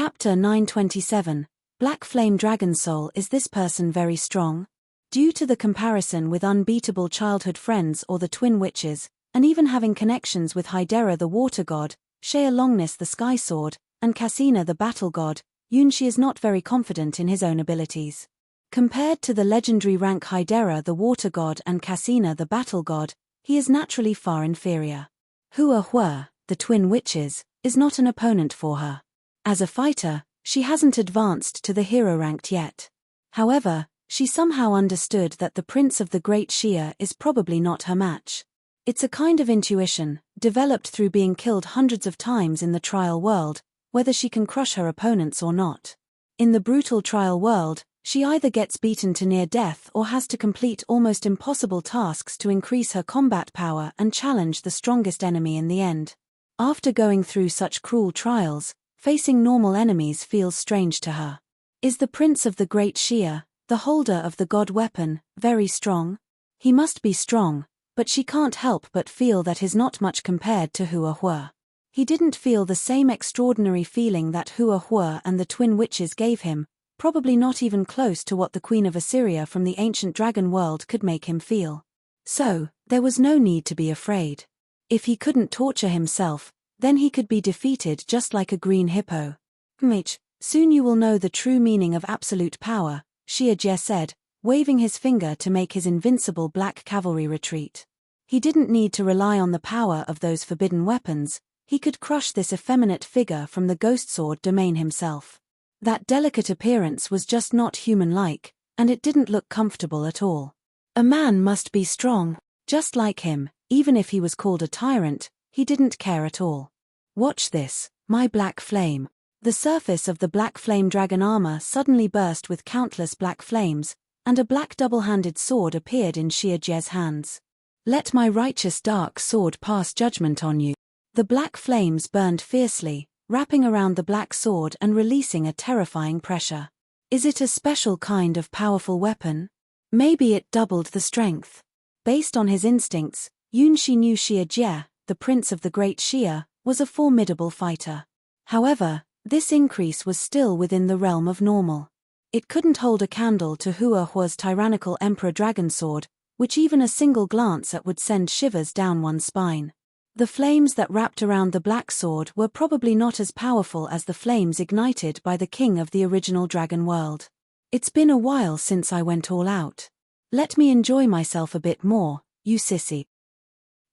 Chapter 927, Black Flame Dragon Soul. Is this person very strong? Due to the comparison with unbeatable childhood friends or the twin witches, and even having connections with Hydera the water god, Shea Longness the sky sword, and Cassina the battle god, Yunshi is not very confident in his own abilities. Compared to the legendary rank Hydera the water god and Cassina the battle god, he is naturally far inferior. Hua Hua, the twin witches, is not an opponent for her. As a fighter, she hasn't advanced to the hero ranked yet. However, she somehow understood that the Prince of the Great Shia is probably not her match. It's a kind of intuition, developed through being killed hundreds of times in the trial world, whether she can crush her opponents or not. In the brutal trial world, she either gets beaten to near death or has to complete almost impossible tasks to increase her combat power and challenge the strongest enemy in the end. After going through such cruel trials, facing normal enemies feels strange to her. Is the Prince of the Great Shia, the holder of the god weapon, very strong? He must be strong, but she can't help but feel that he's not much compared to Hua Hua. He didn't feel the same extraordinary feeling that Hua Hua and the twin witches gave him, probably not even close to what the Queen of Assyria from the ancient dragon world could make him feel. So, there was no need to be afraid. If he couldn't torture himself, then he could be defeated just like a green hippo. Soon you will know the true meaning of absolute power, Xie Jie said, waving his finger to make his invincible black cavalry retreat. He didn't need to rely on the power of those forbidden weapons, he could crush this effeminate figure from the ghost sword domain himself. That delicate appearance was just not human-like, and it didn't look comfortable at all. A man must be strong, just like him, even if he was called a tyrant, he didn't care at all. Watch this, my black flame. The surface of the black flame dragon armor suddenly burst with countless black flames, and a black double-handed sword appeared in Xie Jie's hands. Let my righteous dark sword pass judgment on you. The black flames burned fiercely, wrapping around the black sword and releasing a terrifying pressure. Is it a special kind of powerful weapon? Maybe it doubled the strength. Based on his instincts, Yunshi knew Xie Jie, the Prince of the Great Shia, was a formidable fighter. However, this increase was still within the realm of normal. It couldn't hold a candle to Hua Hua's tyrannical Emperor Dragon Sword, which even a single glance at would send shivers down one's spine. The flames that wrapped around the black sword were probably not as powerful as the flames ignited by the king of the original dragon world. It's been a while since I went all out. Let me enjoy myself a bit more, you sissy.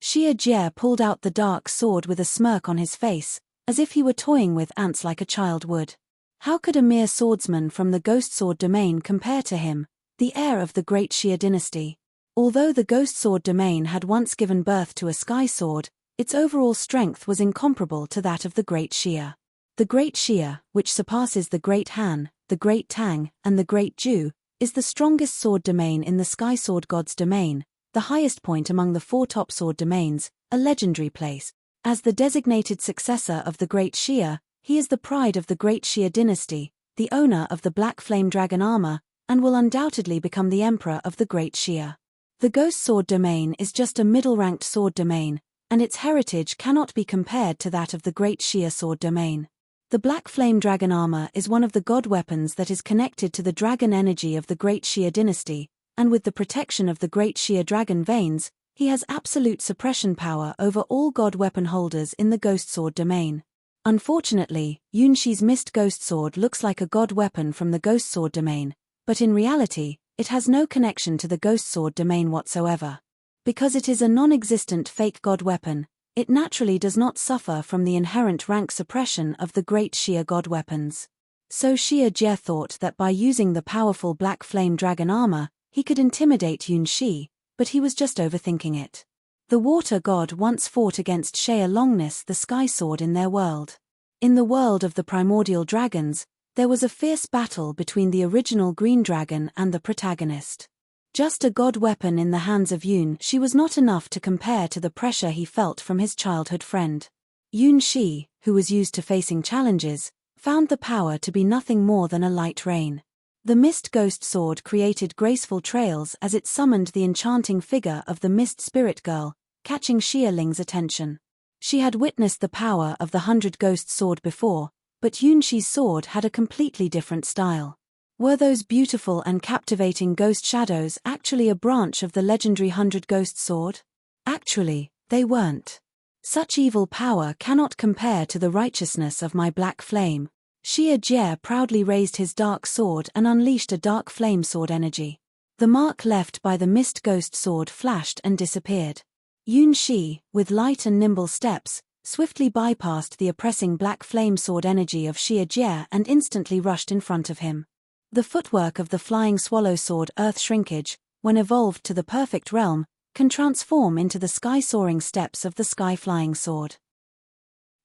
Xie Jie pulled out the dark sword with a smirk on his face, as if he were toying with ants like a child would. How could a mere swordsman from the ghost sword domain compare to him, the heir of the Great Shia dynasty? Although the ghost sword domain had once given birth to a sky sword, its overall strength was incomparable to that of the Great Shia. The Great Shia, which surpasses the Great Han, the Great Tang, and the Great Ju, is the strongest sword domain in the sky sword god's domain, the highest point among the 4 top sword domains, a legendary place. As the designated successor of the Great Shia, he is the pride of the Great Shia dynasty, the owner of the Black Flame Dragon armor, and will undoubtedly become the emperor of the Great Shia. The Ghost Sword domain is just a middle-ranked sword domain, and its heritage cannot be compared to that of the Great Shia sword domain. The Black Flame Dragon armor is one of the god weapons that is connected to the dragon energy of the Great Shia dynasty, and with the protection of the Great Shia dragon veins, he has absolute suppression power over all god weapon holders in the Ghost Sword domain. Unfortunately, Yunshi's missed Ghost Sword looks like a god weapon from the Ghost Sword domain, but in reality, it has no connection to the Ghost Sword domain whatsoever. Because it is a non-existent fake god weapon, it naturally does not suffer from the inherent rank suppression of the Great Shia god weapons. So Xie Jie thought that by using the powerful Black Flame Dragon armor, he could intimidate Yunshi, but he was just overthinking it. The water god once fought against Shea Longness the sky sword in their world. In the world of the primordial dragons, there was a fierce battle between the original green dragon and the protagonist. Just a god weapon in the hands of Yunshi was not enough to compare to the pressure he felt from his childhood friend. Yunshi, who was used to facing challenges, found the power to be nothing more than a light rain. The Mist Ghost Sword created graceful trails as it summoned the enchanting figure of the Mist Spirit Girl, catching Xie Ling's attention. She had witnessed the power of the 100 Ghost Sword before, but Yunxi's sword had a completely different style. Were those beautiful and captivating ghost shadows actually a branch of the legendary 100 Ghost Sword? Actually, they weren't. Such evil power cannot compare to the righteousness of my black flame. Xie Jie proudly raised his dark sword and unleashed a dark flame sword energy. The mark left by the mist ghost sword flashed and disappeared. Yunxi, with light and nimble steps, swiftly bypassed the oppressing black flame sword energy of Xie Jie and instantly rushed in front of him. The footwork of the flying swallow sword earth shrinkage, when evolved to the perfect realm, can transform into the sky-soaring steps of the sky-flying sword.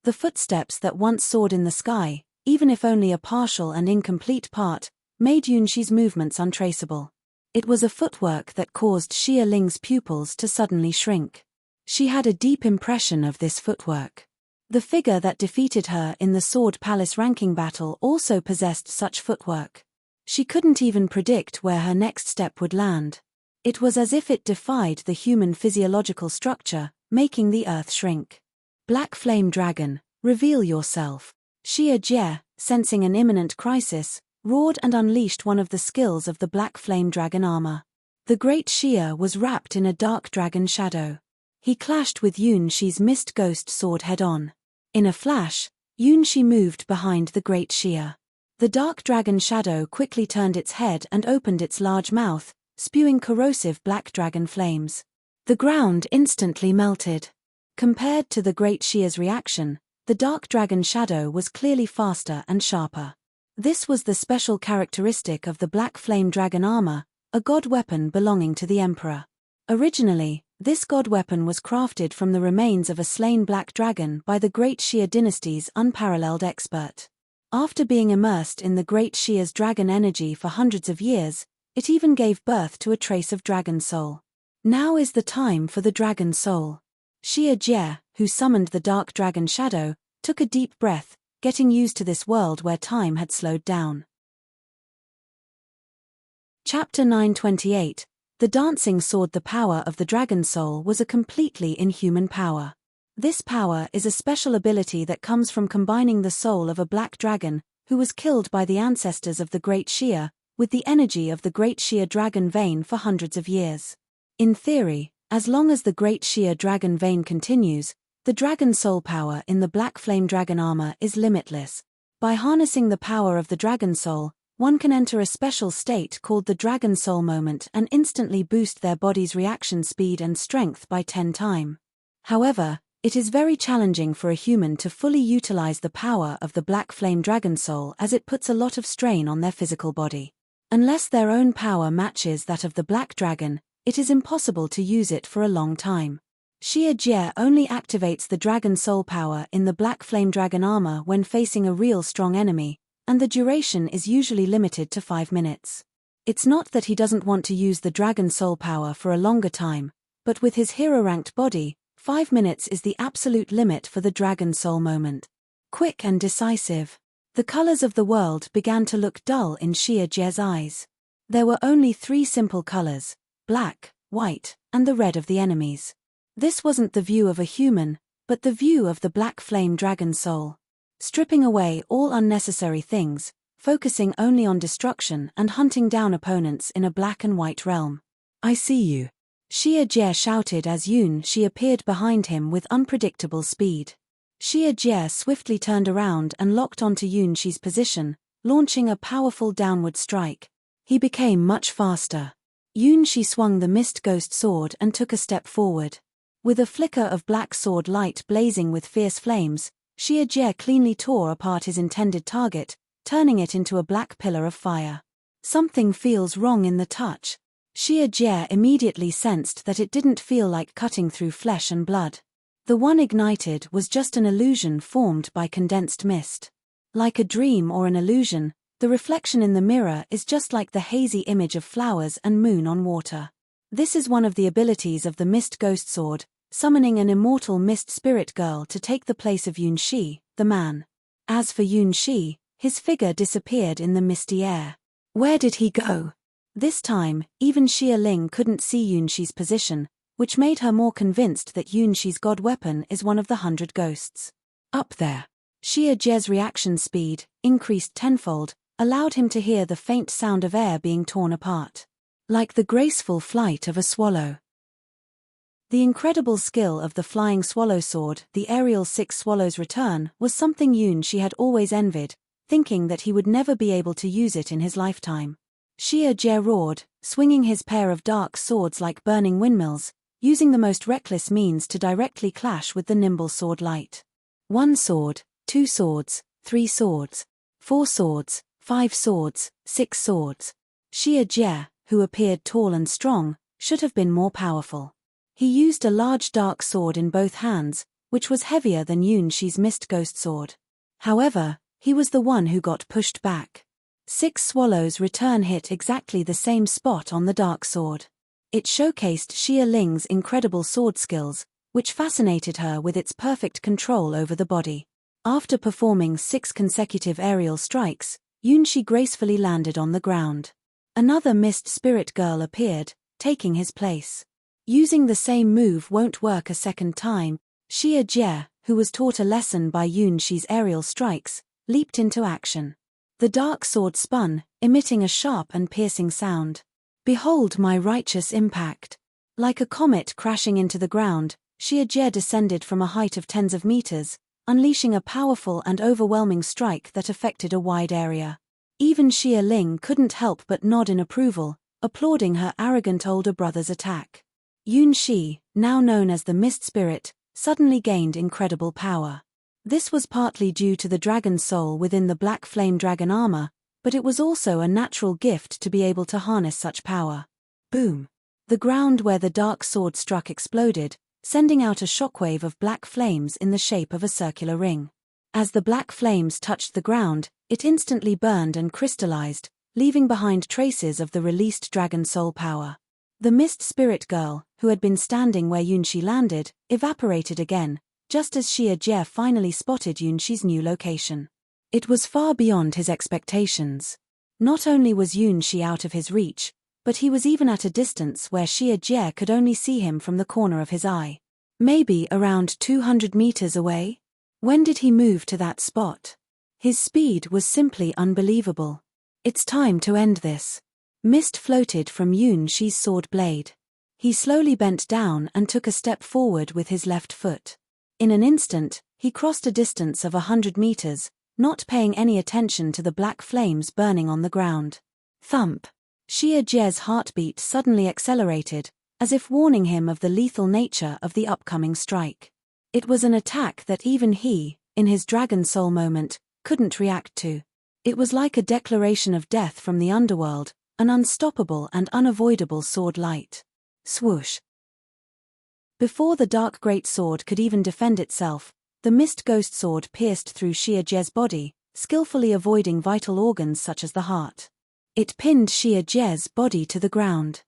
The footsteps that once soared in the sky, even if only a partial and incomplete part, made Yunxi's movements untraceable. It was a footwork that caused Xie Ling's pupils to suddenly shrink. She had a deep impression of this footwork. The figure that defeated her in the Sword Palace ranking battle also possessed such footwork. She couldn't even predict where her next step would land. It was as if it defied the human physiological structure, making the earth shrink. Black Flame Dragon, reveal yourself. Xie Jie, sensing an imminent crisis, roared and unleashed one of the skills of the Black Flame Dragon armor. The great Xie was wrapped in a dark dragon shadow. He clashed with Yunxi's mist ghost sword head-on. In a flash, Yunxi moved behind the great Xie. The dark dragon shadow quickly turned its head and opened its large mouth, spewing corrosive black dragon flames. The ground instantly melted. Compared to the great Xie's reaction, the dark dragon shadow was clearly faster and sharper. This was the special characteristic of the Black Flame Dragon armor, a god weapon belonging to the Emperor. Originally, this god weapon was crafted from the remains of a slain black dragon by the Great Xie dynasty's unparalleled expert. After being immersed in the Great Xie's dragon energy for hundreds of years, it even gave birth to a trace of dragon soul. Now is the time for the dragon soul. Xie Jie, who summoned the dark dragon shadow, took a deep breath, getting used to this world where time had slowed down. Chapter 928. The dancing sword. The power of the dragon soul was a completely inhuman power. This power is a special ability that comes from combining the soul of a black dragon, who was killed by the ancestors of the Great Xie, with the energy of the Great Xie dragon vein for hundreds of years. In theory, as long as the Great Xie dragon vein continues, the dragon soul power in the Black Flame Dragon armor is limitless. By harnessing the power of the dragon soul, one can enter a special state called the dragon soul moment and instantly boost their body's reaction speed and strength by 10 times. However, it is very challenging for a human to fully utilize the power of the Black Flame Dragon soul, as it puts a lot of strain on their physical body. Unless their own power matches that of the black dragon, it is impossible to use it for a long time. Xie Jie only activates the dragon soul power in the Black Flame Dragon armor when facing a real strong enemy, and the duration is usually limited to 5 minutes. It's not that he doesn't want to use the dragon soul power for a longer time, but with his hero-ranked body, 5 minutes is the absolute limit for the dragon soul moment. Quick and decisive. The colors of the world began to look dull in Xie Jie's eyes. There were only 3 simple colors: black, white, and the red of the enemies. This wasn't the view of a human, but the view of the Black Flame Dragon soul. Stripping away all unnecessary things, focusing only on destruction and hunting down opponents in a black and white realm. I see you. Xie Jie shouted as Yunxi appeared behind him with unpredictable speed. Xie Jie swiftly turned around and locked onto Yunxi's position, launching a powerful downward strike. He became much faster. Yunxi swung the mist ghost sword and took a step forward. With a flicker of black sword light blazing with fierce flames, Xie Jie cleanly tore apart his intended target, turning it into a black pillar of fire. Something feels wrong in the touch. Xie Jie immediately sensed that it didn't feel like cutting through flesh and blood. The one ignited was just an illusion formed by condensed mist. Like a dream or an illusion, the reflection in the mirror is just like the hazy image of flowers and moon on water. This is one of the abilities of the Mist Ghost Sword, summoning an immortal mist spirit girl to take the place of Yunxi, the man. As for Yunxi, his figure disappeared in the misty air. Where did he go? This time, even Xie Ling couldn't see Yunxi's position, which made her more convinced that Yunxi's god weapon is one of the 100 ghosts. Up there. Xie Jie's reaction speed, increased tenfold, allowed him to hear the faint sound of air being torn apart. Like the graceful flight of a swallow. The incredible skill of the flying swallow sword, the aerial six swallows return, was something Yunxi had always envied, thinking that he would never be able to use it in his lifetime. Xie Jie roared, swinging his pair of dark swords like burning windmills, using the most reckless means to directly clash with the nimble sword light. 1 sword, 2 swords, 3 swords, 4 swords, 5 swords, 6 swords. Xie Jie, who appeared tall and strong, should have been more powerful. He used a large dark sword in both hands, which was heavier than Yunxi's mist ghost sword. However, he was the one who got pushed back. 6 swallows return hit exactly the same spot on the dark sword. It showcased Xie Ling's incredible sword skills, which fascinated her with its perfect control over the body. After performing 6 consecutive aerial strikes, Yunxi gracefully landed on the ground. Another mist spirit girl appeared, taking his place. Using the same move won't work a second time. Xie Jie, who was taught a lesson by Yunxi's aerial strikes, leaped into action. The dark sword spun, emitting a sharp and piercing sound. Behold my righteous impact. Like a comet crashing into the ground, Xie Jie descended from a height of tens of meters, unleashing a powerful and overwhelming strike that affected a wide area. Even Xie Ling couldn't help but nod in approval, applauding her arrogant older brother's attack. Yunxi, now known as the Mist Spirit, suddenly gained incredible power. This was partly due to the dragon soul within the black flame dragon armor, but it was also a natural gift to be able to harness such power. Boom! The ground where the dark sword struck exploded, sending out a shockwave of black flames in the shape of a circular ring. As the black flames touched the ground, it instantly burned and crystallized, leaving behind traces of the released dragon soul power. The mist spirit girl, who had been standing where Yunxi landed, evaporated again, just as Xie Jie finally spotted Yunxi's new location. It was far beyond his expectations. Not only was Yunxi out of his reach, but he was even at a distance where Xie Jie could only see him from the corner of his eye. Maybe around 200 meters away? When did he move to that spot? His speed was simply unbelievable. It's time to end this. Mist floated from Yunxi's sword blade. He slowly bent down and took a step forward with his left foot. In an instant, he crossed a distance of 100 meters, not paying any attention to the black flames burning on the ground. Thump! Xie Jie's heartbeat suddenly accelerated, as if warning him of the lethal nature of the upcoming strike. It was an attack that even he, in his dragon soul moment, couldn't react to. It was like a declaration of death from the underworld, an unstoppable and unavoidable sword light. Swoosh! Before the dark great sword could even defend itself, the mist ghost sword pierced through Xie Jie's body, skillfully avoiding vital organs such as the heart. It pinned Xie Jie's body to the ground.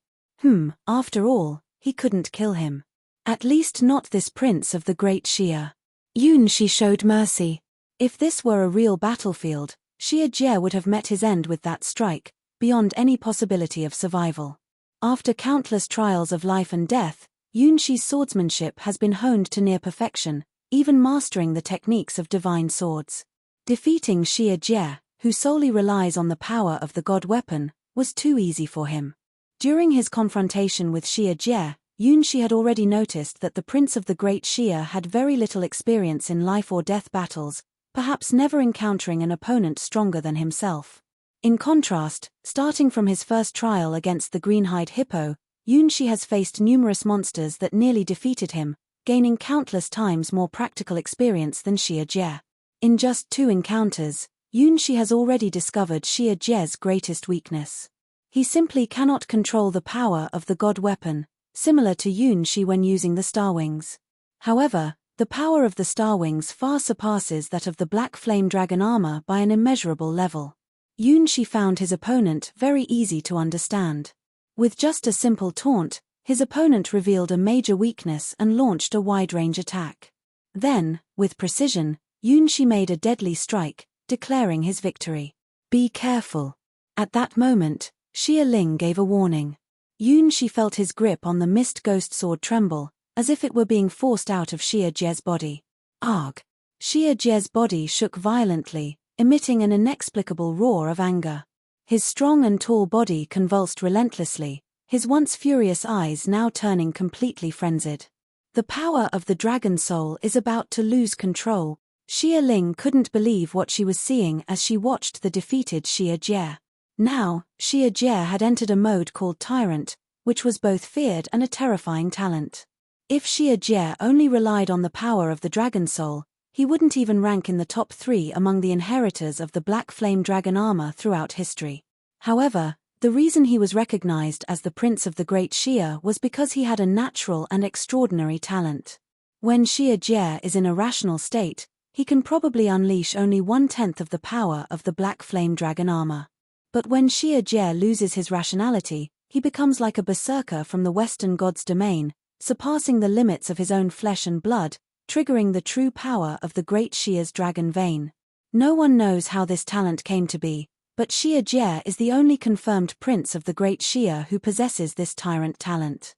After all, he couldn't kill him. At least not this prince of the great Xie. Yunxi showed mercy. If this were a real battlefield, Xie Jie would have met his end with that strike, beyond any possibility of survival. After countless trials of life and death, Yunxi's swordsmanship has been honed to near perfection, even mastering the techniques of divine swords. Defeating Xie Jie, who solely relies on the power of the god weapon, was too easy for him. During his confrontation with Xie Jie, Yunxi had already noticed that the prince of the great Xie had very little experience in life or death battles, perhaps never encountering an opponent stronger than himself. In contrast, starting from his first trial against the green-hide hippo, Yunxi has faced numerous monsters that nearly defeated him, gaining countless times more practical experience than Xie Jie. In just 2 encounters, Yunxi has already discovered Xie Jie's greatest weakness. He simply cannot control the power of the god weapon, similar to Yunxi when using the Star Wings. However, the power of the Star Wings far surpasses that of the Black Flame Dragon armor by an immeasurable level. Yunxi found his opponent very easy to understand. With just a simple taunt, his opponent revealed a major weakness and launched a wide-range attack. Then, with precision, Yunxi made a deadly strike, declaring his victory. Be careful. At that moment, Xie Ling gave a warning. Yunxi felt his grip on the mist ghost sword tremble, as if it were being forced out of Xie Jie's body. Arg! Xie Jie's body shook violently, emitting an inexplicable roar of anger. His strong and tall body convulsed relentlessly, his once furious eyes now turning completely frenzied. The power of the dragon soul is about to lose control. Xie Ling couldn't believe what she was seeing as she watched the defeated Xie Jie. Now, Xie Jie had entered a mode called Tyrant, which was both feared and a terrifying talent. If Xie Jie only relied on the power of the dragon soul, he wouldn't even rank in the top 3 among the inheritors of the Black Flame Dragon armor throughout history. However, the reason he was recognized as the Prince of the Great Xie was because he had a natural and extraordinary talent. When Xie Jie is in a rational state, he can probably unleash only 1/10 of the power of the Black Flame Dragon armor. But when Xie Jie loses his rationality, he becomes like a berserker from the Western God's domain, surpassing the limits of his own flesh and blood, triggering the true power of the Great Xie's dragon vein. No one knows how this talent came to be, but Xie Jie is the only confirmed prince of the Great Xie who possesses this tyrant talent.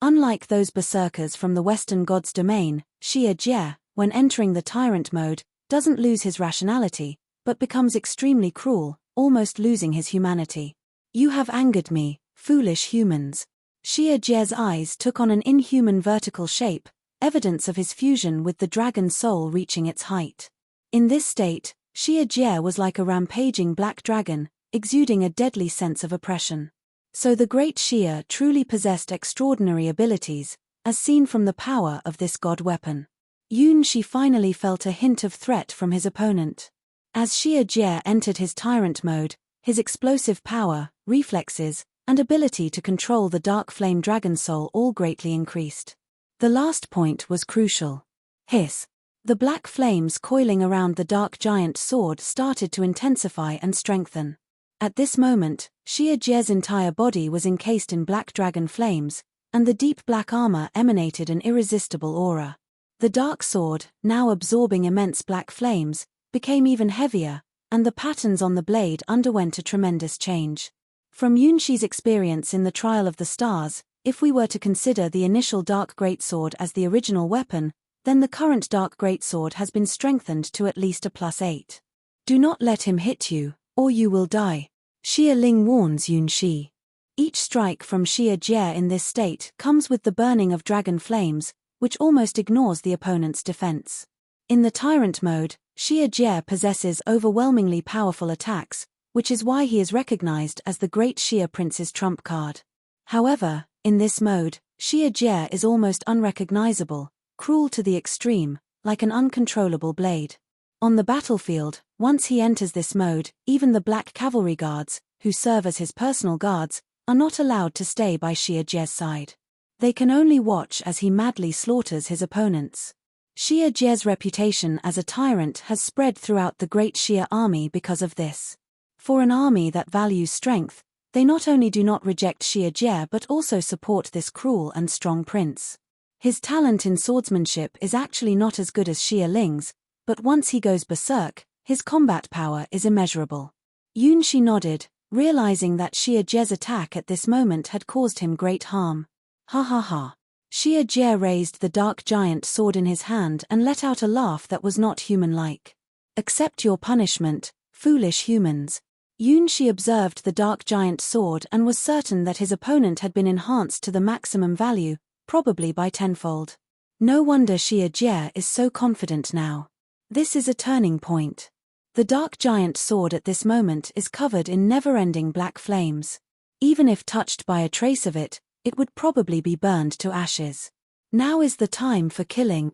Unlike those berserkers from the Western God's domain, Xie Jie, when entering the tyrant mode, doesn't lose his rationality, but becomes extremely cruel, almost losing his humanity. "You have angered me, foolish humans." Xie Jie's eyes took on an inhuman vertical shape, evidence of his fusion with the dragon soul reaching its height. In this state, Xie Jie was like a rampaging black dragon, exuding a deadly sense of oppression. So the Great Xie truly possessed extraordinary abilities, as seen from the power of this god weapon. Yunshi finally felt a hint of threat from his opponent. As Xie Jie entered his tyrant mode, his explosive power, reflexes, and ability to control the dark flame dragon soul all greatly increased. The last point was crucial. Hiss. The black flames coiling around the dark giant sword started to intensify and strengthen. At this moment, Xie Jie's entire body was encased in black dragon flames, and the deep black armor emanated an irresistible aura. The dark sword, now absorbing immense black flames, became even heavier, and the patterns on the blade underwent a tremendous change. From Yunshi's experience in the Trial of the Stars, if we were to consider the initial Dark Greatsword as the original weapon, then the current Dark Greatsword has been strengthened to at least a +8. Do not let him hit you, or you will die. Xie Ling warns Yunshi. Each strike from Xie Jie in this state comes with the burning of dragon flames, which almost ignores the opponent's defense. In the Tyrant mode, Xie Jie possesses overwhelmingly powerful attacks, which is why he is recognized as the Great Xie Prince's trump card. However, in this mode, Xie Jie is almost unrecognizable, cruel to the extreme, like an uncontrollable blade. On the battlefield, once he enters this mode, even the Black Cavalry Guards, who serve as his personal guards, are not allowed to stay by Xie Jie's side. They can only watch as he madly slaughters his opponents. Xie Jie's reputation as a tyrant has spread throughout the Great Xie army because of this. For an army that values strength, they not only do not reject Xie Jie but also support this cruel and strong prince. His talent in swordsmanship is actually not as good as Xie Ling's, but once he goes berserk, his combat power is immeasurable. Yunshi nodded, realizing that Xie Jie's attack at this moment had caused him great harm. Ha ha ha. Xie Jie raised the dark giant sword in his hand and let out a laugh that was not human-like. Accept your punishment, foolish humans. Yunshi observed the dark giant sword and was certain that his opponent had been enhanced to the maximum value, probably by tenfold. No wonder Xie Jie is so confident now. This is a turning point. The dark giant sword at this moment is covered in never-ending black flames. Even if touched by a trace of it, it would probably be burned to ashes. Now is the time for killing.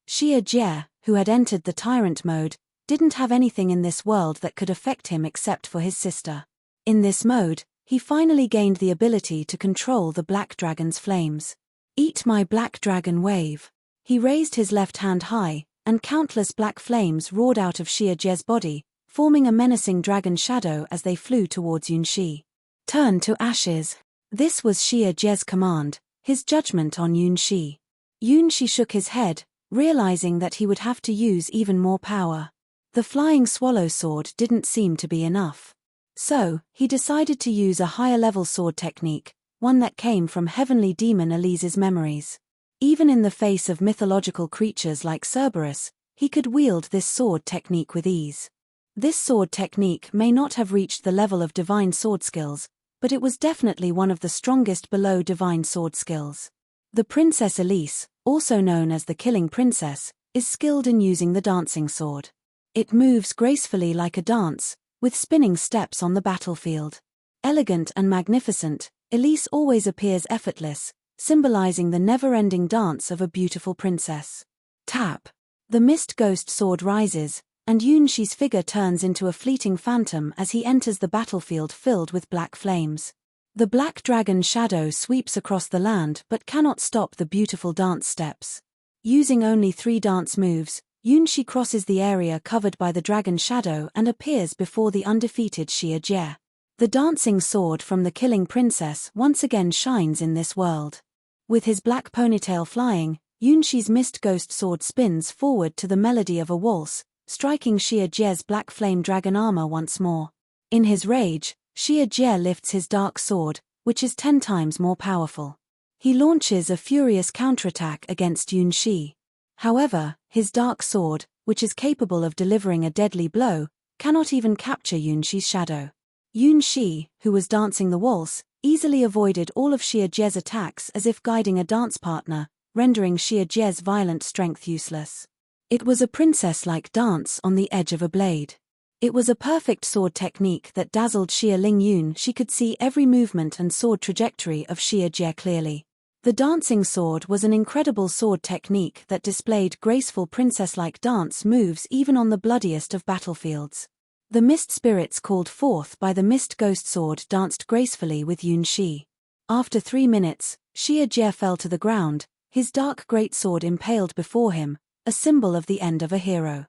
Xie Jie, who had entered the tyrant mode, didn't have anything in this world that could affect him except for his sister. In this mode, he finally gained the ability to control the black dragon's flames. Eat my black dragon wave. He raised his left hand high, and countless black flames roared out of Xie Jie's body, forming a menacing dragon shadow as they flew towards Yunshi. Turn to ashes. This was Xie Jie's command, his judgment on Yunshi. Yunshi shook his head, realizing that he would have to use even more power. The flying swallow sword didn't seem to be enough. So, he decided to use a higher-level sword technique, one that came from heavenly demon Elise's memories. Even in the face of mythological creatures like Cerberus, he could wield this sword technique with ease. This sword technique may not have reached the level of divine sword skills, but it was definitely one of the strongest below divine sword skills. The Princess Elise, also known as the Killing Princess, is skilled in using the dancing sword. It moves gracefully like a dance, with spinning steps on the battlefield. Elegant and magnificent, Elise always appears effortless, symbolizing the never-ending dance of a beautiful princess. Tap. The mist ghost sword rises, and Yunshi's figure turns into a fleeting phantom as he enters the battlefield filled with black flames. The black dragon shadow sweeps across the land but cannot stop the beautiful dance steps. Using only 3 dance moves, Yunshi crosses the area covered by the dragon shadow and appears before the undefeated Xia Jie. The dancing sword from the Killing Princess once again shines in this world. With his black ponytail flying, Yunshi's mist ghost sword spins forward to the melody of a waltz, striking Xia Jie's black flame dragon armor once more. In his rage, Xia Jie lifts his dark sword, which is 10 times more powerful. He launches a furious counterattack against Yunshi. However, his dark sword, which is capable of delivering a deadly blow, cannot even capture Yunshi's shadow. Yunshi, who was dancing the waltz, easily avoided all of Xia Jie's attacks as if guiding a dance partner, rendering Xia Jie's violent strength useless. It was a princess-like dance on the edge of a blade. It was a perfect sword technique that dazzled Xia Ling Yun. She could see every movement and sword trajectory of Xia Jie clearly. The dancing sword was an incredible sword technique that displayed graceful princess-like dance moves even on the bloodiest of battlefields. The mist spirits called forth by the mist ghost sword danced gracefully with Yunshi. After 3 minutes, Xia Jie fell to the ground, his dark greatsword impaled before him, a symbol of the end of a hero.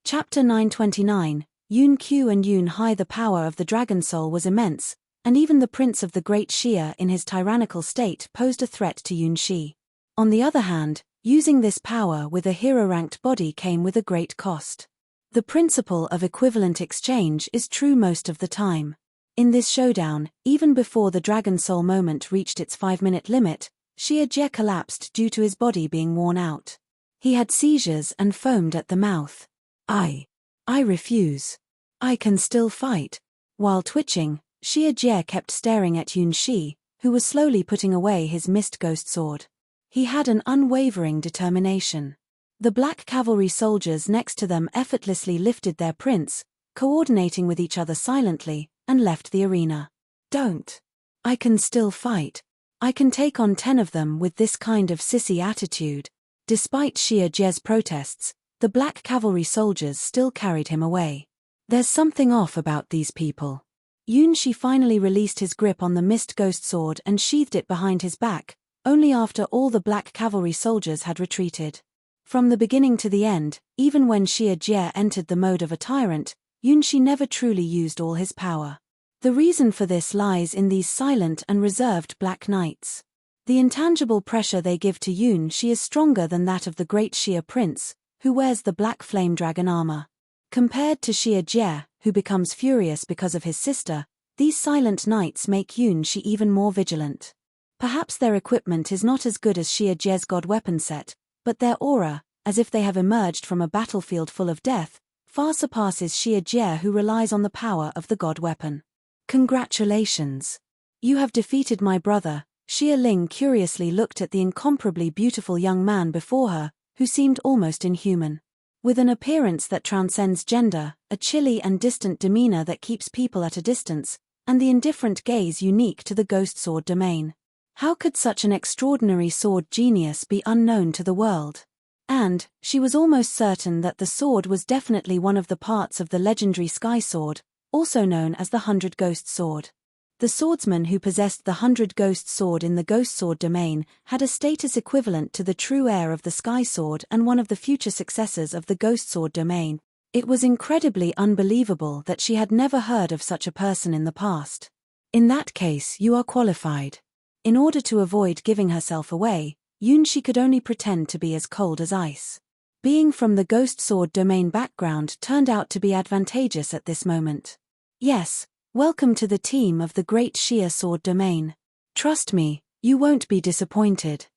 Chapter 929, Yun Q and Yun Hai. The power of the dragon soul was immense, and even the prince of the Great Xia in his tyrannical state posed a threat to Yunshi. On the other hand, using this power with a hero-ranked body came with a great cost. The principle of equivalent exchange is true most of the time. In this showdown, even before the dragon soul moment reached its 5-minute limit, Xia Jie collapsed due to his body being worn out. He had seizures and foamed at the mouth. I refuse. I can still fight. While twitching, Xia Jie kept staring at Yunshi, who was slowly putting away his mist ghost sword. He had an unwavering determination. The black cavalry soldiers next to them effortlessly lifted their prince, coordinating with each other silently, and left the arena. Don't. I can still fight. I can take on 10 of them with this kind of sissy attitude. Despite Xia Jie's protests, the black cavalry soldiers still carried him away. There's something off about these people. Yunshi finally released his grip on the mist ghost sword and sheathed it behind his back, only after all the black cavalry soldiers had retreated. From the beginning to the end, even when Xia Jie entered the mode of a tyrant, Yunshi never truly used all his power. The reason for this lies in these silent and reserved black knights. The intangible pressure they give to Yunshi is stronger than that of the great Xia prince, who wears the black flame dragon armor. Compared to Xia Jie, who becomes furious because of his sister, these silent knights make Yunshi even more vigilant. Perhaps their equipment is not as good as Xia Jie's god weapon set, but their aura, as if they have emerged from a battlefield full of death, far surpasses Xia Jie, who relies on the power of the god weapon. Congratulations. You have defeated my brother. Xia Ling curiously looked at the incomparably beautiful young man before her, who seemed almost inhuman. With an appearance that transcends gender, a chilly and distant demeanor that keeps people at a distance, and the indifferent gaze unique to the ghost sword domain. How could such an extraordinary sword genius be unknown to the world? And, she was almost certain that the sword was definitely one of the parts of the legendary Sky Sword, also known as the 100 Ghost Sword. The swordsman who possessed the 100 Ghost Sword in the Ghost Sword domain had a status equivalent to the true heir of the Sky Sword and one of the future successors of the Ghost Sword domain. It was incredibly unbelievable that she had never heard of such a person in the past. In that case, you are qualified. In order to avoid giving herself away, Yunshi could only pretend to be as cold as ice. Being from the Ghost Sword domain background turned out to be advantageous at this moment. Yes. Welcome to the team of the Great Xia Sword domain. Trust me, you won't be disappointed.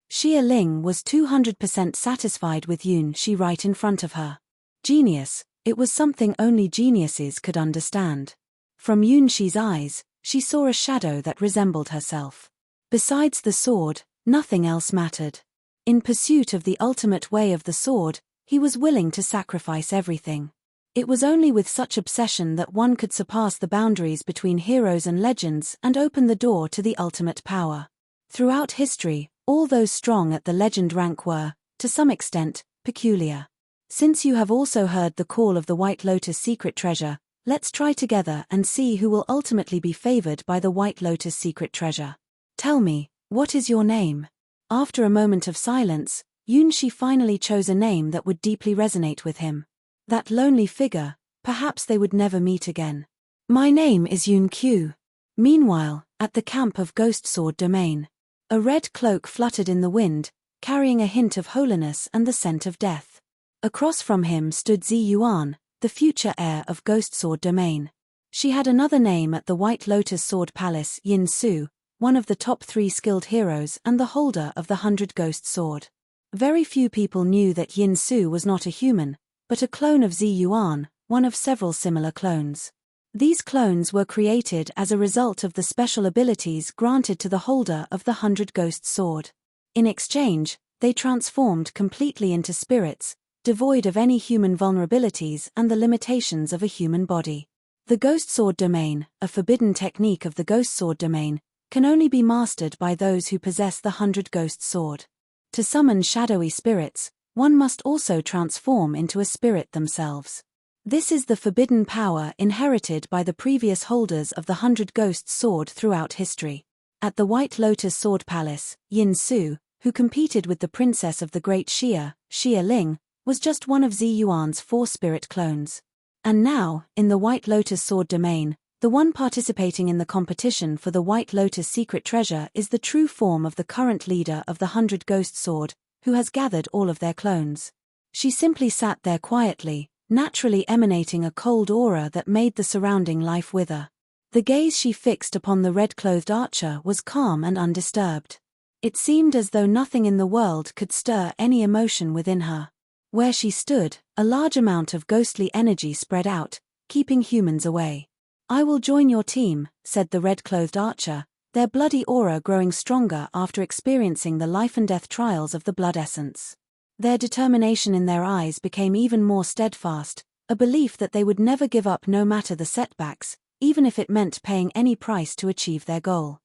Xia Ling was 200% satisfied with Yun Shi right in front of her. Genius, it was something only geniuses could understand. From Yun Shi's eyes, she saw a shadow that resembled herself. Besides the sword, nothing else mattered. In pursuit of the ultimate way of the sword, he was willing to sacrifice everything. It was only with such obsession that one could surpass the boundaries between heroes and legends and open the door to the ultimate power. Throughout history, all those strong at the legend rank were, to some extent, peculiar. Since you have also heard the call of the White Lotus secret treasure, let's try together and see who will ultimately be favored by the White Lotus secret treasure. Tell me, what is your name? After a moment of silence, Yun Shi finally chose a name that would deeply resonate with him. That lonely figure, perhaps they would never meet again. My name is Yun Q. Meanwhile, at the camp of Ghost Sword Domain, a red cloak fluttered in the wind, carrying a hint of holiness and the scent of death. Across from him stood Zi Yuan, the future heir of Ghost Sword Domain. She had another name at the White Lotus Sword Palace, Yin Su, one of the top 3 skilled heroes and the holder of the 100 Ghost Sword. Very few people knew that Yin Su was not a human, but a clone of Zi Yuan, one of several similar clones. These clones were created as a result of the special abilities granted to the holder of the 100 Ghost Sword. In exchange, they transformed completely into spirits, devoid of any human vulnerabilities and the limitations of a human body. The Ghost Sword Domain, a forbidden technique of the Ghost Sword Domain, can only be mastered by those who possess the 100 Ghost Sword. To summon shadowy spirits, one must also transform into a spirit themselves. This is the forbidden power inherited by the previous holders of the 100 Ghost Sword throughout history. At the White Lotus Sword Palace, Yin Su, who competed with the princess of the Great Xia Ling, was just one of Zi Yuan's 4 spirit clones. And now, in the White Lotus Sword Domain, the one participating in the competition for the White Lotus secret treasure is the true form of the current leader of the 100 Ghost Sword, who has gathered all of their clones. She simply sat there quietly, naturally emanating a cold aura that made the surrounding life wither. The gaze she fixed upon the red-clothed archer was calm and undisturbed. It seemed as though nothing in the world could stir any emotion within her. Where she stood, a large amount of ghostly energy spread out, keeping humans away. I will join your team, said the red-clothed archer, their bloody aura growing stronger after experiencing the life-and-death trials of the blood essence. Their determination in their eyes became even more steadfast, a belief that they would never give up no matter the setbacks, even if it meant paying any price to achieve their goal.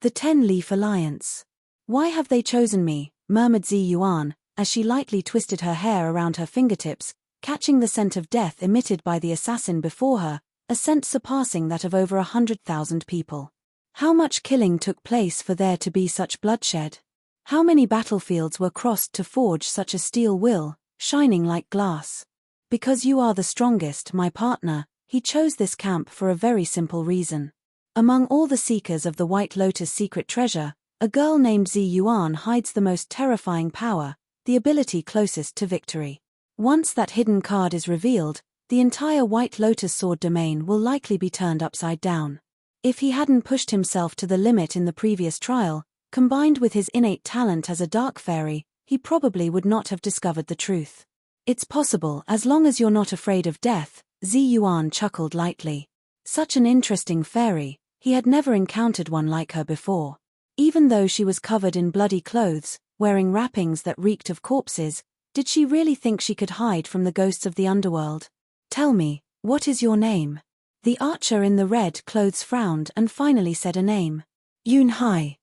The 10-Leaf Alliance. Why have they chosen me, murmured Zi Yuan, as she lightly twisted her hair around her fingertips, catching the scent of death emitted by the assassin before her, a scent surpassing that of over 100,000 people. How much killing took place for there to be such bloodshed? How many battlefields were crossed to forge such a steel will, shining like glass? Because you are the strongest, my partner, he chose this camp for a very simple reason. Among all the seekers of the White Lotus secret treasure, a girl named Zi Yuan hides the most terrifying power, the ability closest to victory. Once that hidden card is revealed, the entire White Lotus Sword Domain will likely be turned upside down. If he hadn't pushed himself to the limit in the previous trial, combined with his innate talent as a dark fairy, he probably would not have discovered the truth. It's possible as long as you're not afraid of death, Zi Yuan chuckled lightly. Such an interesting fairy, he had never encountered one like her before. Even though she was covered in bloody clothes, wearing wrappings that reeked of corpses, did she really think she could hide from the ghosts of the underworld? Tell me, what is your name? The archer in the red clothes frowned and finally said a name. Yun Hai.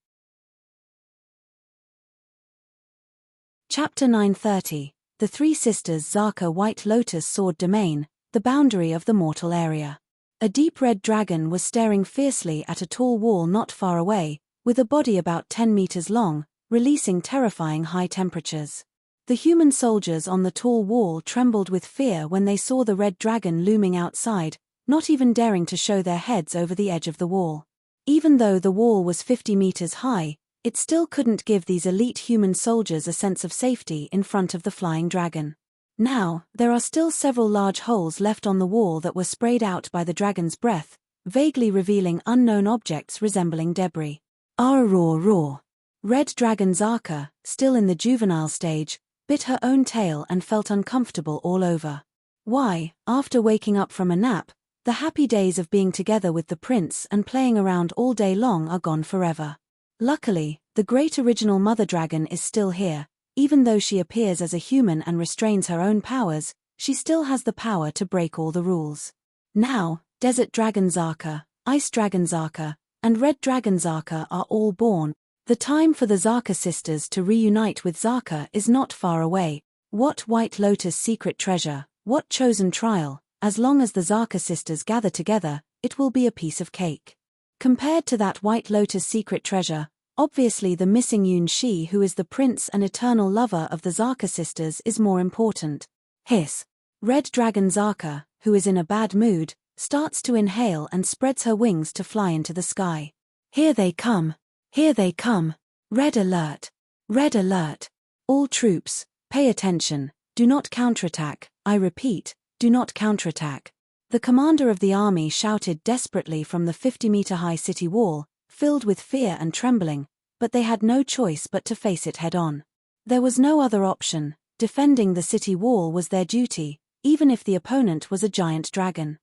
Chapter 930, The Three Sisters Zaka White Lotus Sword Domain, the boundary of the mortal area. A deep red dragon was staring fiercely at a tall wall not far away, with a body about 10 meters long, releasing terrifying high temperatures. The human soldiers on the tall wall trembled with fear when they saw the red dragon looming outside, not even daring to show their heads over the edge of the wall. Even though the wall was 50 meters high, it still couldn't give these elite human soldiers a sense of safety in front of the flying dragon. Now, there are still several large holes left on the wall that were sprayed out by the dragon's breath, vaguely revealing unknown objects resembling debris. Roar roar. Red Dragon Zaka, still in the juvenile stage, bit her own tail and felt uncomfortable all over. Why, after waking up from a nap, the happy days of being together with the prince and playing around all day long are gone forever. Luckily, the great original mother dragon is still here. Even though she appears as a human and restrains her own powers, she still has the power to break all the rules. Now, Desert Dragon Zaka, Ice Dragon Zaka, and Red Dragon Zaka are all born. The time for the Zaka sisters to reunite with Zaka is not far away. What White Lotus secret treasure, what chosen trial, as long as the Zaka sisters gather together, it will be a piece of cake. Compared to that White Lotus secret treasure, obviously the missing Yun Shi, who is the prince and eternal lover of the Zaka sisters, is more important. Hiss. Red Dragon Zaka, who is in a bad mood, starts to inhale and spreads her wings to fly into the sky. Here they come. Here they come. Red alert. Red alert. All troops, pay attention, do not counterattack, I repeat, do not counterattack. The commander of the army shouted desperately from the 50-meter-high city wall, filled with fear and trembling, but they had no choice but to face it head-on. There was no other option. Defending the city wall was their duty, even if the opponent was a giant dragon.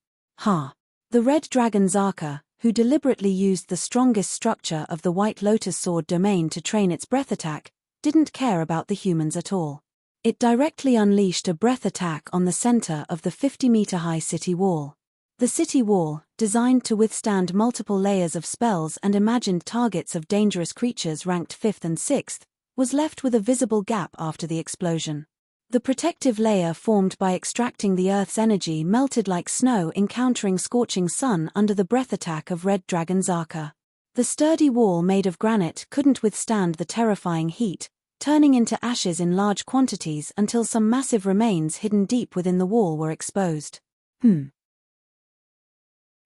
The Red Dragon Zaka, who deliberately used the strongest structure of the White Lotus Sword domain to train its breath attack, didn't care about the humans at all. It directly unleashed a breath attack on the center of the 50-meter-high city wall. The city wall, designed to withstand multiple layers of spells and imagined targets of dangerous creatures ranked 5th and 6th, was left with a visible gap after the explosion. The protective layer formed by extracting the Earth's energy melted like snow, encountering scorching sun under the breath attack of Red Dragon Zaka. The sturdy wall made of granite couldn't withstand the terrifying heat, turning into ashes in large quantities until some massive remains hidden deep within the wall were exposed.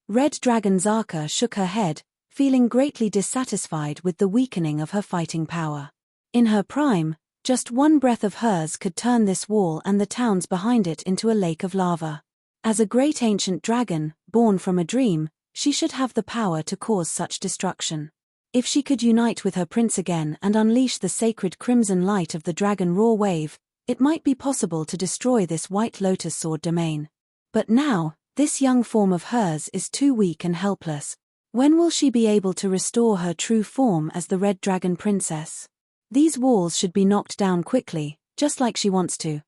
Red Dragon Zaka shook her head, feeling greatly dissatisfied with the weakening of her fighting power. In her prime, just one breath of hers could turn this wall and the towns behind it into a lake of lava. As a great ancient dragon, born from a dream, she should have the power to cause such destruction. If she could unite with her prince again and unleash the sacred crimson light of the dragon roar wave, it might be possible to destroy this White Lotus Sword domain. But now, this young form of hers is too weak and helpless. When will she be able to restore her true form as the Red Dragon Princess? These walls should be knocked down quickly, just like she wants to.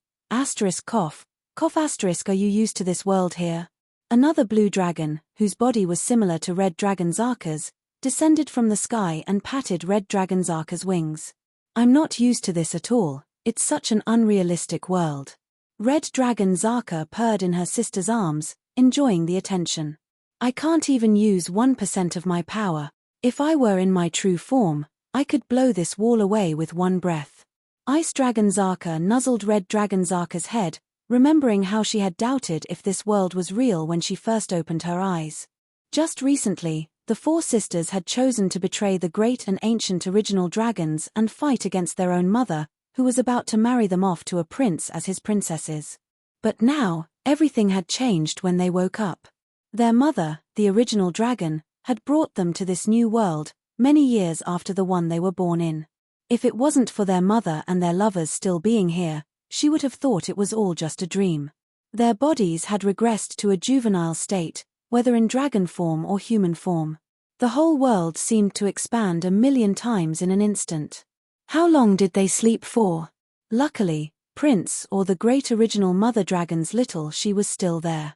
Cough. Are you used to this world here? Another blue dragon, whose body was similar to Red Dragon Zaka's, descended from the sky and patted Red Dragon Zaka's wings. I'm not used to this at all, it's such an unrealistic world. Red Dragon Zaka purred in her sister's arms, enjoying the attention. I can't even use 1% of my power. If I were in my true form, I could blow this wall away with one breath. Ice Dragon Zaka nuzzled Red Dragon Zaka's head, remembering how she had doubted if this world was real when she first opened her eyes. Just recently, the four sisters had chosen to betray the great and ancient original dragons and fight against their own mother, who was about to marry them off to a prince as his princesses. But now, everything had changed when they woke up. Their mother, the original dragon, had brought them to this new world, many years after the one they were born in. If it wasn't for their mother and their lovers still being here, she would have thought it was all just a dream. Their bodies had regressed to a juvenile state, whether in dragon form or human form. The whole world seemed to expand 1,000,000 times in an instant. How long did they sleep for? Luckily, Prince or the great original mother dragon's little she was still there.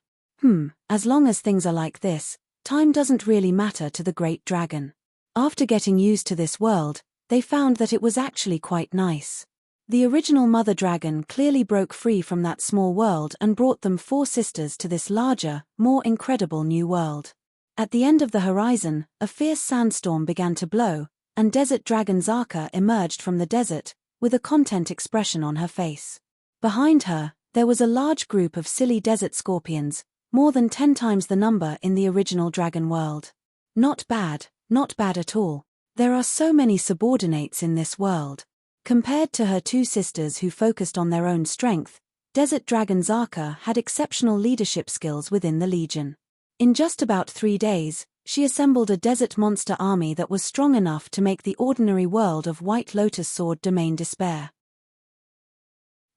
As long as things are like this, time doesn't really matter to the great dragon. After getting used to this world, they found that it was actually quite nice. The original mother dragon clearly broke free from that small world and brought them four sisters to this larger, more incredible new world. At the end of the horizon, a fierce sandstorm began to blow, and Desert Dragon Zaka emerged from the desert, with a content expression on her face. Behind her, there was a large group of silly desert scorpions, more than 10 times the number in the original dragon world. Not bad at all. There are so many subordinates in this world. Compared to her two sisters who focused on their own strength, Desert Dragon Zaka had exceptional leadership skills within the Legion. In just about 3 days, she assembled a desert monster army that was strong enough to make the ordinary world of White Lotus Sword Domain despair.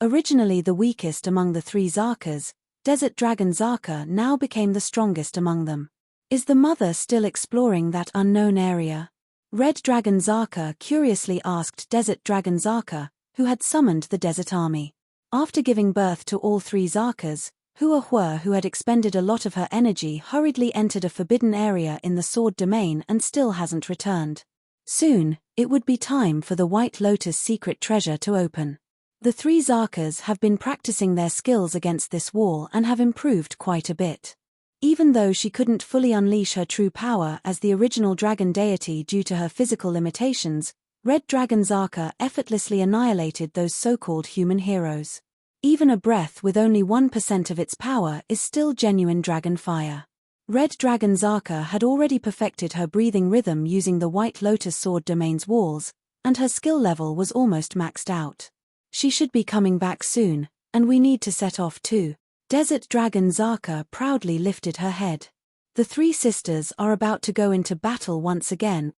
Originally the weakest among the 3 Zakas, Desert Dragon Zaka now became the strongest among them. Is the mother still exploring that unknown area? Red Dragon Zaka curiously asked Desert Dragon Zaka, who had summoned the desert army. After giving birth to all 3 Zakas, Hua, who had expended a lot of her energy, hurriedly entered a forbidden area in the Sword Domain and still hasn't returned. Soon, it would be time for the White Lotus secret treasure to open. The 3 Zakas have been practicing their skills against this wall and have improved quite a bit. Even though she couldn't fully unleash her true power as the original dragon deity due to her physical limitations, Red Dragon Zaka effortlessly annihilated those so-called human heroes. Even a breath with only 1% of its power is still genuine dragon fire. Red Dragon Zaka had already perfected her breathing rhythm using the White Lotus Sword Domain's walls, and her skill level was almost maxed out. She should be coming back soon, and we need to set off too. Desert Dragon Zaka proudly lifted her head. The 3 sisters are about to go into battle once again.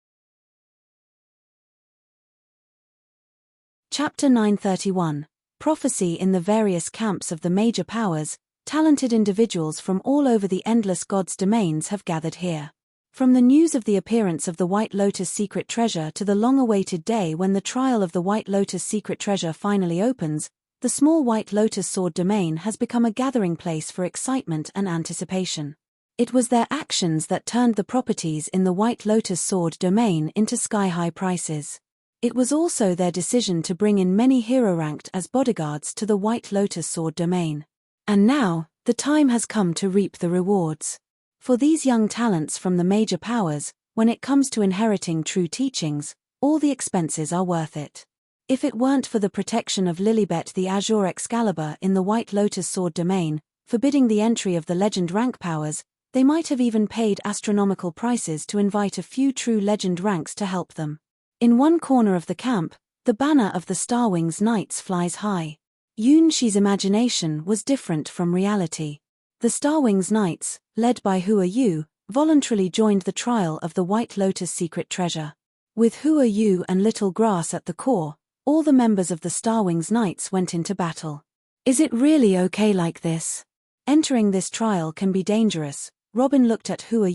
Chapter 931. Prophecy. In the various camps of the major powers, talented individuals from all over the endless gods' domains have gathered here. From the news of the appearance of the White Lotus secret treasure to the long-awaited day when the trial of the White Lotus secret treasure finally opens, the small White Lotus Sword Domain has become a gathering place for excitement and anticipation. It was their actions that turned the properties in the White Lotus Sword Domain into sky-high prices. It was also their decision to bring in many hero-ranked as bodyguards to the White Lotus Sword Domain. And now, the time has come to reap the rewards. For these young talents from the major powers, when it comes to inheriting true teachings, all the expenses are worth it. If it weren't for the protection of Lilibet the Azure Excalibur in the White Lotus Sword Domain, forbidding the entry of the legend rank powers, they might have even paid astronomical prices to invite a few true legend ranks to help them. In one corner of the camp, the banner of the Starwings Knights flies high. Yunxi's imagination was different from reality. The Starwings Knights, led by Hua, voluntarily joined the trial of the White Lotus secret treasure. With Hua and Little Grass at the core, all the members of the Starwings Knights went into battle. Is it really okay like this? Entering this trial can be dangerous. Robin looked at Hua,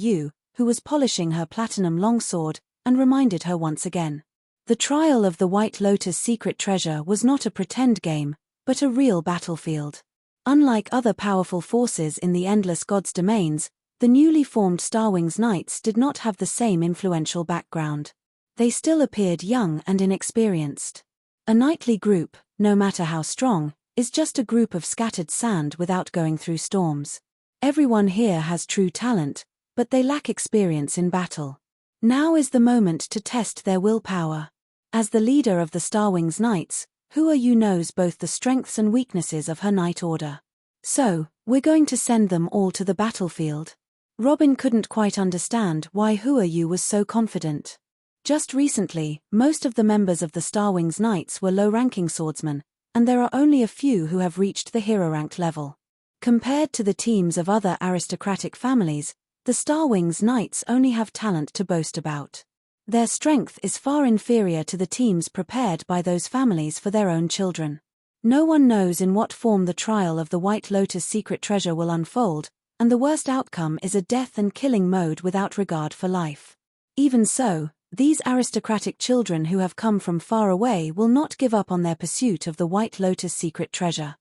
who was polishing her platinum longsword, and reminded her once again. The trial of the White Lotus secret treasure was not a pretend game, but a real battlefield. Unlike other powerful forces in the Endless Gods domains, the newly formed Starwings Knights did not have the same influential background. They still appeared young and inexperienced. A knightly group, no matter how strong, is just a group of scattered sand without going through storms. Everyone here has true talent, but they lack experience in battle. Now is the moment to test their willpower. As the leader of the Starwings Knights, Hua knows both the strengths and weaknesses of her knight order. So, we're going to send them all to the battlefield. Robin couldn't quite understand why Hua was so confident. Just recently, most of the members of the Starwings Knights were low-ranking swordsmen, and there are only a few who have reached the hero-ranked level. Compared to the teams of other aristocratic families, the Starwings Knights only have talent to boast about. Their strength is far inferior to the teams prepared by those families for their own children. No one knows in what form the trial of the White Lotus secret treasure will unfold, and the worst outcome is a death and killing mode without regard for life. Even so, these aristocratic children who have come from far away will not give up on their pursuit of the White Lotus secret treasure.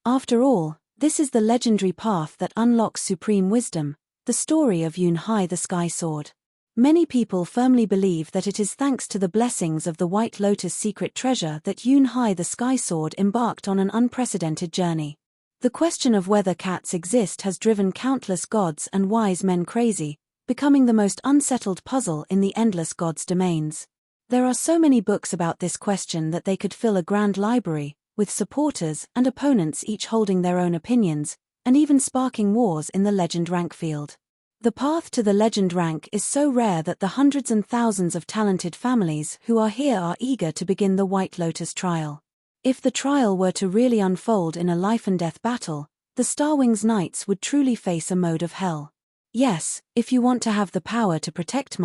After all, this is the legendary path that unlocks supreme wisdom, the story of Yunhai the Sky Sword. Many people firmly believe that it is thanks to the blessings of the White Lotus secret treasure that Yunhai the Sky Sword embarked on an unprecedented journey. The question of whether cats exist has driven countless gods and wise men crazy, becoming the most unsettled puzzle in the Endless Gods domains. There are so many books about this question that they could fill a grand library, with supporters and opponents each holding their own opinions, and even sparking wars in the legend rank field. The path to the legend rank is so rare that the hundreds and thousands of talented families who are here are eager to begin the White Lotus trial. If the trial were to really unfold in a life-and-death battle, the Starwings Knights would truly face a mode of hell. Yes, if you want to have the power to protect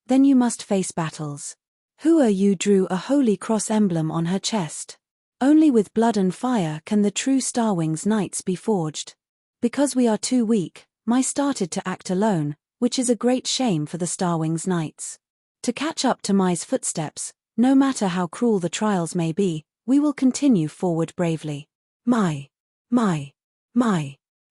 then you must face battles. Hua Yu drew a holy cross emblem on her chest. Only with blood and fire can the true Starwings Knights be forged. Because we are too weak, started to act alone, which is a great shame for the Starwings Knights. To catch up to Mai's footsteps, no matter how cruel the trials may be, we will continue forward bravely. Mai.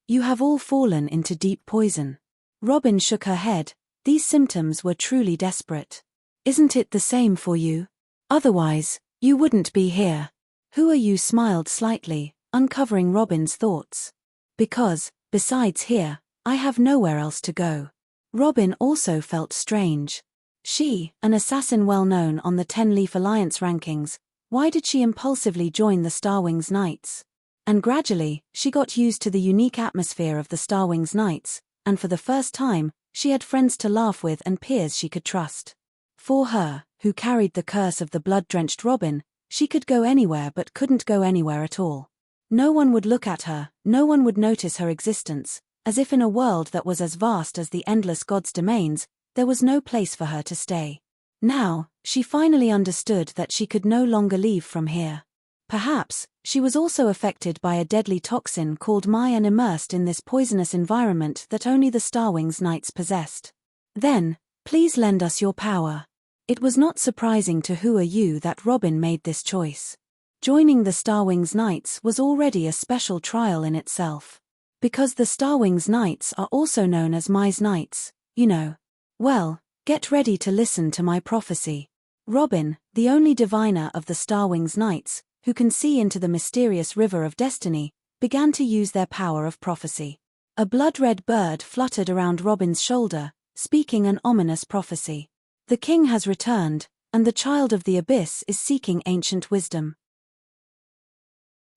You have all fallen into deep poison. Robin shook her head. These symptoms were truly desperate. Isn't it the same for you? Otherwise, you wouldn't be here. Hua Yu smiled slightly, uncovering Robin's thoughts. Because, besides here, I have nowhere else to go. Robin also felt strange. She, an assassin well known on the 10-Leaf Alliance rankings, why did she impulsively join the Starwings Knights? And gradually, she got used to the unique atmosphere of the Starwings Knights, and for the first time, she had friends to laugh with and peers she could trust. For her, who carried the curse of the blood-drenched Robin, she could go anywhere but couldn't go anywhere at all. No one would look at her, no one would notice her existence, as if in a world that was as vast as the endless gods' domains, there was no place for her to stay. Now, she finally understood that she could no longer leave from here. Perhaps, she was also affected by a deadly toxin called Mai and immersed in this poisonous environment that only the Starwings Knights possessed. Then, please lend us your power. It was not surprising to Hua Yu that Robin made this choice. Joining the Starwings Knights was already a special trial in itself. Because the Starwings Knights are also known as Mai's Knights, you know. Well, get ready to listen to my prophecy. Robin, the only diviner of the Starwings Knights, who can see into the mysterious river of destiny, began to use their power of prophecy. A blood-red bird fluttered around Robin's shoulder, speaking an ominous prophecy. The king has returned, and the child of the abyss is seeking ancient wisdom.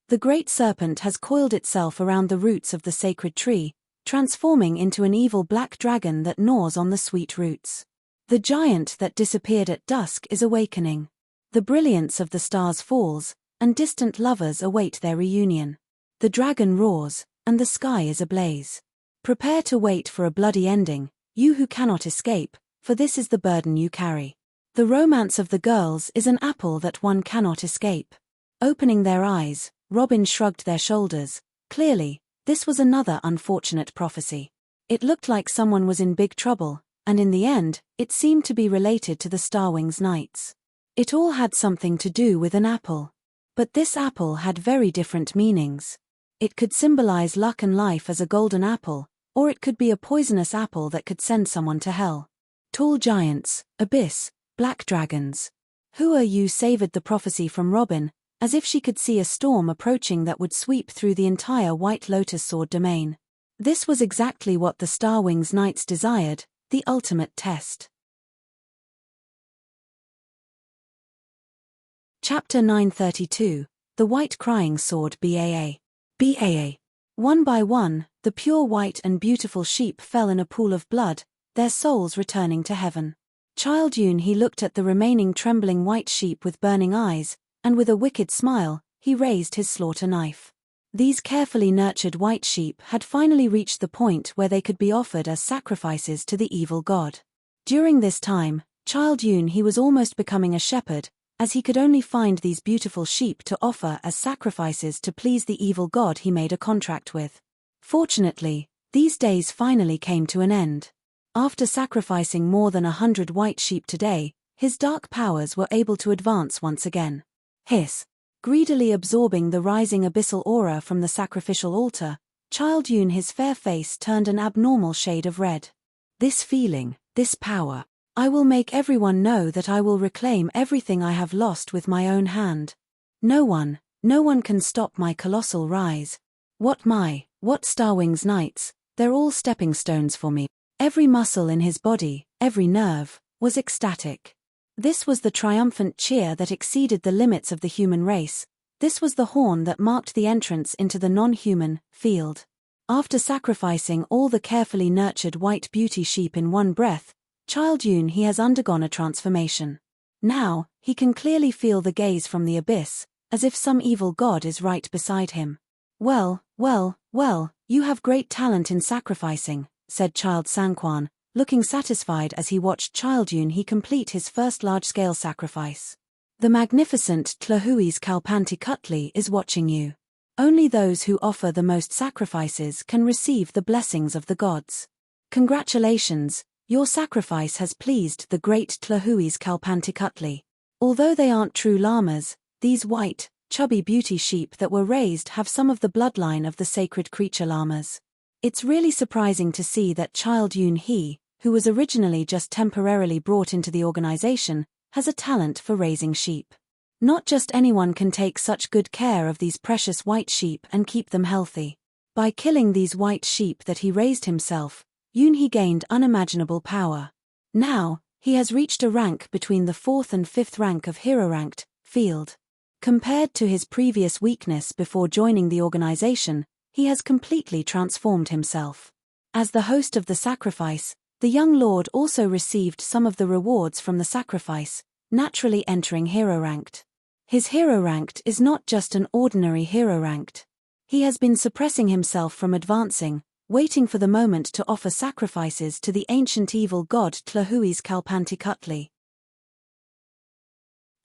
The great serpent has coiled itself around the roots of the sacred tree, transforming into an evil black dragon that gnaws on the sweet roots. The giant that disappeared at dusk is awakening. The brilliance of the stars falls, and distant lovers await their reunion. The dragon roars, and the sky is ablaze. Prepare to wait for a bloody ending, you who cannot escape, for this is the burden you carry. The romance of the girls is an apple that one cannot escape. Opening their eyes, Robin shrugged their shoulders. Clearly, this was another unfortunate prophecy. It looked like someone was in big trouble, and in the end, it seemed to be related to the Starwings Knights. It all had something to do with an apple. But this apple had very different meanings. It could symbolize luck and life as a golden apple, or it could be a poisonous apple that could send someone to hell. Tall giants, abyss, black dragons. Hua Yu savored the prophecy from Robin, as if she could see a storm approaching that would sweep through the entire White Lotus Sword domain. This was exactly what the Starwings Knights desired, the ultimate test. Chapter 932, The White Crying Sword BAA. One by one, the pure white and beautiful sheep fell in a pool of blood, their souls returning to heaven. Child Yoon he looked at the remaining trembling white sheep with burning eyes, and with a wicked smile, he raised his slaughter knife. These carefully nurtured white sheep had finally reached the point where they could be offered as sacrifices to the evil god. During this time, Child Yoon he was almost becoming a shepherd, as he could only find these beautiful sheep to offer as sacrifices to please the evil god he made a contract with. Fortunately, these days finally came to an end. After sacrificing more than 100 white sheep today, his dark powers were able to advance once again. Hiss. Greedily absorbing the rising abyssal aura from the sacrificial altar, Child Yoon his fair face turned an abnormal shade of red. This feeling, this power. I will make everyone know that I will reclaim everything I have lost with my own hand. No one can stop my colossal rise. What Starwings Knights, they're all stepping stones for me. Every muscle in his body, every nerve, was ecstatic. This was the triumphant cheer that exceeded the limits of the human race. This was the horn that marked the entrance into the non-human field. After sacrificing all the carefully nurtured white beauty sheep in one breath, Child Yoon he has undergone a transformation. Now, he can clearly feel the gaze from the abyss, as if some evil god is right beside him. Well, you have great talent in sacrificing, said Child Sanquan, looking satisfied as he watched Child Yunhe complete his first large-scale sacrifice. The magnificent Tlahui's Kalpanti Kutli is watching you. Only those who offer the most sacrifices can receive the blessings of the gods. Congratulations, your sacrifice has pleased the great Tlahui's Kalpanti Kutli. Although they aren't true llamas, these white, chubby beauty sheep that were raised have some of the bloodline of the sacred creature llamas. It's really surprising to see that Child Yunhe, who was originally just temporarily brought into the organization, has a talent for raising sheep. Not just anyone can take such good care of these precious white sheep and keep them healthy. By killing these white sheep that he raised himself, Yunhe gained unimaginable power. Now, he has reached a rank between the 4th and 5th rank of hero-ranked field. Compared to his previous weakness before joining the organization, he has completely transformed himself. As the host of the sacrifice, the young lord also received some of the rewards from the sacrifice, naturally entering hero-ranked. His hero-ranked is not just an ordinary hero-ranked. He has been suppressing himself from advancing, waiting for the moment to offer sacrifices to the ancient evil god Tlahui's Kalpanti Kutli.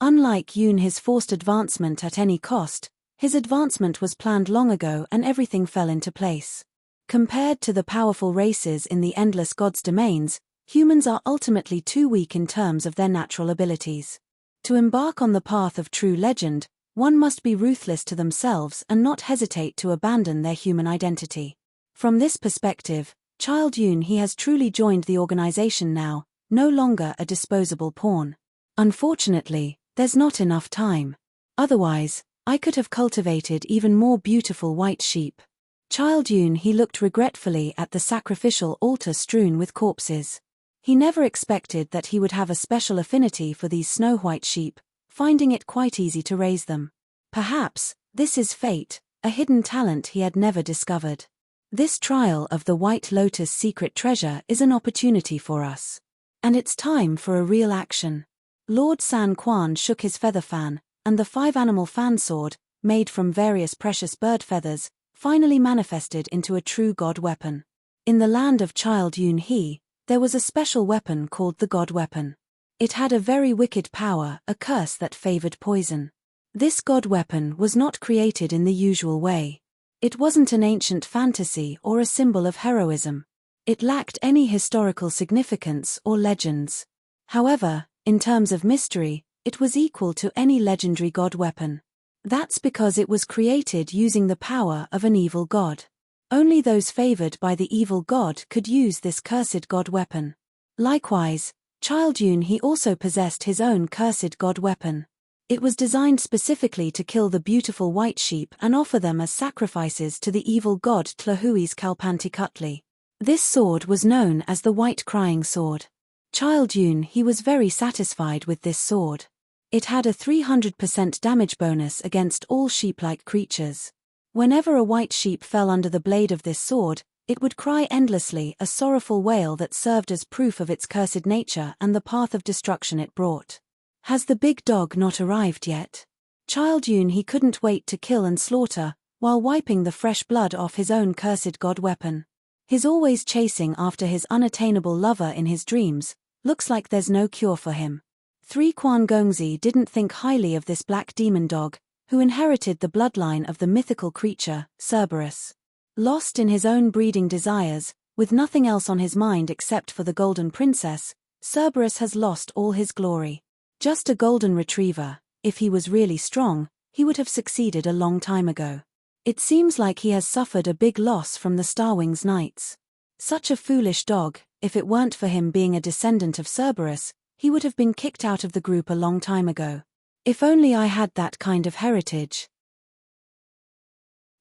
Unlike Yunhe's forced advancement at any cost, his advancement was planned long ago and everything fell into place. Compared to the powerful races in the endless gods' domains, humans are ultimately too weak in terms of their natural abilities. To embark on the path of true legend, one must be ruthless to themselves and not hesitate to abandon their human identity. From this perspective, Child Yunhe has truly joined the organization now, no longer a disposable pawn. Unfortunately, there's not enough time. Otherwise, I could have cultivated even more beautiful white sheep. Child Yunhe looked regretfully at the sacrificial altar strewn with corpses. He never expected that he would have a special affinity for these snow-white sheep, finding it quite easy to raise them. Perhaps, this is fate, a hidden talent he had never discovered. This trial of the White Lotus secret treasure is an opportunity for us. And it's time for a real action. Lord San Quan shook his feather fan, and the 5-animal fan sword, made from various precious bird feathers, finally manifested into a true god weapon. In the land of Child Yunhe, there was a special weapon called the God Weapon. It had a very wicked power, a curse that favored poison. This God Weapon was not created in the usual way. It wasn't an ancient fantasy or a symbol of heroism. It lacked any historical significance or legends. However, in terms of mystery, it was equal to any legendary God Weapon. That's because it was created using the power of an evil god. Only those favored by the evil god could use this cursed god weapon. Likewise, Child Yunhe also possessed his own cursed god weapon. It was designed specifically to kill the beautiful white sheep and offer them as sacrifices to the evil god Tlahui's Kalpanti Kutli. This sword was known as the White Crying Sword. Child Yunhe was very satisfied with this sword. It had a 300% damage bonus against all sheep-like creatures. Whenever a white sheep fell under the blade of this sword, it would cry endlessly, a sorrowful wail that served as proof of its cursed nature and the path of destruction it brought. Has the big dog not arrived yet? Child Yunhe couldn't wait to kill and slaughter, while wiping the fresh blood off his own cursed god weapon. His always chasing after his unattainable lover in his dreams, looks like there's no cure for him. 3 Quan Gongzi didn't think highly of this black demon dog, who inherited the bloodline of the mythical creature, Cerberus. Lost in his own breeding desires, with nothing else on his mind except for the Golden Princess, Cerberus has lost all his glory. Just a golden retriever, if he was really strong, he would have succeeded a long time ago. It seems like he has suffered a big loss from the Starwings Knights. Such a foolish dog, if it weren't for him being a descendant of Cerberus, he would have been kicked out of the group a long time ago. If only I had that kind of heritage.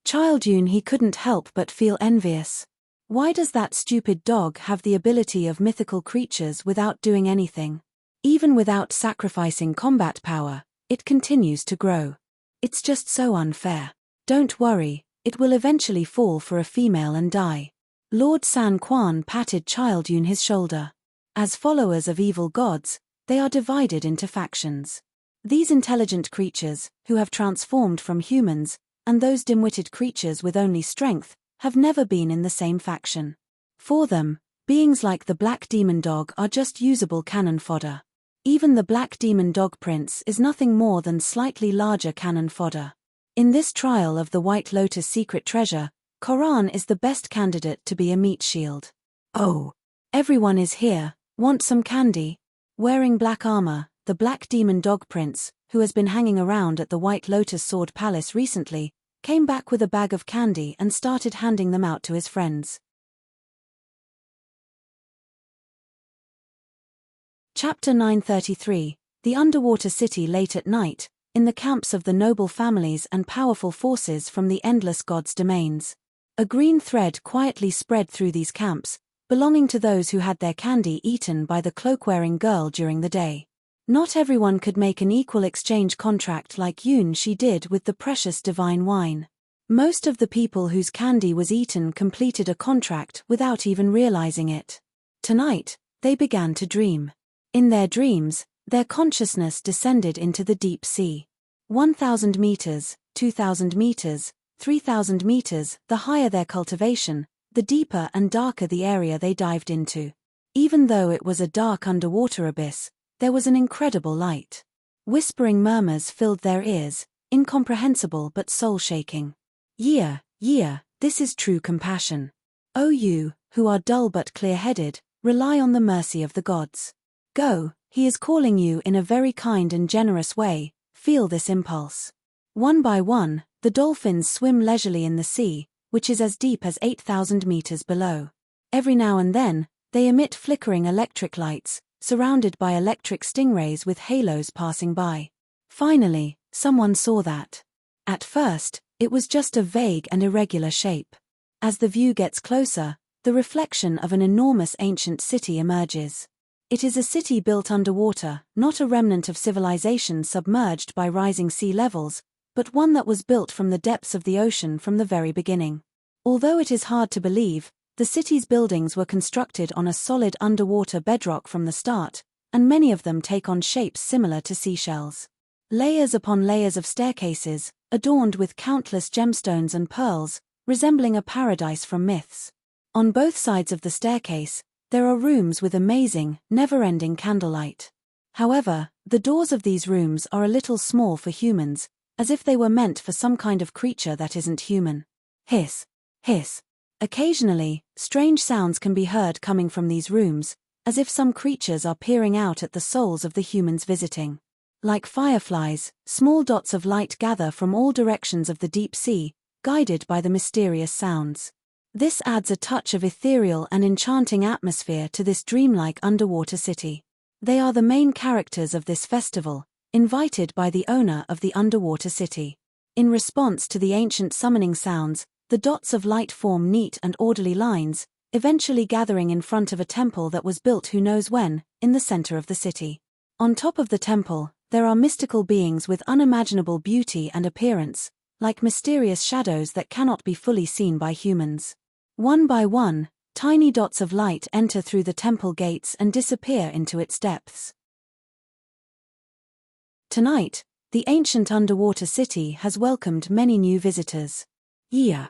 Child Yunhe couldn't help but feel envious. Why does that stupid dog have the ability of mythical creatures without doing anything? Even without sacrificing combat power, it continues to grow. It's just so unfair. Don't worry, it will eventually fall for a female and die. Lord San Quan patted Child Yunhe's shoulder. As followers of evil gods, they are divided into factions. These intelligent creatures, who have transformed from humans, and those dim-witted creatures with only strength have never been in the same faction. For them, beings like the Black Demon Dog are just usable cannon fodder. Even the Black Demon Dog Prince is nothing more than slightly larger cannon fodder. In this trial of the White Lotus secret treasure, Koran is the best candidate to be a meat shield. Oh! Everyone is here, want some candy? Wearing black armor, the Black Demon Dog Prince, who has been hanging around at the White Lotus Sword Palace recently, came back with a bag of candy and started handing them out to his friends. Chapter 933, The Underwater City late at night, in the camps of the noble families and powerful forces from the endless gods' domains. A green thread quietly spread through these camps, belonging to those who had their candy eaten by the cloak-wearing girl during the day. Not everyone could make an equal exchange contract like she did with the precious divine wine. Most of the people whose candy was eaten completed a contract without even realizing it. Tonight, they began to dream. In their dreams, their consciousness descended into the deep sea. 1,000 meters, 2,000 meters, 3,000 meters, the higher their cultivation, the deeper and darker the area they dived into. Even though it was a dark underwater abyss, there was an incredible light. Whispering murmurs filled their ears, incomprehensible but soul-shaking. Yeah, this is true compassion. O you, who are dull but clear-headed, rely on the mercy of the gods. Go, he is calling you in a very kind and generous way, feel this impulse. One by one, the dolphins swim leisurely in the sea, which is as deep as 8,000 meters below. Every now and then, they emit flickering electric lights, surrounded by electric stingrays with halos passing by. Finally, someone saw that. At first, it was just a vague and irregular shape. As the view gets closer, the reflection of an enormous ancient city emerges. It is a city built underwater, not a remnant of civilization submerged by rising sea levels, but one that was built from the depths of the ocean from the very beginning. Although it is hard to believe, the city's buildings were constructed on a solid underwater bedrock from the start, and many of them take on shapes similar to seashells. Layers upon layers of staircases, adorned with countless gemstones and pearls, resembling a paradise from myths. On both sides of the staircase, there are rooms with amazing, never-ending candlelight. However, the doors of these rooms are a little small for humans, as if they were meant for some kind of creature that isn't human. Hiss, hiss. Occasionally, strange sounds can be heard coming from these rooms, as if some creatures are peering out at the souls of the humans visiting. Like fireflies, small dots of light gather from all directions of the deep sea, guided by the mysterious sounds. This adds a touch of ethereal and enchanting atmosphere to this dreamlike underwater city. They are the main characters of this festival, invited by the owner of the underwater city. In response to the ancient summoning sounds, the dots of light form neat and orderly lines, eventually gathering in front of a temple that was built who knows when, in the center of the city. On top of the temple, there are mystical beings with unimaginable beauty and appearance, like mysterious shadows that cannot be fully seen by humans. One by one, tiny dots of light enter through the temple gates and disappear into its depths. Tonight, the ancient underwater city has welcomed many new visitors. Yeah.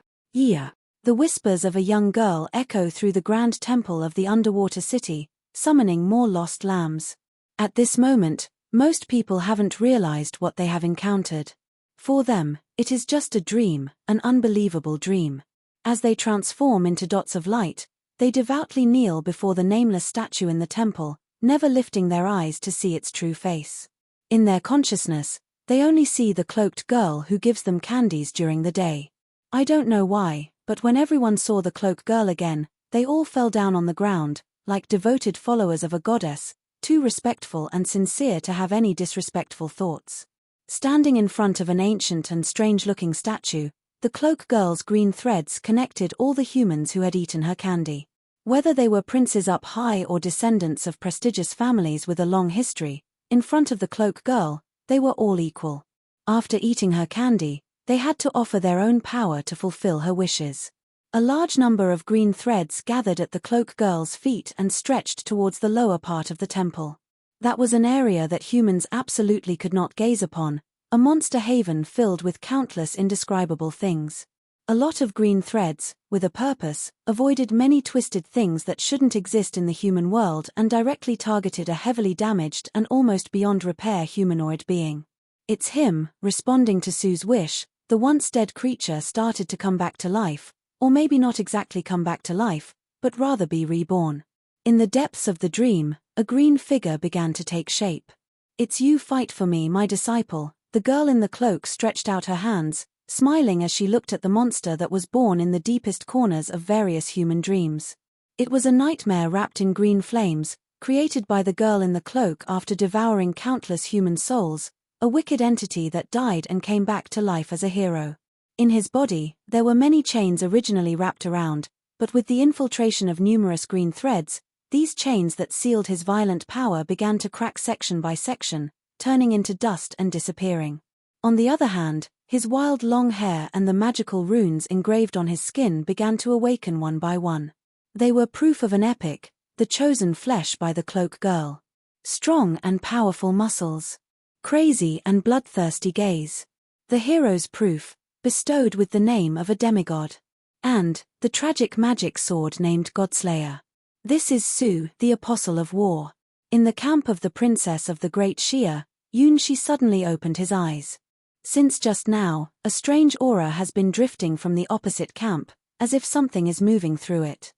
The whispers of a young girl echo through the grand temple of the underwater city, summoning more lost lambs. At this moment, most people haven't realized what they have encountered. For them, it is just a dream, an unbelievable dream. As they transform into dots of light, they devoutly kneel before the nameless statue in the temple, never lifting their eyes to see its true face. In their consciousness, they only see the cloaked girl who gives them candies during the day. I don't know why, but when everyone saw the cloak girl again, they all fell down on the ground, like devoted followers of a goddess, too respectful and sincere to have any disrespectful thoughts. Standing in front of an ancient and strange-looking statue, the cloak girl's green threads connected all the humans who had eaten her candy. Whether they were princes up high or descendants of prestigious families with a long history, in front of the cloak girl, they were all equal. After eating her candy, they had to offer their own power to fulfill her wishes. A large number of green threads gathered at the cloak girl's feet and stretched towards the lower part of the temple. That was an area that humans absolutely could not gaze upon, a monster haven filled with countless indescribable things. A lot of green threads, with a purpose, avoided many twisted things that shouldn't exist in the human world and directly targeted a heavily damaged and almost beyond repair humanoid being. It's him, responding to Sue's wish. The once dead creature started to come back to life, or maybe not exactly come back to life, but rather be reborn. In the depths of the dream, a green figure began to take shape. "It's you, fight for me, my disciple." The girl in the cloak stretched out her hands, smiling as she looked at the monster that was born in the deepest corners of various human dreams. It was a nightmare wrapped in green flames, created by the girl in the cloak after devouring countless human souls, a wicked entity that died and came back to life as a hero. In his body, there were many chains originally wrapped around, but with the infiltration of numerous green threads, these chains that sealed his violent power began to crack section by section, turning into dust and disappearing. On the other hand, his wild long hair and the magical runes engraved on his skin began to awaken one by one. They were proof of an epic, the chosen flesh by the cloak girl. Strong and powerful muscles. Crazy and bloodthirsty gaze. The hero's proof, bestowed with the name of a demigod. And the tragic magic sword named Godslayer. This is Su, the Apostle of War. In the camp of the Princess of the Great Shia, Yunshi suddenly opened his eyes. Since just now, a strange aura has been drifting from the opposite camp, as if something is moving through it.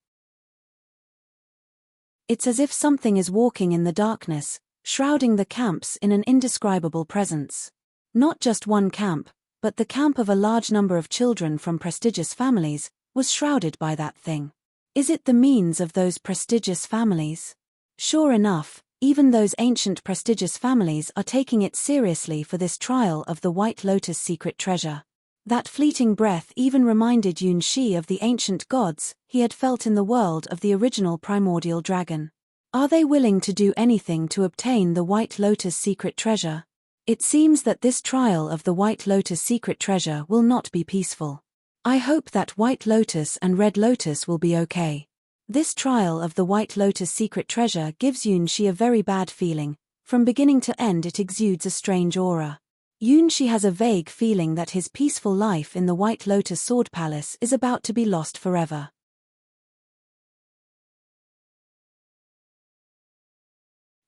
It's as if something is walking in the darkness, shrouding the camps in an indescribable presence. Not just one camp, but the camp of a large number of children from prestigious families, was shrouded by that thing. Is it the means of those prestigious families? Sure enough, even those ancient prestigious families are taking it seriously for this trial of the White Lotus secret treasure. That fleeting breath even reminded Yunshi of the ancient gods he had felt in the world of the original primordial dragon. Are they willing to do anything to obtain the White Lotus secret treasure? It seems that this trial of the White Lotus secret treasure will not be peaceful. I hope that White Lotus and Red Lotus will be okay. This trial of the White Lotus secret treasure gives Yunshi a very bad feeling. From beginning to end it exudes a strange aura. Yunshi has a vague feeling that his peaceful life in the White Lotus Sword Palace is about to be lost forever.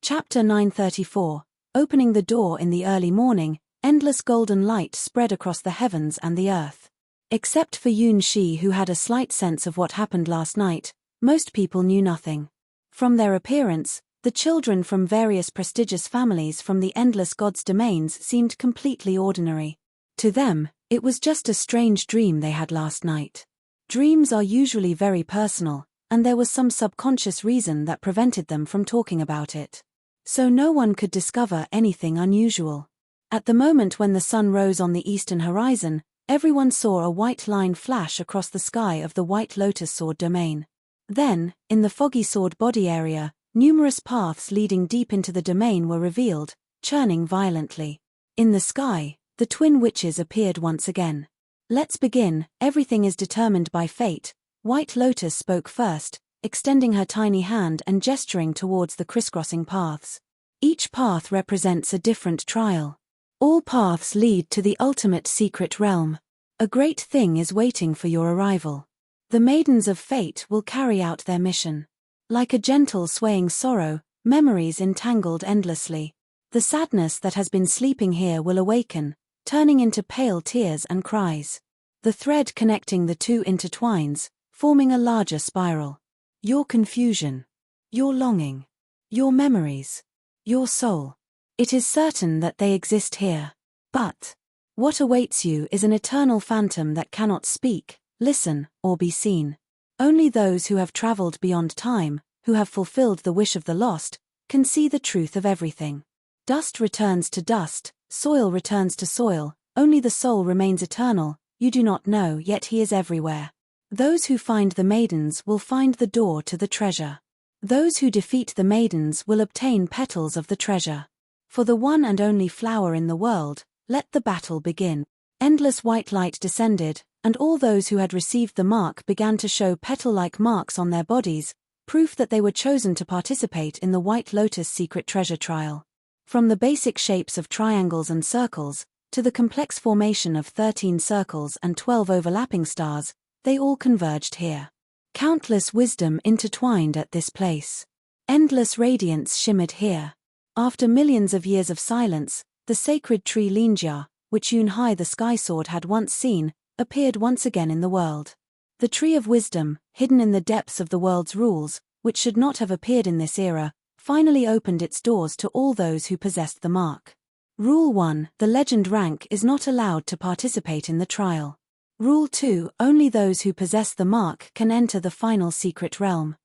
Chapter 934. Opening the door in the early morning, endless golden light spread across the heavens and the earth. Except for Yunshi, who had a slight sense of what happened last night, most people knew nothing. From their appearance, the children from various prestigious families from the endless gods' domains seemed completely ordinary. To them, it was just a strange dream they had last night. Dreams are usually very personal, and there was some subconscious reason that prevented them from talking about it. So no one could discover anything unusual. At the moment when the sun rose on the eastern horizon, everyone saw a white line flash across the sky of the White Lotus Sword domain. Then, in the foggy sword body area, numerous paths leading deep into the domain were revealed, churning violently. In the sky, the twin witches appeared once again. "Let's begin, everything is determined by fate." White Lotus spoke first, extending her tiny hand and gesturing towards the crisscrossing paths. Each path represents a different trial. All paths lead to the ultimate secret realm. A great thing is waiting for your arrival. The Maidens of Fate will carry out their mission. Like a gentle swaying sorrow, memories entangled endlessly. The sadness that has been sleeping here will awaken, turning into pale tears and cries. The thread connecting the two intertwines, forming a larger spiral. Your confusion. Your longing. Your memories. Your soul. It is certain that they exist here. But what awaits you is an eternal phantom that cannot speak, listen, or be seen. Only those who have traveled beyond time, who have fulfilled the wish of the lost, can see the truth of everything. Dust returns to dust, soil returns to soil, only the soul remains eternal. You do not know, yet he is everywhere. Those who find the maidens will find the door to the treasure. Those who defeat the maidens will obtain petals of the treasure. For the one and only flower in the world, let the battle begin. Endless white light descended, and all those who had received the mark began to show petal-like marks on their bodies, proof that they were chosen to participate in the White Lotus secret treasure trial. From the basic shapes of triangles and circles, to the complex formation of 13 circles and 12 overlapping stars, they all converged here. Countless wisdom intertwined at this place. Endless radiance shimmered here. After millions of years of silence, the sacred tree Linjia, which Yunhai the Sky Sword had once seen, appeared once again in the world. The tree of wisdom, hidden in the depths of the world's rules, which should not have appeared in this era, finally opened its doors to all those who possessed the mark. Rule 1: the legend rank is not allowed to participate in the trial. Rule 2: only those who possess the mark can enter the final secret realm.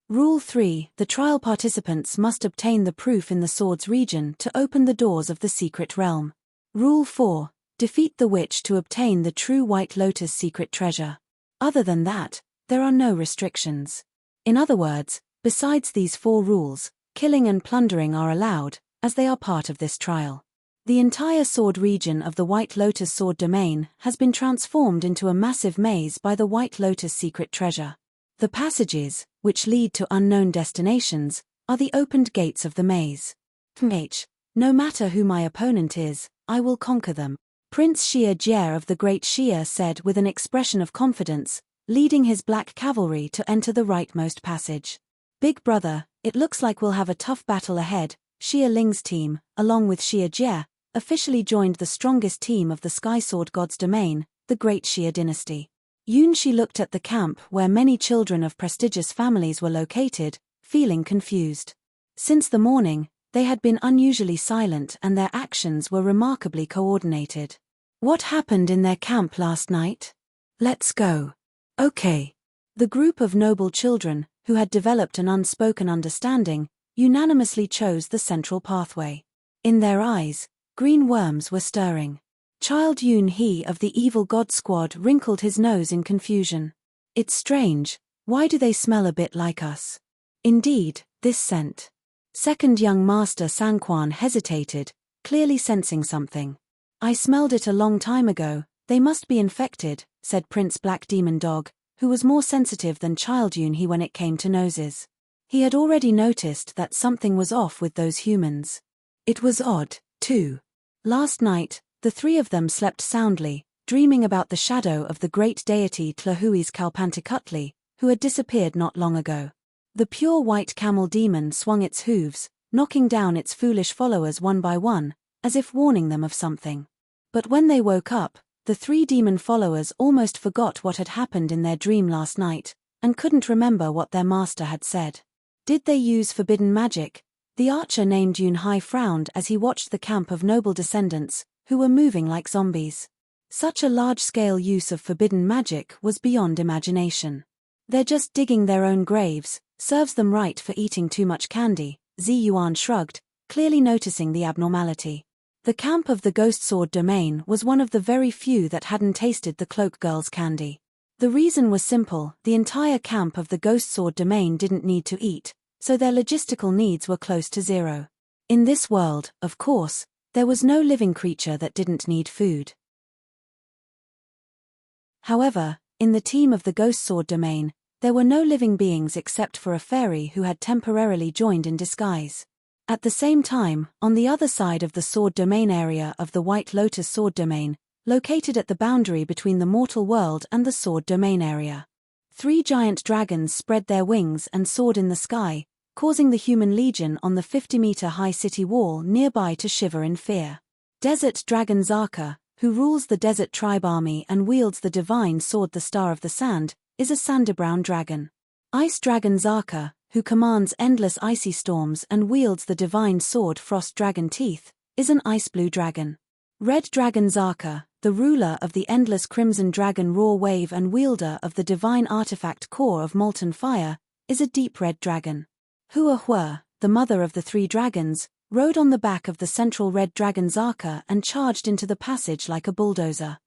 Rule 3: the trial participants must obtain the proof in the sword's region to open the doors of the secret realm. Rule 4: defeat the witch to obtain the true White Lotus secret treasure. Other than that, there are no restrictions. In other words, besides these 4 rules, killing and plundering are allowed, as they are part of this trial. The entire sword region of the White Lotus sword domain has been transformed into a massive maze by the White Lotus secret treasure. The passages, which lead to unknown destinations, are the opened gates of the maze. No matter who my opponent is, I will conquer them, Prince Xia Jie of the Great Xia said with an expression of confidence, leading his black cavalry to enter the rightmost passage. Big brother, it looks like we'll have a tough battle ahead. Xia Ling's team, along with Xia Jie, officially joined the strongest team of the Sky Sword God's domain, the Great Xia dynasty. Yunxi looked at the camp where many children of prestigious families were located, feeling confused. Since the morning, they had been unusually silent and their actions were remarkably coordinated. What happened in their camp last night? Let's go. Okay. The group of noble children, who had developed an unspoken understanding, unanimously chose the central pathway. In their eyes, green worms were stirring. Child Yun He of the Evil God Squad wrinkled his nose in confusion. It's strange, why do they smell a bit like us? Indeed, this scent. Second young master Sanquan hesitated, clearly sensing something. I smelled it a long time ago, they must be infected, said Prince Black Demon Dog, who was more sensitive than Child Yun He when it came to noses. He had already noticed that something was off with those humans. It was odd, too. Last night, the 3 of them slept soundly, dreaming about the shadow of the great deity Tlahui's Kalpantikutli, who had disappeared not long ago. The pure white camel demon swung its hooves, knocking down its foolish followers one by one, as if warning them of something. But when they woke up, the 3 demon followers almost forgot what had happened in their dream last night, and couldn't remember what their master had said. Did they use forbidden magic? The archer named Yunhai frowned as he watched the camp of noble descendants, who were moving like zombies. Such a large-scale use of forbidden magic was beyond imagination. They're just digging their own graves, serves them right for eating too much candy, Zi Yuan shrugged, clearly noticing the abnormality. The camp of the Ghost Sword domain was one of the very few that hadn't tasted the Cloak Girl's candy. The reason was simple, the entire camp of the Ghost Sword domain didn't need to eat, so their logistical needs were close to zero. In this world, of course, there was no living creature that didn't need food. However, in the team of the Ghost Sword domain, there were no living beings except for a fairy who had temporarily joined in disguise. At the same time, on the other side of the Sword Domain area of the White Lotus Sword Domain, located at the boundary between the mortal world and the Sword Domain area, 3 giant dragons spread their wings and soared in the sky, causing the human legion on the 50-meter-high city wall nearby to shiver in fear. Desert Dragon Zaka, who rules the Desert Tribe Army and wields the divine sword the Star of the Sand, is a sandy-brown dragon. Ice Dragon Zaka, who commands endless icy storms and wields the divine sword Frost Dragon Teeth, is an ice-blue dragon. Red Dragon Zaka, the ruler of the endless Crimson Dragon Raw Wave and wielder of the divine artifact core of Molten Fire, is a deep red dragon. Hua Hua, the mother of the 3 dragons, rode on the back of the central red dragon Zaka and charged into the passage like a bulldozer.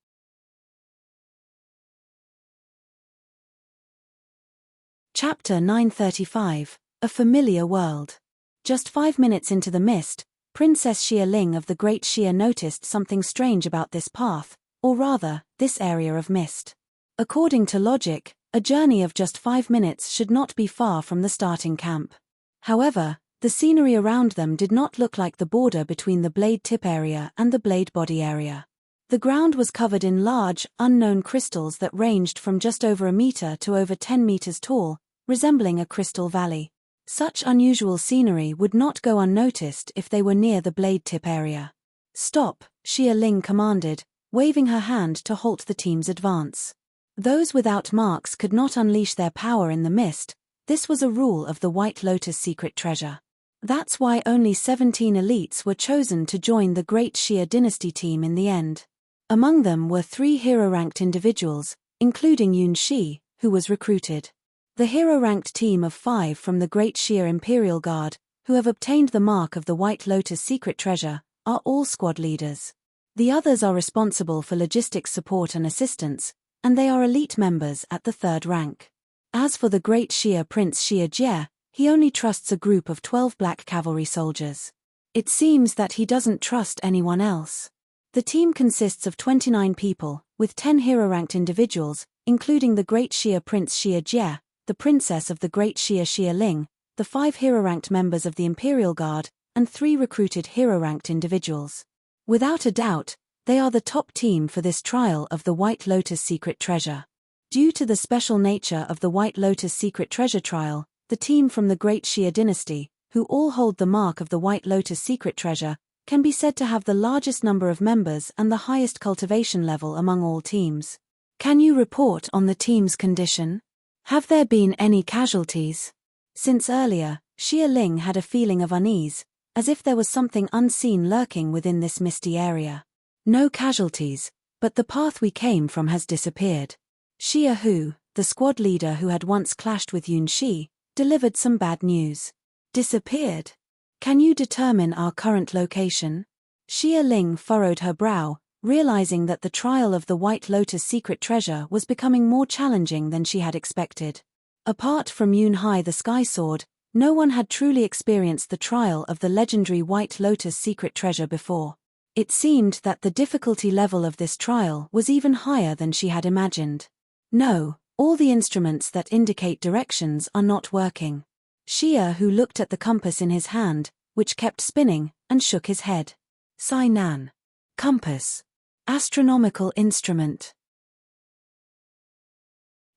Chapter 935, A Familiar World. Just 5 minutes into the mist, Princess Xia Ling of the Great Xia noticed something strange about this path, or rather, this area of mist. According to logic, a journey of just 5 minutes should not be far from the starting camp. However, The scenery around them did not look like the border between the blade tip area and the blade body area. The ground was covered in large, unknown crystals that ranged from just over a meter to over 10 meters tall, resembling a crystal valley. Such unusual scenery would not go unnoticed if they were near the blade tip area. "Stop," Ling commanded, waving her hand to halt the team's advance. Those without marks could not unleash their power in the mist. This was a rule of the White Lotus secret treasure. That's why only 17 elites were chosen to join the Great Xia Dynasty team in the end. Among them were 3 hero-ranked individuals, including Yun Shi, who was recruited. The hero-ranked team of 5 from the Great Xia Imperial Guard, who have obtained the mark of the White Lotus secret treasure, are all squad leaders. The others are responsible for logistics support and assistance, and they are elite members at the 3rd rank. As for the Great Xia Prince Xia Jie, he only trusts a group of 12 black cavalry soldiers. It seems that he doesn't trust anyone else. The team consists of 29 people, with 10 hero-ranked individuals, including the Great Xia Prince Xia Jie, the Princess of the Great Xia Ling, the 5 hero-ranked members of the Imperial Guard, and 3 recruited hero-ranked individuals. Without a doubt, they are the top team for this trial of the White Lotus secret treasure. Due to the special nature of the White Lotus secret treasure trial, the team from the Great Xia Dynasty, who all hold the mark of the White Lotus secret treasure, can be said to have the largest number of members and the highest cultivation level among all teams. Can you report on the team's condition? Have there been any casualties? Since earlier, Ling had a feeling of unease, as if there was something unseen lurking within this misty area. No casualties, but the path we came from has disappeared. Xia Hu, the squad leader who had once clashed with Yun Shi, delivered some bad news. Disappeared? Can you determine our current location? Ling furrowed her brow, realizing that the trial of the White Lotus secret treasure was becoming more challenging than she had expected. Apart from Yun Hai the Sky Sword, no one had truly experienced the trial of the legendary White Lotus secret treasure before. It seemed that the difficulty level of this trial was even higher than she had imagined. No, all the instruments that indicate directions are not working. Xia Hu looked at the compass in his hand, which kept spinning, and shook his head. Nan. Compass. Astronomical instrument.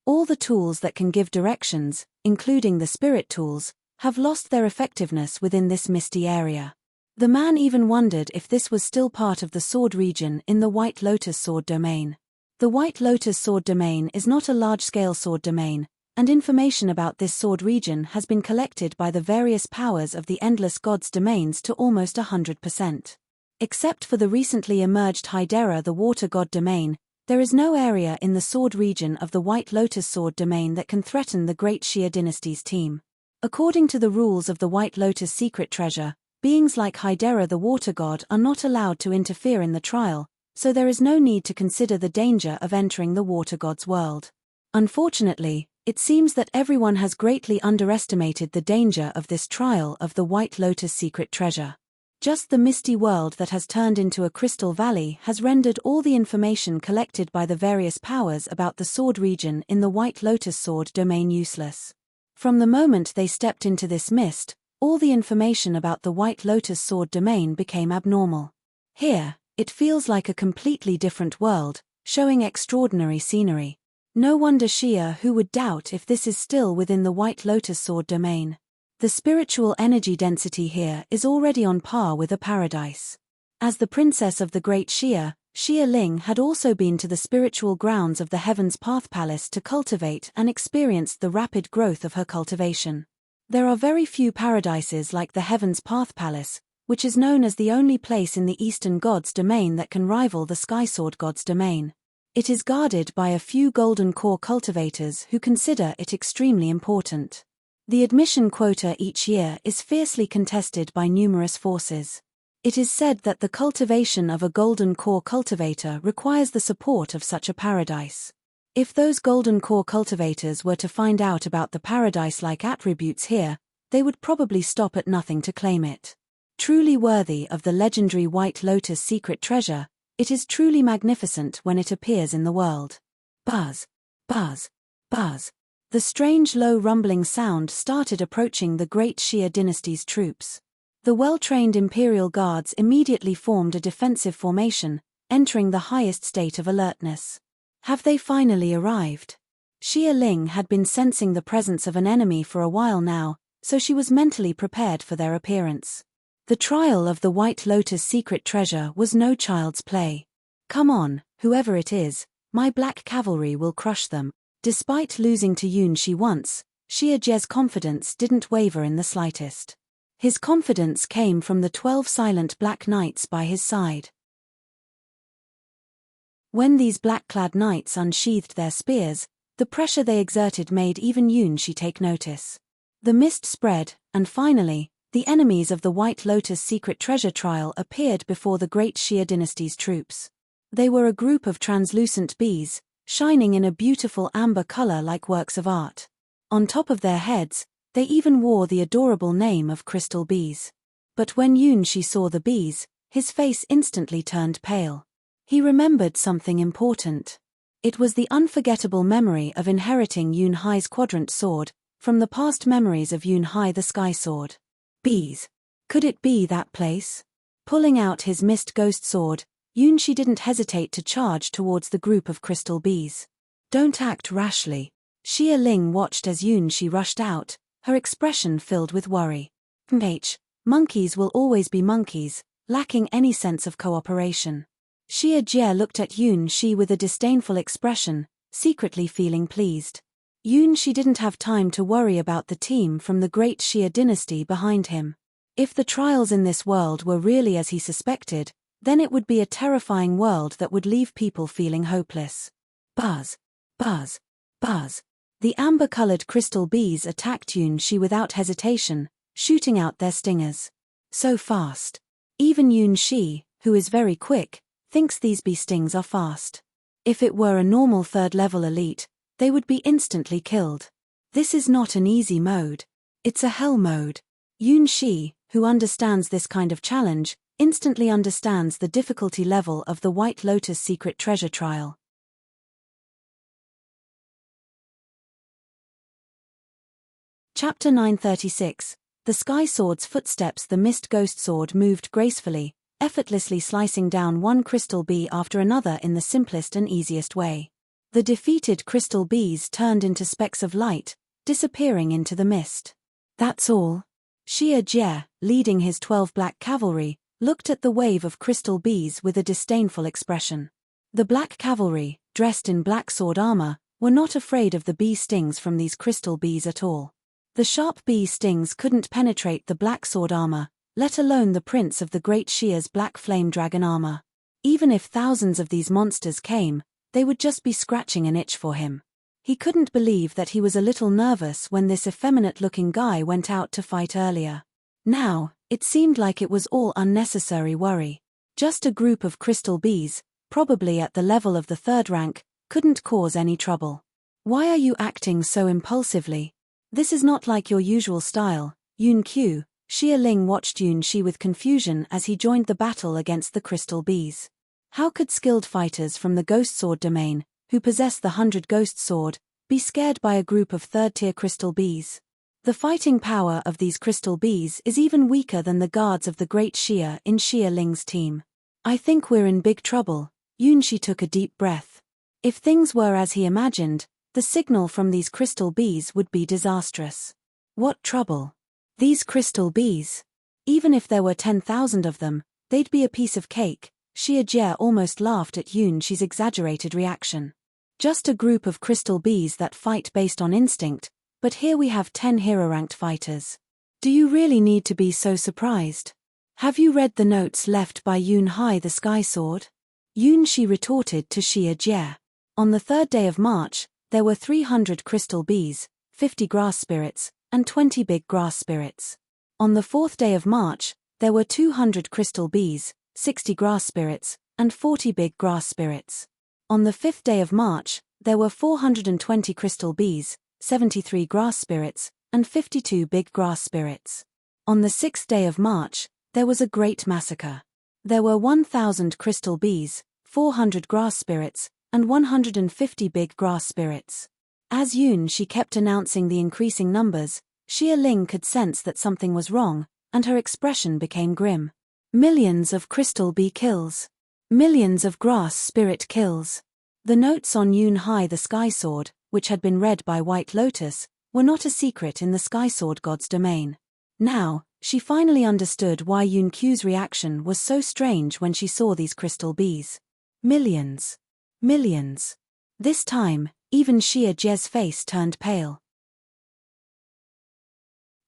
All the tools that can give directions, including the spirit tools, have lost their effectiveness within this misty area. The man even wondered if this was still part of the sword region in the White Lotus sword domain. The White Lotus sword domain is not a large-scale sword domain, and information about this sword region has been collected by the various powers of the Endless Gods domains to almost 100%. Except for the recently emerged Hydera the Water God domain, there is no area in the sword region of the White Lotus sword domain that can threaten the Great Xia Dynasty's team. According to the rules of the White Lotus secret treasure, beings like Hydera the Water God are not allowed to interfere in the trial, so there is no need to consider the danger of entering the Water God's world. Unfortunately, it seems that everyone has greatly underestimated the danger of this trial of the White Lotus secret treasure. Just the misty world that has turned into a crystal valley has rendered all the information collected by the various powers about the sword region in the White Lotus sword domain useless. From the moment they stepped into this mist, all the information about the White Lotus sword domain became abnormal. Here, it feels like a completely different world, showing extraordinary scenery. No wonder Xia Hu would doubt if this is still within the White Lotus sword domain. The spiritual energy density here is already on par with a paradise. As the princess of the Great Xia, Ling had also been to the spiritual grounds of the Heaven's Path Palace to cultivate and experienced the rapid growth of her cultivation. There are very few paradises like the Heaven's Path Palace, which is known as the only place in the Eastern Gods domain that can rival the Sky Sword Gods domain. It is guarded by a few golden core cultivators who consider it extremely important. The admission quota each year is fiercely contested by numerous forces. It is said that the cultivation of a golden core cultivator requires the support of such a paradise. If those golden core cultivators were to find out about the paradise-like attributes here, they would probably stop at nothing to claim it. Truly worthy of the legendary White Lotus secret treasure, it is truly magnificent when it appears in the world. Buzz, buzz, buzz. The strange low rumbling sound started approaching the great Xia dynasty's troops. The well-trained Imperial Guards immediately formed a defensive formation, entering the highest state of alertness. Have they finally arrived? Xia Ling had been sensing the presence of an enemy for a while now, so she was mentally prepared for their appearance. The trial of the White Lotus secret treasure was no child's play. Come on, whoever it is, my black cavalry will crush them. Despite losing to Yun Shi once, Xia Jie's confidence didn't waver in the slightest. His confidence came from the 12 silent black knights by his side. When these black-clad knights unsheathed their spears, the pressure they exerted made even Yun Shi take notice. The mist spread, and finally, the enemies of the White Lotus secret treasure trial appeared before the great Xia dynasty's troops. They were a group of translucent bees, shining in a beautiful amber color like works of art. On top of their heads, they even wore the adorable name of crystal bees. But when Yun Shi saw the bees, his face instantly turned pale. He remembered something important. It was the unforgettable memory of inheriting Yun Hai's quadrant sword, from the past memories of Yun Hai the Sky Sword. Bees. Could it be that place? Pulling out his mist ghost sword, Yun Shi didn't hesitate to charge towards the group of crystal bees. Don't act rashly. Xia Ling watched as Yun Shi rushed out, her expression filled with worry. Monkeys will always be monkeys, lacking any sense of cooperation. Xia Jie looked at Yun Shi with a disdainful expression, secretly feeling pleased. Yun Shi didn't have time to worry about the team from the great Xia dynasty behind him. If the trials in this world were really as he suspected, then it would be a terrifying world that would leave people feeling hopeless. Buzz. Buzz. Buzz. The amber-colored crystal bees attacked Yun Shi without hesitation, shooting out their stingers. So fast. Even Yun Shi, who is very quick, thinks these bee stings are fast. If it were a normal third-level elite, they would be instantly killed. This is not an easy mode. It's a hell mode. Yun Shi, who understands this kind of challenge, instantly understands the difficulty level of the White Lotus secret treasure trial. Chapter 936. The Sky Sword's footsteps. The Mist Ghost Sword moved gracefully, effortlessly slicing down one crystal bee after another in the simplest and easiest way. The defeated crystal bees turned into specks of light, disappearing into the mist. That's all. Xia Jie, leading his 12 black cavalry, looked at the wave of crystal bees with a disdainful expression. The black cavalry, dressed in black sword armor, were not afraid of the bee stings from these crystal bees at all. The sharp bee stings couldn't penetrate the black sword armor, let alone the prince of the great Xia's black flame dragon armor. Even if thousands of these monsters came, they would just be scratching an itch for him. He couldn't believe that he was a little nervous when this effeminate-looking guy went out to fight earlier. Now, it seemed like it was all unnecessary worry. Just a group of crystal bees, probably at the level of the third rank, couldn't cause any trouble. Why are you acting so impulsively? This is not like your usual style, Yun Q. Xia Ling watched Yun Shi with confusion as he joined the battle against the crystal bees. How could skilled fighters from the Ghost Sword domain, who possess the 100 Ghost Sword, be scared by a group of third-tier crystal bees? The fighting power of these crystal bees is even weaker than the guards of the great Xia in Xia Ling's team. I think we're in big trouble. Yun Shi took a deep breath. If things were as he imagined, the signal from these crystal bees would be disastrous. What trouble? These crystal bees. Even if there were 10,000 of them, they'd be a piece of cake. Xia Jie almost laughed at Yun Shi's exaggerated reaction. Just a group of crystal bees that fight based on instinct, but here we have 10 hero-ranked fighters. Do you really need to be so surprised? Have you read the notes left by Yun Hai the Sky Sword? Yun Shi retorted to Xia Jie. On the third day of March, there were 300 crystal bees, 50 grass spirits, and 20 big grass spirits. On the fourth day of March, there were 200 crystal bees, 60 grass spirits, and 40 big grass spirits. On the fifth day of March, there were 420 crystal bees, 73 grass spirits, and 52 big grass spirits. On the sixth day of March, there was a great massacre. There were 1,000 crystal bees, 400 grass spirits, and 150 big grass spirits. As Yun-Shi kept announcing the increasing numbers, Ling could sense that something was wrong, and her expression became grim. Millions of crystal bee kills. Millions of grass spirit kills. The notes on Yun-Hai the Sky Sword, which had been read by White Lotus, were not a secret in the Sky Sword god's domain. Now, she finally understood why Yun-Q's reaction was so strange when she saw these crystal bees. Millions. Millions. This time, even Xia Jie's face turned pale.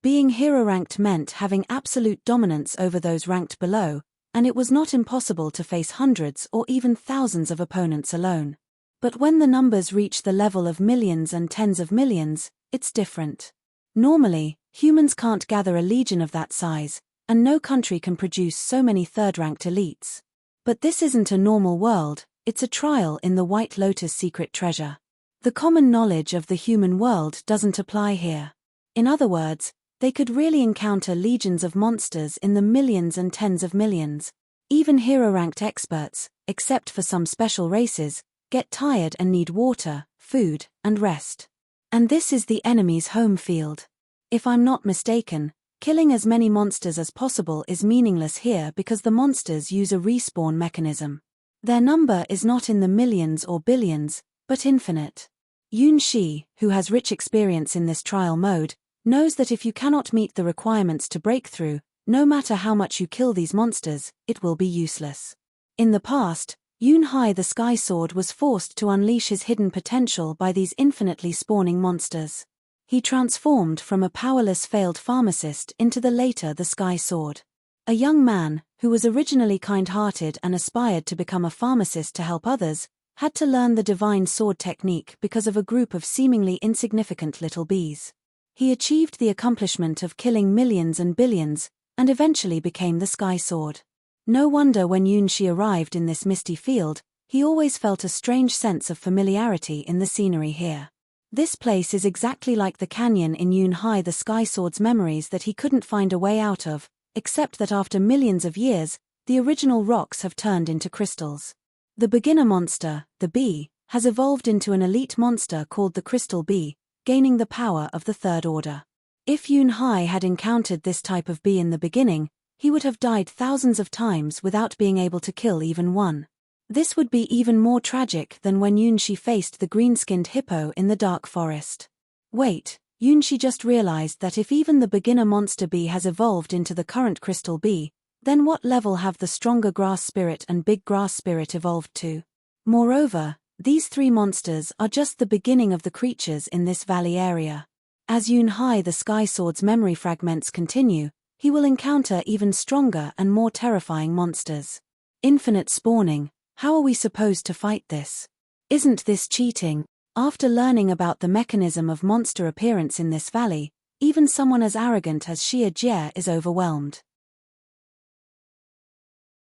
Being hero-ranked meant having absolute dominance over those ranked below, and it was not impossible to face hundreds or even thousands of opponents alone. But when the numbers reach the level of millions and tens of millions, it's different. Normally, humans can't gather a legion of that size, and no country can produce so many third-ranked elites. But this isn't a normal world, it's a trial in the White Lotus secret treasure. The common knowledge of the human world doesn't apply here. In other words, they could really encounter legions of monsters in the millions and tens of millions. Even hero-ranked experts, except for some special races, get tired and need water, food, and rest. And this is the enemy's home field. If I'm not mistaken, killing as many monsters as possible is meaningless here because the monsters use a respawn mechanism. Their number is not in the millions or billions, but infinite. Yun-Shi, who has rich experience in this trial mode, knows that if you cannot meet the requirements to break through, no matter how much you kill these monsters, it will be useless. In the past, Yun-Hai the Sky Sword was forced to unleash his hidden potential by these infinitely spawning monsters. He transformed from a powerless failed pharmacist into the later the Sky Sword. A young man, who was originally kind-hearted and aspired to become a pharmacist to help others, had to learn the divine sword technique because of a group of seemingly insignificant little bees. He achieved the accomplishment of killing millions and billions, and eventually became the Sky Sword. No wonder when Yun-Shi arrived in this misty field, he always felt a strange sense of familiarity in the scenery here. This place is exactly like the canyon in Yun-Hai the Sky Sword's memories that he couldn't find a way out of, except that after millions of years, the original rocks have turned into crystals. The beginner monster, the bee, has evolved into an elite monster called the Crystal Bee, gaining the power of the Third Order. If Yun-Hai had encountered this type of bee in the beginning, he would have died thousands of times without being able to kill even one. This would be even more tragic than when Yun-Shi faced the green-skinned hippo in the dark forest. Wait, Yun-Shi just realized that if even the beginner monster bee has evolved into the current crystal bee, then what level have the stronger grass spirit and big grass spirit evolved to? Moreover, these three monsters are just the beginning of the creatures in this valley area. As Yun-Hai the Sky Sword's memory fragments continue, he will encounter even stronger and more terrifying monsters. Infinite spawning, how are we supposed to fight this? Isn't this cheating? After learning about the mechanism of monster appearance in this valley, even someone as arrogant as Xia Jie is overwhelmed.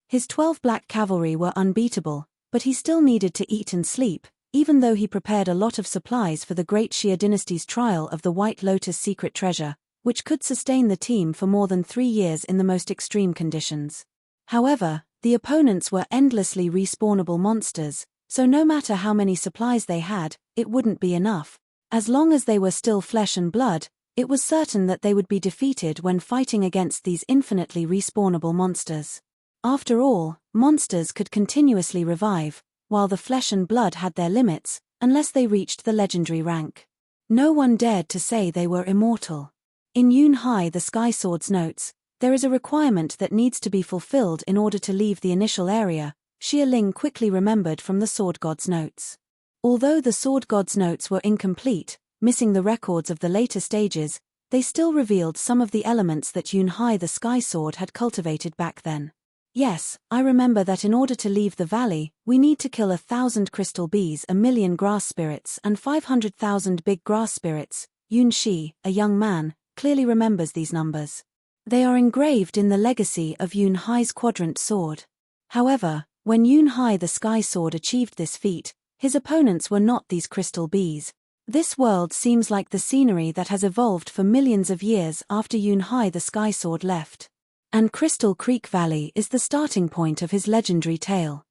His 12 black cavalry were unbeatable, but he still needed to eat and sleep, even though he prepared a lot of supplies for the Great Xia Dynasty's trial of the White Lotus secret treasure, which could sustain the team for more than 3 years in the most extreme conditions. However, the opponents were endlessly respawnable monsters, so no matter how many supplies they had, it wouldn't be enough. As long as they were still flesh and blood, it was certain that they would be defeated when fighting against these infinitely respawnable monsters. After all, monsters could continuously revive, while the flesh and blood had their limits, unless they reached the legendary rank. No one dared to say they were immortal. In Yun-Hai the Sky Sword's notes, there is a requirement that needs to be fulfilled in order to leave the initial area, Ling quickly remembered from the Sword God's notes. Although the Sword God's notes were incomplete, missing the records of the later stages, they still revealed some of the elements that Yun-Hai the Sky Sword had cultivated back then. Yes, I remember that in order to leave the valley, we need to kill 1,000 crystal bees, 1,000,000 grass spirits and 500,000 big grass spirits. Yun-Shi, a young man, clearly remembers these numbers. They are engraved in the legacy of Yun-Hai's quadrant sword. However, when Yun-Hai the Sky Sword achieved this feat, his opponents were not these crystal bees. This world seems like the scenery that has evolved for millions of years after Yun-Hai the Sky Sword left. And Crystal Creek Valley is the starting point of his legendary tale.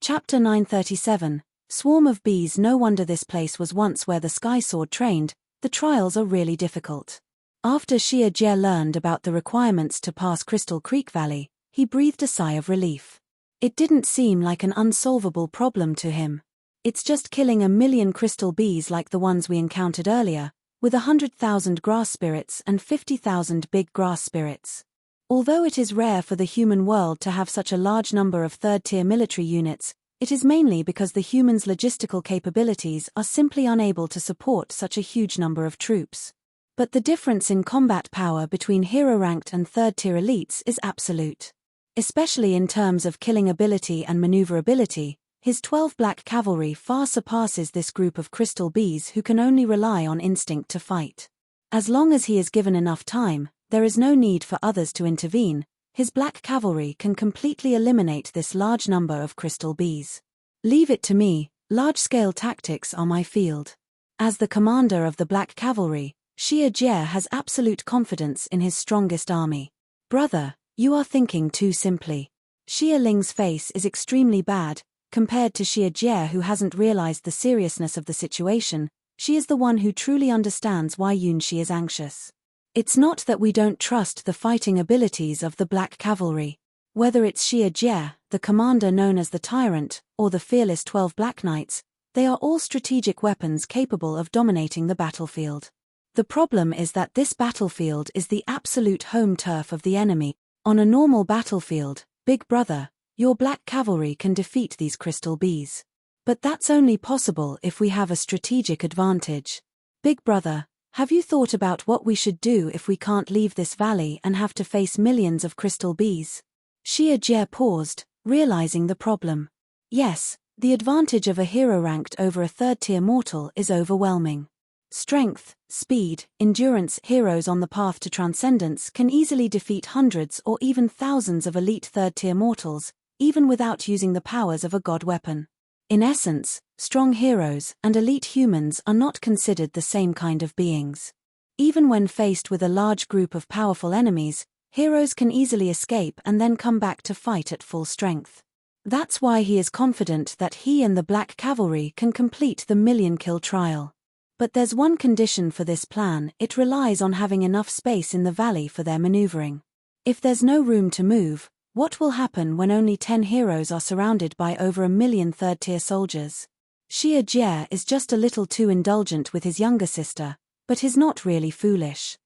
Chapter 937, Swarm of Bees. No wonder this place was once where the Sky Sword trained. The trials are really difficult. After Xia Jie learned about the requirements to pass Crystal Creek Valley, he breathed a sigh of relief. It didn't seem like an unsolvable problem to him. It's just killing 1,000,000 crystal bees like the ones we encountered earlier, with 100,000 grass spirits and 50,000 big grass spirits. Although it is rare for the human world to have such a large number of third-tier military units, it is mainly because the humans' logistical capabilities are simply unable to support such a huge number of troops. But the difference in combat power between hero-ranked and third-tier elites is absolute. Especially in terms of killing ability and maneuverability, his 12 black cavalry far surpasses this group of crystal bees who can only rely on instinct to fight. As long as he is given enough time, there is no need for others to intervene. His black cavalry can completely eliminate this large number of crystal bees. Leave it to me, large-scale tactics are my field. As the commander of the black cavalry, Xia Jie has absolute confidence in his strongest army. Brother, you are thinking too simply. Xia Ling's face is extremely bad. Compared to Xia Jie, who hasn't realized the seriousness of the situation, she is the one who truly understands why Yunxi is anxious. It's not that we don't trust the fighting abilities of the Black Cavalry. Whether it's Xia Jie, the commander known as the Tyrant, or the fearless 12 Black Knights, they are all strategic weapons capable of dominating the battlefield. The problem is that this battlefield is the absolute home turf of the enemy. On a normal battlefield, Big Brother, your Black Cavalry can defeat these crystal bees. But that's only possible if we have a strategic advantage. Big Brother, have you thought about what we should do if we can't leave this valley and have to face millions of crystal bees? Xia Jie paused, realizing the problem. Yes, the advantage of a hero ranked over a third-tier mortal is overwhelming. Strength, speed, endurance. Heroes on the path to transcendence can easily defeat hundreds or even thousands of elite third-tier mortals, even without using the powers of a god weapon. In essence, strong heroes and elite humans are not considered the same kind of beings. Even when faced with a large group of powerful enemies, heroes can easily escape and then come back to fight at full strength. That's why he is confident that he and the Black Cavalry can complete the million-kill trial. But there's one condition for this plan: it relies on having enough space in the valley for their maneuvering. If there's no room to move, what will happen when only 10 heroes are surrounded by over 1,000,000 third-tier soldiers? Xia Jie is just a little too indulgent with his younger sister, but he's not really foolish.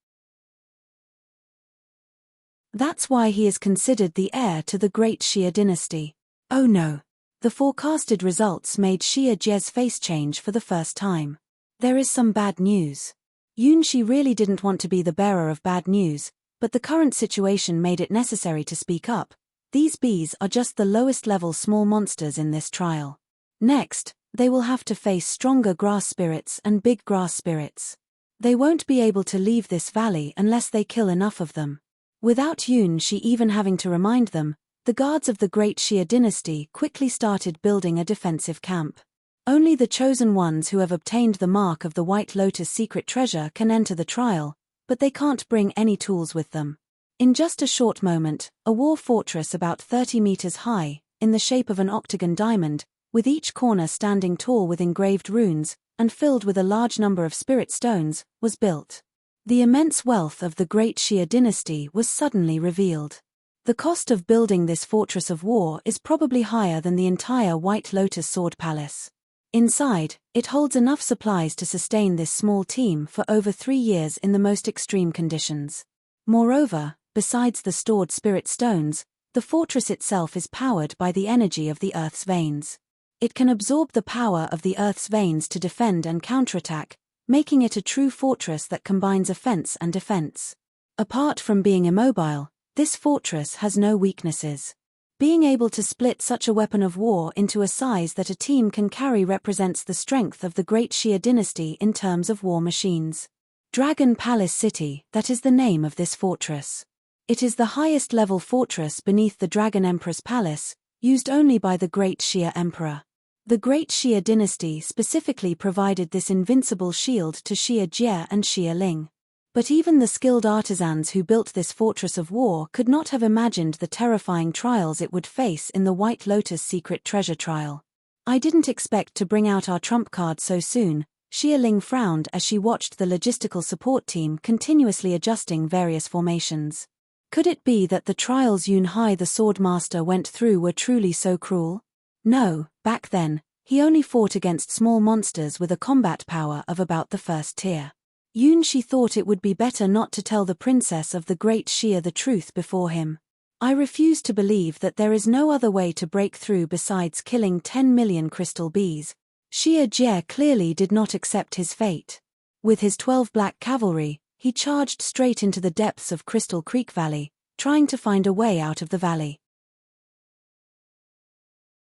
That's why he is considered the heir to the great Xia dynasty. Oh no. The forecasted results made Xia Jie's face change for the first time. There is some bad news. Yunxi really didn't want to be the bearer of bad news, but the current situation made it necessary to speak up. These bees are just the lowest level small monsters in this trial. Next, they will have to face stronger grass spirits and big grass spirits. They won't be able to leave this valley unless they kill enough of them. Without Yunxi even having to remind them, the guards of the great Xia dynasty quickly started building a defensive camp. Only the chosen ones who have obtained the mark of the White Lotus secret treasure can enter the trial, but they can't bring any tools with them. In just a short moment, a war fortress about 30 meters high, in the shape of an octagon diamond, with each corner standing tall with engraved runes, and filled with a large number of spirit stones, was built. The immense wealth of the great Xia dynasty was suddenly revealed. The cost of building this fortress of war is probably higher than the entire White Lotus Sword Palace. Inside, it holds enough supplies to sustain this small team for over 3 years in the most extreme conditions. Moreover, besides the stored spirit stones, the fortress itself is powered by the energy of the Earth's veins. It can absorb the power of the Earth's veins to defend and counterattack, making it a true fortress that combines offense and defense. Apart from being immobile, this fortress has no weaknesses. Being able to split such a weapon of war into a size that a team can carry represents the strength of the great Xia dynasty in terms of war machines. Dragon Palace City, that is the name of this fortress. It is the highest level fortress beneath the Dragon Emperor's palace, used only by the great Xia Emperor. The great Xia dynasty specifically provided this invincible shield to Xia Jie and Xia Ling. But even the skilled artisans who built this fortress of war could not have imagined the terrifying trials it would face in the White Lotus secret treasure trial. I didn't expect to bring out our trump card so soon, Xia Ling frowned as she watched the logistical support team continuously adjusting various formations. Could it be that the trials Yun Hai the Swordmaster went through were truly so cruel? No, back then, he only fought against small monsters with a combat power of about the first tier. She thought it would be better not to tell the princess of the Great Xia the truth before him. I refuse to believe that there is no other way to break through besides killing 10 million crystal bees. Xia Jie clearly did not accept his fate. With his 12 black cavalry, he charged straight into the depths of Crystal Creek Valley, trying to find a way out of the valley.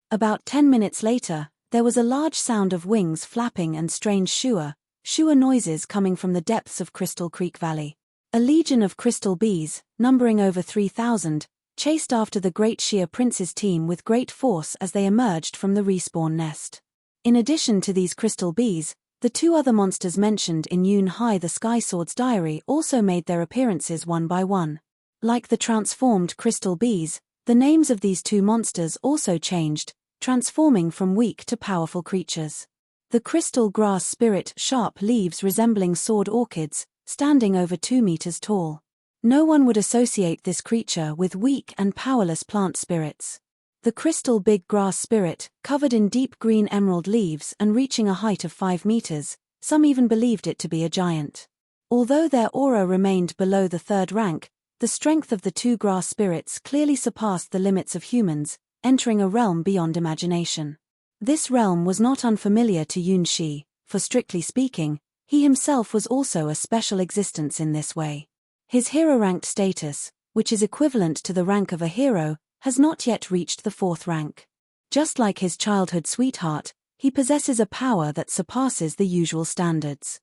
About 10 minutes later, there was a large sound of wings flapping and strange shua noises coming from the depths of Crystal Creek Valley. A legion of crystal bees, numbering over 3,000, chased after the Great Xia Prince's team with great force as they emerged from the respawn nest. In addition to these crystal bees, the two other monsters mentioned in Yun Hai the Sky Sword's diary also made their appearances one by one. Like the transformed crystal bees, the names of these two monsters also changed, transforming from weak to powerful creatures. The crystal grass spirit, sharp leaves resembling sword orchids, standing over 2 meters tall. No one would associate this creature with weak and powerless plant spirits. The crystal big grass spirit, covered in deep green emerald leaves and reaching a height of 5 meters, some even believed it to be a giant. Although their aura remained below the 3rd rank, the strength of the two grass spirits clearly surpassed the limits of humans, entering a realm beyond imagination. This realm was not unfamiliar to Yun Shi, for strictly speaking, he himself was also a special existence in this way. His hero-ranked status, which is equivalent to the rank of a hero, has not yet reached the 4th rank. Just like his childhood sweetheart, he possesses a power that surpasses the usual standards.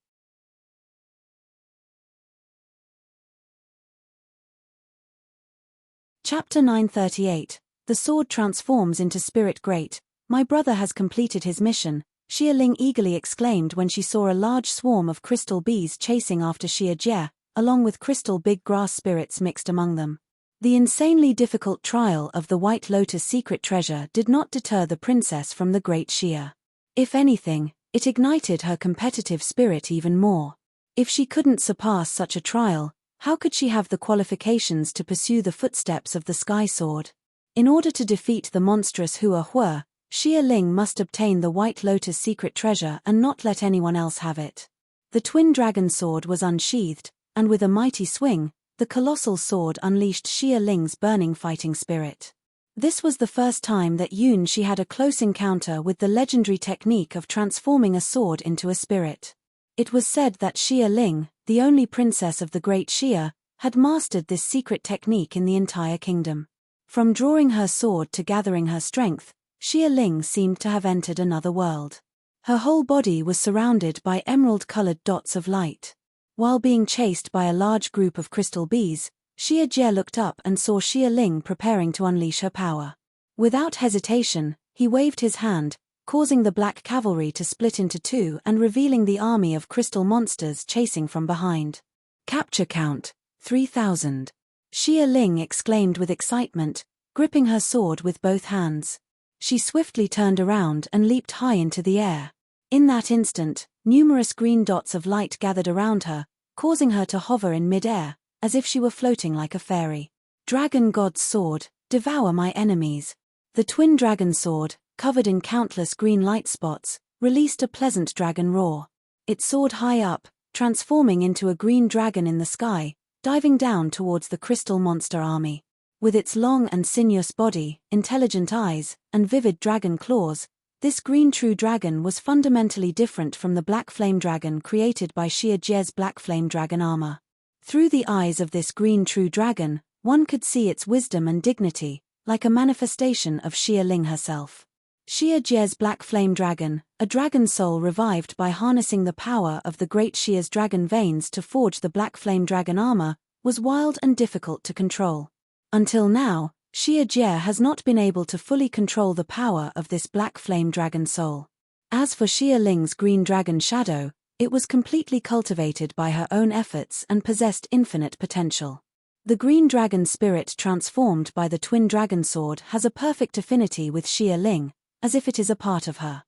Chapter 938. The sword transforms into spirit great. My brother has completed his mission, Xia Ling eagerly exclaimed when she saw a large swarm of crystal bees chasing after Xia Jie, along with crystal big grass spirits mixed among them. The insanely difficult trial of the White Lotus secret treasure did not deter the princess from the Great Xia. If anything, it ignited her competitive spirit even more. If she couldn't surpass such a trial, how could she have the qualifications to pursue the footsteps of the Sky Sword? In order to defeat the monstrous Hua Hua, Xia Ling must obtain the White Lotus secret treasure and not let anyone else have it. The twin dragon sword was unsheathed, and with a mighty swing, the colossal sword unleashed Xia Ling's burning fighting spirit. This was the first time that Yun Shi had a close encounter with the legendary technique of transforming a sword into a spirit. It was said that Xia Ling, the only princess of the Great Xia, had mastered this secret technique in the entire kingdom. From drawing her sword to gathering her strength, Xia Ling seemed to have entered another world. Her whole body was surrounded by emerald-colored dots of light. While being chased by a large group of crystal bees, Xia Jie looked up and saw Xia Ling preparing to unleash her power. Without hesitation, he waved his hand, causing the black cavalry to split into two and revealing the army of crystal monsters chasing from behind. Capture count, 3,000. Xia Ling exclaimed with excitement, gripping her sword with both hands. She swiftly turned around and leaped high into the air. In that instant, numerous green dots of light gathered around her, causing her to hover in mid-air, as if she were floating like a fairy. Dragon God's sword, devour my enemies. The twin dragon sword, covered in countless green light spots, released a pleasant dragon roar. It soared high up, transforming into a green dragon in the sky, diving down towards the crystal monster army. With its long and sinuous body, intelligent eyes, and vivid dragon claws, this green true dragon was fundamentally different from the black flame dragon created by Xia Jie's black flame dragon armor. Through the eyes of this green true dragon, one could see its wisdom and dignity, like a manifestation of Xia Ling herself. Xia Jie's black flame dragon, a dragon soul revived by harnessing the power of the Great Xia's dragon veins to forge the black flame dragon armor, was wild and difficult to control. Until now, Xia Jie has not been able to fully control the power of this black flame dragon soul. As for Xia Ling's green dragon shadow, It was completely cultivated by her own efforts and possessed infinite potential. The green dragon spirit transformed by the twin dragon sword has a perfect affinity with Xia Ling, as if it is a part of her.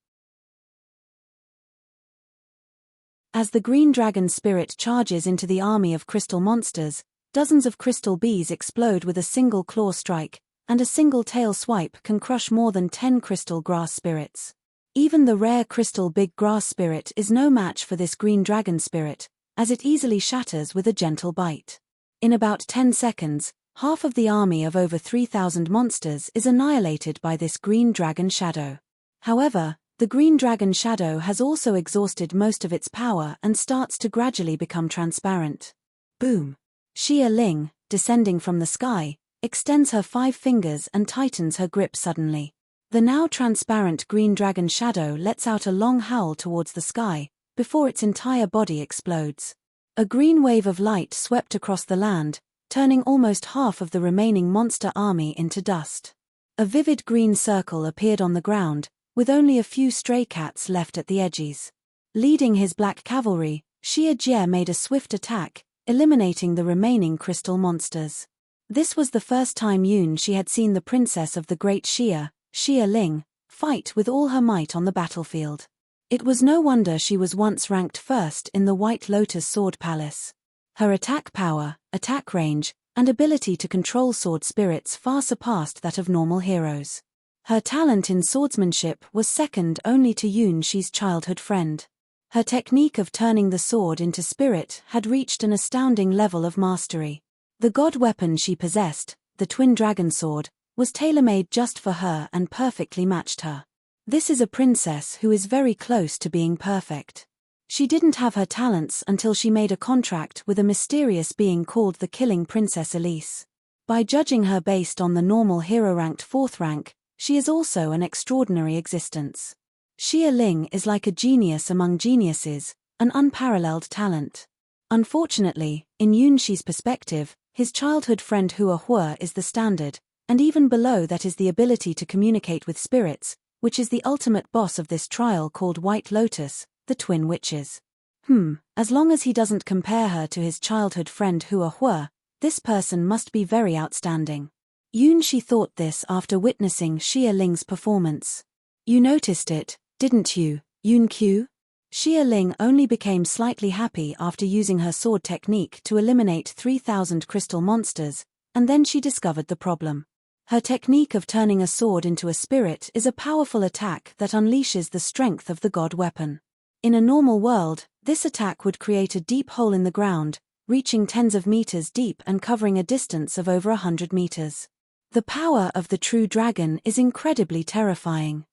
As the green dragon spirit charges into the army of crystal monsters, dozens of crystal bees explode with a single claw strike, and a single tail swipe can crush more than 10 crystal grass spirits. Even the rare crystal big grass spirit is no match for this green dragon spirit, as it easily shatters with a gentle bite. In about 10 seconds, half of the army of over 3,000 monsters is annihilated by this green dragon shadow. However, the green dragon shadow has also exhausted most of its power and starts to gradually become transparent. Boom! Xia Ling, descending from the sky, extends her 5 fingers and tightens her grip suddenly. The now transparent green dragon shadow lets out a long howl towards the sky, before its entire body explodes. A green wave of light swept across the land, turning almost half of the remaining monster army into dust. A vivid green circle appeared on the ground, with only a few stray cats left at the edges. Leading his black cavalry, Xia Jie made a swift attack, eliminating the remaining crystal monsters. This was the first time she had seen the princess of the great Xia Ling, fight with all her might on the battlefield. It was no wonder she was once ranked first in the White Lotus Sword Palace. Her attack power, attack range, and ability to control sword spirits far surpassed that of normal heroes. Her talent in swordsmanship was second only to Xi's childhood friend. Her technique of turning the sword into spirit had reached an astounding level of mastery. The god weapon she possessed, the twin dragon sword, was tailor-made just for her and perfectly matched her. This is a princess who is very close to being perfect. She didn't have her talents until she made a contract with a mysterious being called the Killing Princess Elise. By judging her based on the normal hero-ranked 4th rank, she is also an extraordinary existence. Xia Ling is like a genius among geniuses, an unparalleled talent. Unfortunately, in Xi's perspective, his childhood friend Hua is the standard, and even below that is the ability to communicate with spirits, which is the ultimate boss of this trial called White Lotus, the Twin Witches. As long as he doesn't compare her to his childhood friend Hua, this person must be very outstanding. Xi thought this after witnessing Xia Ling's performance. You noticed it, didn't you, Q? Xia Ling only became slightly happy after using her sword technique to eliminate 3,000 crystal monsters, and then she discovered the problem. Her technique of turning a sword into a spirit is a powerful attack that unleashes the strength of the god weapon. In a normal world, this attack would create a deep hole in the ground, reaching tens of meters deep and covering a distance of over 100 meters. The power of the true dragon is incredibly terrifying.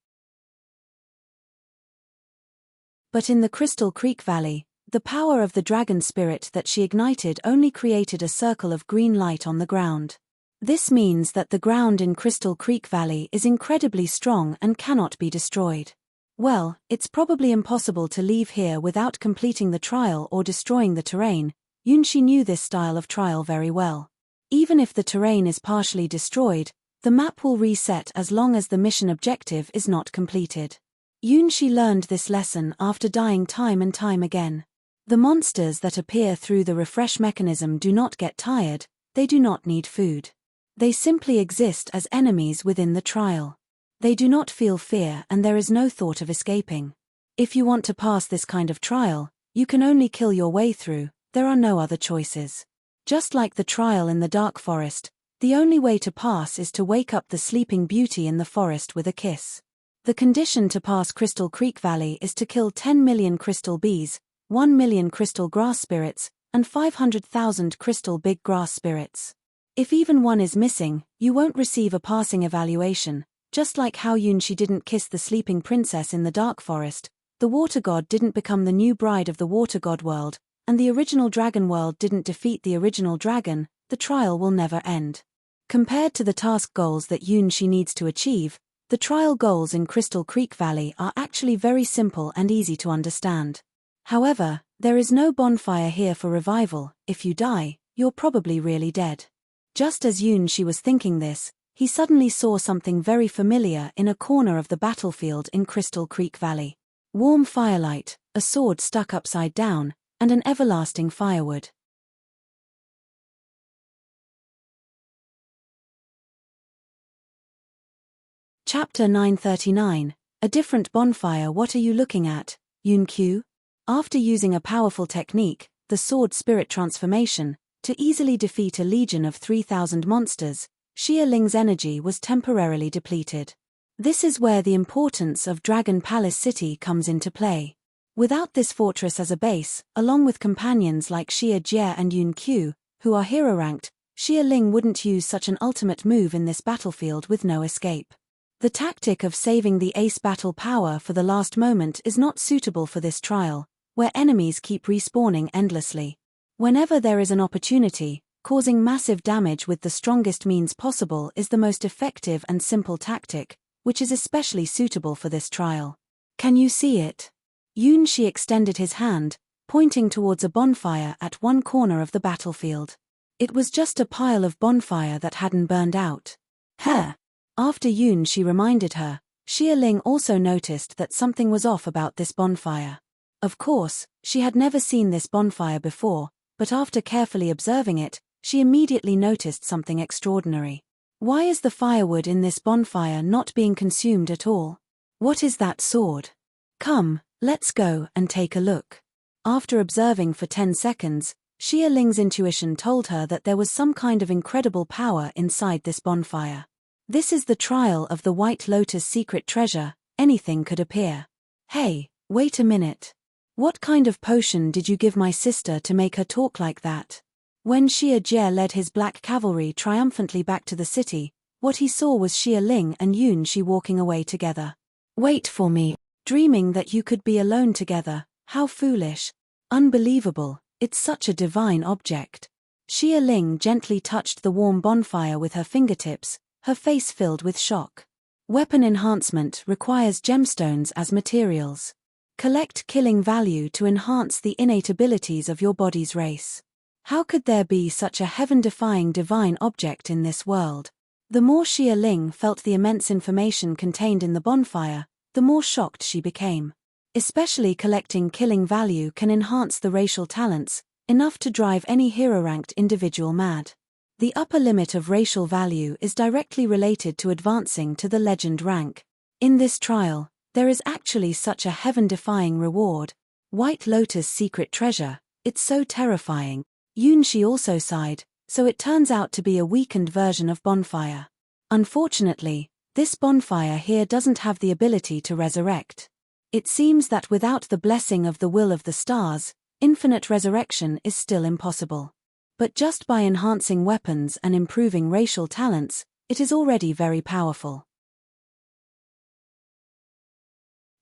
But in the Crystal Creek Valley, the power of the dragon spirit that she ignited only created a circle of green light on the ground. This means that the ground in Crystal Creek Valley is incredibly strong and cannot be destroyed. Well, it's probably impossible to leave here without completing the trial or destroying the terrain. Xi knew this style of trial very well. Even if the terrain is partially destroyed, the map will reset as long as the mission objective is not completed. Xi learned this lesson after dying time and time again. The monsters that appear through the refresh mechanism do not get tired, they do not need food. They simply exist as enemies within the trial. They do not feel fear and there is no thought of escaping. If you want to pass this kind of trial, you can only kill your way through, there are no other choices. Just like the trial in the dark forest, the only way to pass is to wake up the sleeping beauty in the forest with a kiss. The condition to pass Crystal Creek Valley is to kill 10 million crystal bees, 1 million crystal grass spirits, and 500,000 crystal big grass spirits. If even one is missing, you won't receive a passing evaluation. Just like how Xi didn't kiss the sleeping princess in the dark forest, the water god didn't become the new bride of the water god world, and the original dragon world didn't defeat the original dragon, the trial will never end. Compared to the task goals that Xi needs to achieve, the trial goals in Crystal Creek Valley are actually very simple and easy to understand. However, there is no bonfire here for revival. If you die, you're probably really dead. Just as Xi was thinking this, he suddenly saw something very familiar in a corner of the battlefield in Crystal Creek Valley. warm firelight, a sword stuck upside down, and an everlasting firewood. Chapter 939, A Different Bonfire. What are you looking at, Yun-Q? After using a powerful technique, the sword spirit transformation, to easily defeat a legion of 3,000 monsters, Xia Ling's energy was temporarily depleted. This is where the importance of Dragon Palace City comes into play. Without this fortress as a base, along with companions like Xia Jie and Yun-Q, who are hero-ranked, Xia Ling wouldn't use such an ultimate move in this battlefield with no escape. The tactic of saving the ace battle power for the last moment is not suitable for this trial, where enemies keep respawning endlessly. Whenever there is an opportunity, causing massive damage with the strongest means possible is the most effective and simple tactic, which is especially suitable for this trial. Can you see it? Yun-Shi extended his hand, pointing towards a bonfire at one corner of the battlefield. It was just a pile of bonfire that hadn't burned out. Huh! After Yun-Shi reminded her, Xia Ling also noticed that something was off about this bonfire. Of course, she had never seen this bonfire before, but after carefully observing it, she immediately noticed something extraordinary. Why is the firewood in this bonfire not being consumed at all? What is that sword? Come, let's go and take a look. After observing for 10 seconds, Xia Ling's intuition told her that there was some kind of incredible power inside this bonfire. This is the trial of the White Lotus secret treasure, anything could appear. Hey, wait a minute. What kind of potion did you give my sister to make her talk like that? When Xia Jie led his black cavalry triumphantly back to the city, what he saw was Xia Ling and Yun-Shi walking away together. Wait for me. Dreaming that you could be alone together, how foolish. Unbelievable, it's such a divine object. Xia Ling gently touched the warm bonfire with her fingertips, her face filled with shock. Weapon enhancement requires gemstones as materials. Collect killing value to enhance the innate abilities of your body's race. How could there be such a heaven-defying divine object in this world? The more Xia Ling felt the immense information contained in the bonfire, the more shocked she became. Especially collecting killing value can enhance the racial talents, enough to drive any hero-ranked individual mad. The upper limit of racial value is directly related to advancing to the legend rank. In this trial, there is actually such a heaven-defying reward. White Lotus secret treasure, it's so terrifying. Yun-Shi also sighed, so it turns out to be a weakened version of Bonfire. Unfortunately, this bonfire here doesn't have the ability to resurrect. It seems that without the blessing of the will of the stars, infinite resurrection is still impossible. But just by enhancing weapons and improving racial talents, it is already very powerful.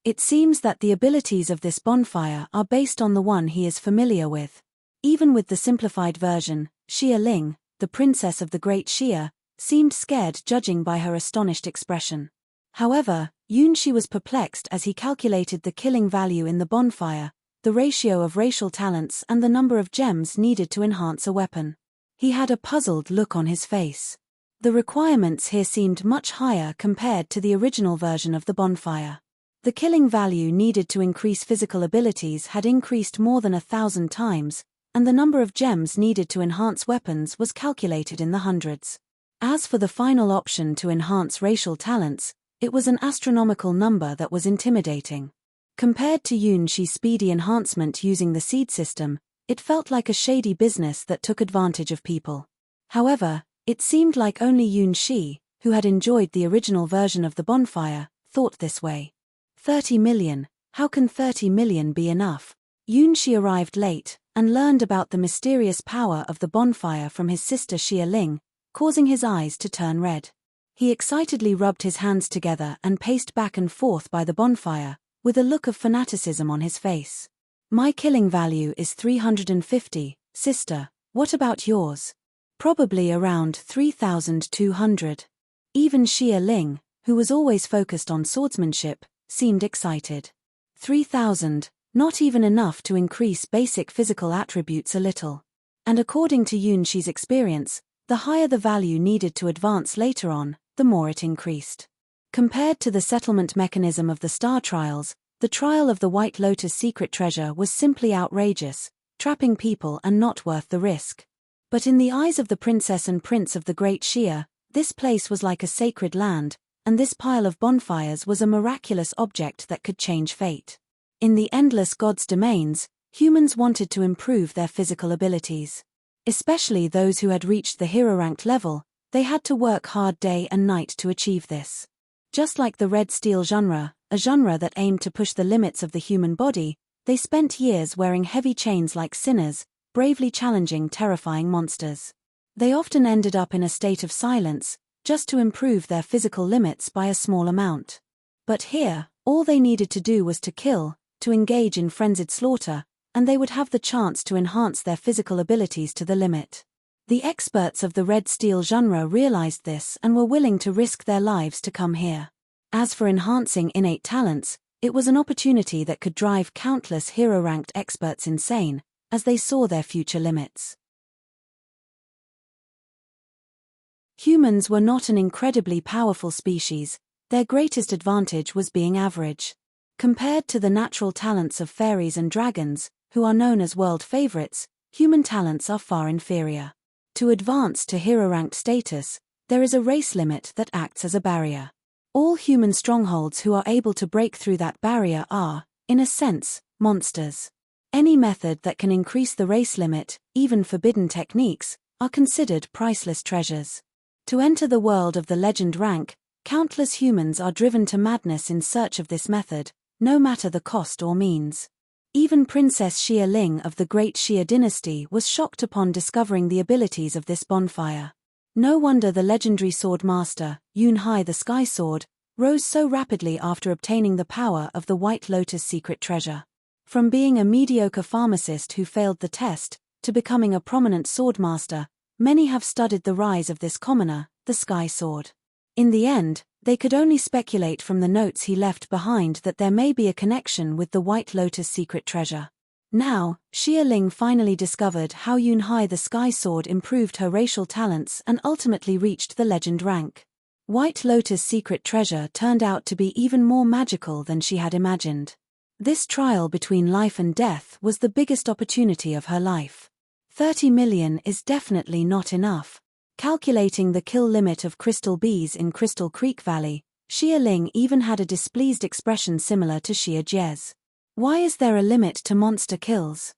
It seems that the abilities of this bonfire are based on the one he is familiar with. Even with the simplified version, Xia Ling, the princess of the Great Xia, seemed scared judging by her astonished expression. However, Yun-Shi was perplexed as he calculated the killing value in the bonfire, the ratio of racial talents and the number of gems needed to enhance a weapon. He had a puzzled look on his face. The requirements here seemed much higher compared to the original version of the bonfire. The killing value needed to increase physical abilities had increased more than 1,000 times, and the number of gems needed to enhance weapons was calculated in the hundreds. As for the final option to enhance racial talents, it was an astronomical number that was intimidating. Compared to Yun-Shi's speedy enhancement using the seed system, it felt like a shady business that took advantage of people. However, it seemed like only Yun-Shi, who had enjoyed the original version of the bonfire, thought this way. 30 million, how can 30 million be enough? Yun-Shi arrived late, and learned about the mysterious power of the bonfire from his sister Xia Ling, causing his eyes to turn red. He excitedly rubbed his hands together and paced back and forth by the bonfire, with a look of fanaticism on his face. My killing value is 350, sister, what about yours? Probably around 3,200. Even Xia Ling, who was always focused on swordsmanship, seemed excited. 3,000, not even enough to increase basic physical attributes a little. And according to Yun-Shi's experience, the higher the value needed to advance later on, the more it increased. Compared to the settlement mechanism of the star trials, The trial of the White Lotus secret treasure was simply outrageous, trapping people and not worth the risk. But in the eyes of the princess and prince of the Great Shia, this place was like a sacred land, and this pile of bonfires was a miraculous object that could change fate. In the endless gods' domains, humans wanted to improve their physical abilities. Especially those who had reached the hero-ranked level, they had to work hard day and night to achieve this. Just like the Red Steel genre, a genre that aimed to push the limits of the human body, they spent years wearing heavy chains like sinners, bravely challenging terrifying monsters. They often ended up in a state of silence, just to improve their physical limits by a small amount. But here, all they needed to do was to kill, to engage in frenzied slaughter, and they would have the chance to enhance their physical abilities to the limit. The experts of the Red Steel genre realized this and were willing to risk their lives to come here. As for enhancing innate talents, it was an opportunity that could drive countless hero-ranked experts insane, as they saw their future limits. Humans were not an incredibly powerful species, their greatest advantage was being average. Compared to the natural talents of fairies and dragons, who are known as world favorites, human talents are far inferior. To advance to hero-ranked status, there is a race limit that acts as a barrier. All human strongholds who are able to break through that barrier are, in a sense, monsters. Any method that can increase the race limit, even forbidden techniques, are considered priceless treasures. To enter the world of the legend rank, countless humans are driven to madness in search of this method, no matter the cost or means. Even Princess Xia Ling of the Great Xia dynasty was shocked upon discovering the abilities of this bonfire. No wonder the legendary sword master, Yunhai the Sky Sword, rose so rapidly after obtaining the power of the White Lotus secret treasure. From being a mediocre pharmacist who failed the test, to becoming a prominent swordmaster, many have studied the rise of this commoner, the Sky Sword. In the end, they could only speculate from the notes he left behind that there may be a connection with the White Lotus secret treasure. Now, Xia Ling finally discovered how Yunhai the Sky Sword improved her racial talents and ultimately reached the legend rank. White Lotus secret treasure turned out to be even more magical than she had imagined. This trial between life and death was the biggest opportunity of her life. 30 million is definitely not enough. Calculating the kill limit of crystal bees in Crystal Creek Valley, Xia Ling even had a displeased expression similar to Xia Jie's. Why is there a limit to monster kills?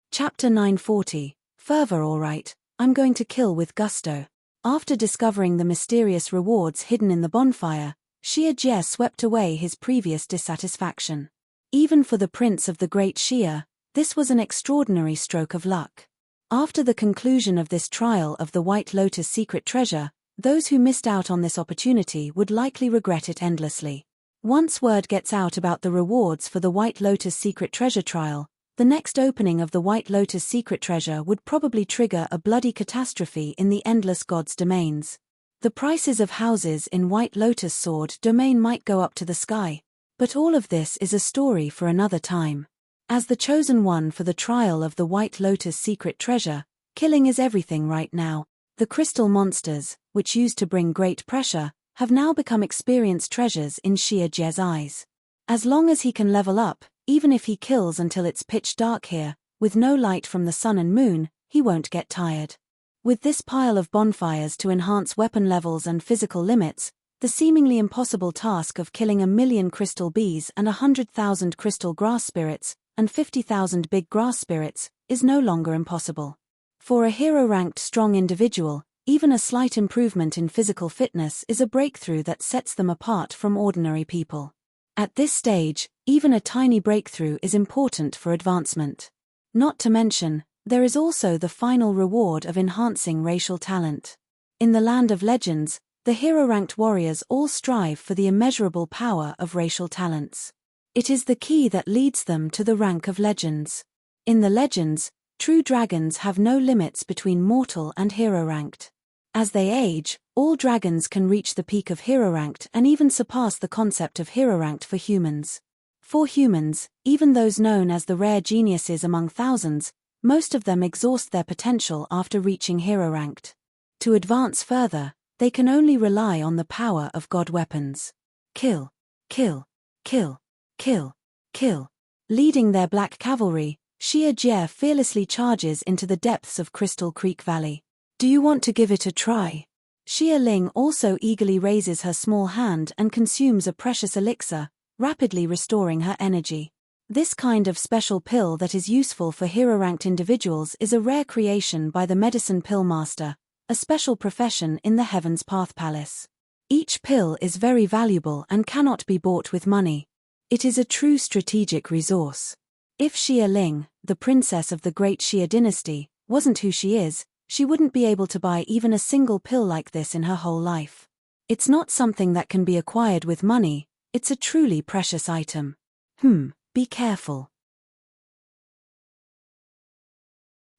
Chapter 940, Fervor. Alright, I'm going to kill with gusto. After discovering the mysterious rewards hidden in the bonfire, Xia Jie swept away his previous dissatisfaction. Even for the prince of the Great Shia, this was an extraordinary stroke of luck. After the conclusion of this trial of the White Lotus secret treasure, those who missed out on this opportunity would likely regret it endlessly. Once word gets out about the rewards for the White Lotus secret treasure trial, the next opening of the White Lotus secret treasure would probably trigger a bloody catastrophe in the endless gods' domains. The prices of houses in White Lotus Sword domain might go up to the sky. But all of this is a story for another time. As the chosen one for the trial of the White Lotus secret treasure, killing is everything right now. The crystal monsters, which used to bring great pressure, have now become experienced treasures in Xia Jie's eyes. As long as he can level up, even if he kills until it's pitch dark here, with no light from the sun and moon, he won't get tired. With this pile of bonfires to enhance weapon levels and physical limits, the seemingly impossible task of killing 1 million crystal bees and 100,000 crystal grass spirits, and 50,000 big grass spirits, is no longer impossible. For a hero-ranked strong individual, even a slight improvement in physical fitness is a breakthrough that sets them apart from ordinary people. At this stage, even a tiny breakthrough is important for advancement. Not to mention, there is also the final reward of enhancing racial talent. In the land of legends, the hero-ranked warriors all strive for the immeasurable power of racial talents. It is the key that leads them to the rank of legends. In the legends, true dragons have no limits between mortal and hero-ranked. As they age, all dragons can reach the peak of hero-ranked and even surpass the concept of hero-ranked for humans. For humans, even those known as the rare geniuses among thousands, most of them exhaust their potential after reaching hero-ranked. To advance further, they can only rely on the power of God weapons. Kill, kill, kill, kill, kill. Leading their black cavalry, Xia Jie fearlessly charges into the depths of Crystal Creek Valley. Do you want to give it a try? Xia Ling also eagerly raises her small hand and consumes a precious elixir, rapidly restoring her energy. This kind of special pill that is useful for hero-ranked individuals is a rare creation by the Medicine Pill Master, a special profession in the Heaven's Path Palace. Each pill is very valuable and cannot be bought with money. It is a true strategic resource. If Xia Ling, the princess of the great Xia dynasty, wasn't who she is, she wouldn't be able to buy even a single pill like this in her whole life. It's not something that can be acquired with money, it's a truly precious item. Be careful.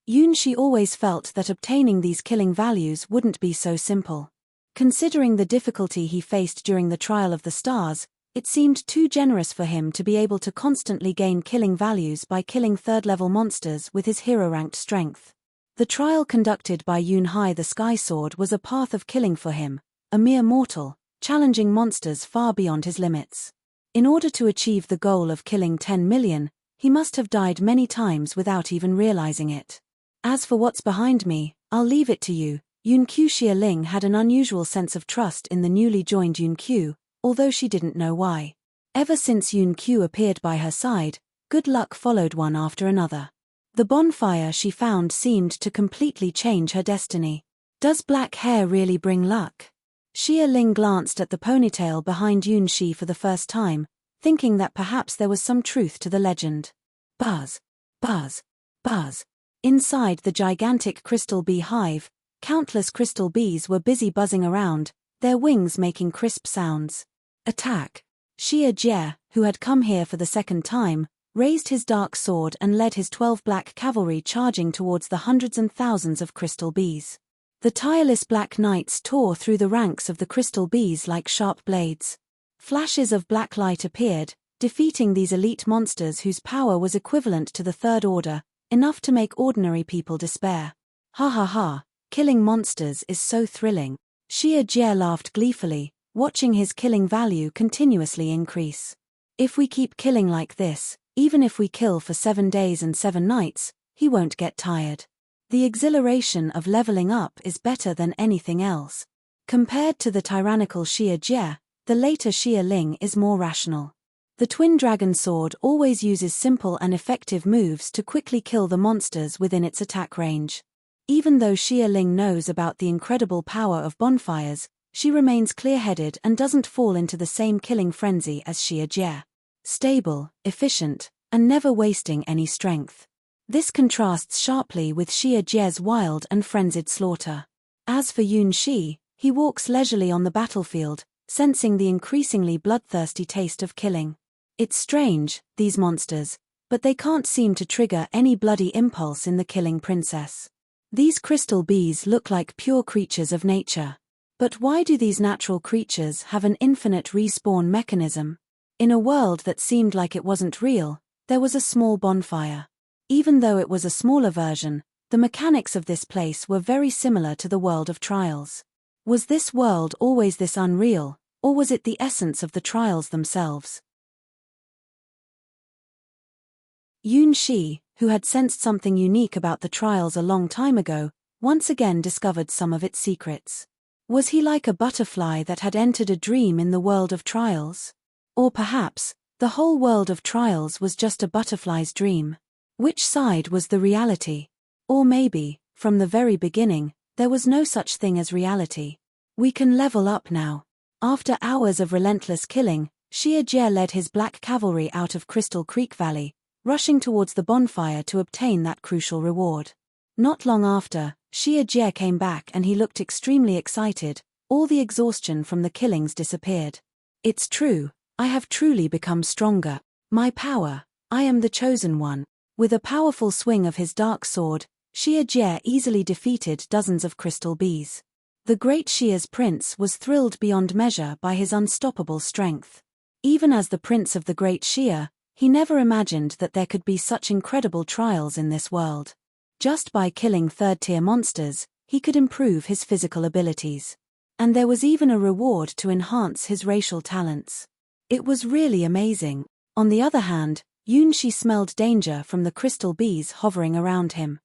Yunxi always felt that obtaining these killing values wouldn't be so simple. Considering the difficulty he faced during the Trial of the Stars, it seemed too generous for him to be able to constantly gain killing values by killing third-level monsters with his hero-ranked strength. The trial conducted by Yunhai the Sky Sword was a path of killing for him, a mere mortal, challenging monsters far beyond his limits. In order to achieve the goal of killing 10 million, he must have died many times without even realizing it. As for what's behind me, I'll leave it to you. Yunqiu. Xia Ling had an unusual sense of trust in the newly joined Yunqiu, although she didn't know why. Ever since Yunqiu appeared by her side, good luck followed one after another. The bonfire she found seemed to completely change her destiny. Does black hair really bring luck? Xia Ling glanced at the ponytail behind Yunxi for the first time, thinking that perhaps there was some truth to the legend. Buzz, buzz, buzz. Inside the gigantic crystal bee hive, countless crystal bees were busy buzzing around, their wings making crisp sounds. Attack! Xia Jie, who had come here for the second time, raised his dark sword and led his 12 black cavalry charging towards the hundreds and thousands of crystal bees. The tireless black knights tore through the ranks of the crystal bees like sharp blades. Flashes of black light appeared, defeating these elite monsters whose power was equivalent to the Third Order, enough to make ordinary people despair. Ha ha ha, killing monsters is so thrilling. Xia Jie laughed gleefully, watching his killing value continuously increase. If we keep killing like this, even if we kill for 7 days and 7 nights, he won't get tired. The exhilaration of leveling up is better than anything else. Compared to the tyrannical Xia Jie, the later Xia Ling is more rational. The twin dragon sword always uses simple and effective moves to quickly kill the monsters within its attack range. Even though Xia Ling knows about the incredible power of bonfires, she remains clear-headed and doesn't fall into the same killing frenzy as Xia Jie. Stable, efficient, and never wasting any strength. This contrasts sharply with Xia Jie's wild and frenzied slaughter. As for Yunxi, he walks leisurely on the battlefield, sensing the increasingly bloodthirsty taste of killing. It's strange, these monsters, but they can't seem to trigger any bloody impulse in the killing princess. These crystal bees look like pure creatures of nature. But why do these natural creatures have an infinite respawn mechanism? In a world that seemed like it wasn't real, there was a small bonfire. Even though it was a smaller version, the mechanics of this place were very similar to the world of trials. Was this world always this unreal, or was it the essence of the trials themselves? Yunxi, who had sensed something unique about the trials a long time ago, once again discovered some of its secrets. Was he like a butterfly that had entered a dream in the world of trials? Or perhaps, the whole world of trials was just a butterfly's dream? Which side was the reality? Or maybe, from the very beginning, there was no such thing as reality. We can level up now. After hours of relentless killing, Xia Jie led his black cavalry out of Crystal Creek Valley, rushing towards the bonfire to obtain that crucial reward. Not long after, Xia Jie came back and he looked extremely excited. All the exhaustion from the killings disappeared. It's true, I have truly become stronger. My power, I am the chosen one. With a powerful swing of his dark sword, Xia Jie easily defeated dozens of crystal bees. The great Xia's prince was thrilled beyond measure by his unstoppable strength. Even as the prince of the great Xia, he never imagined that there could be such incredible trials in this world. Just by killing third-tier monsters, he could improve his physical abilities. And there was even a reward to enhance his racial talents. It was really amazing. On the other hand, Yunshi smelled danger from the crystal bees hovering around him.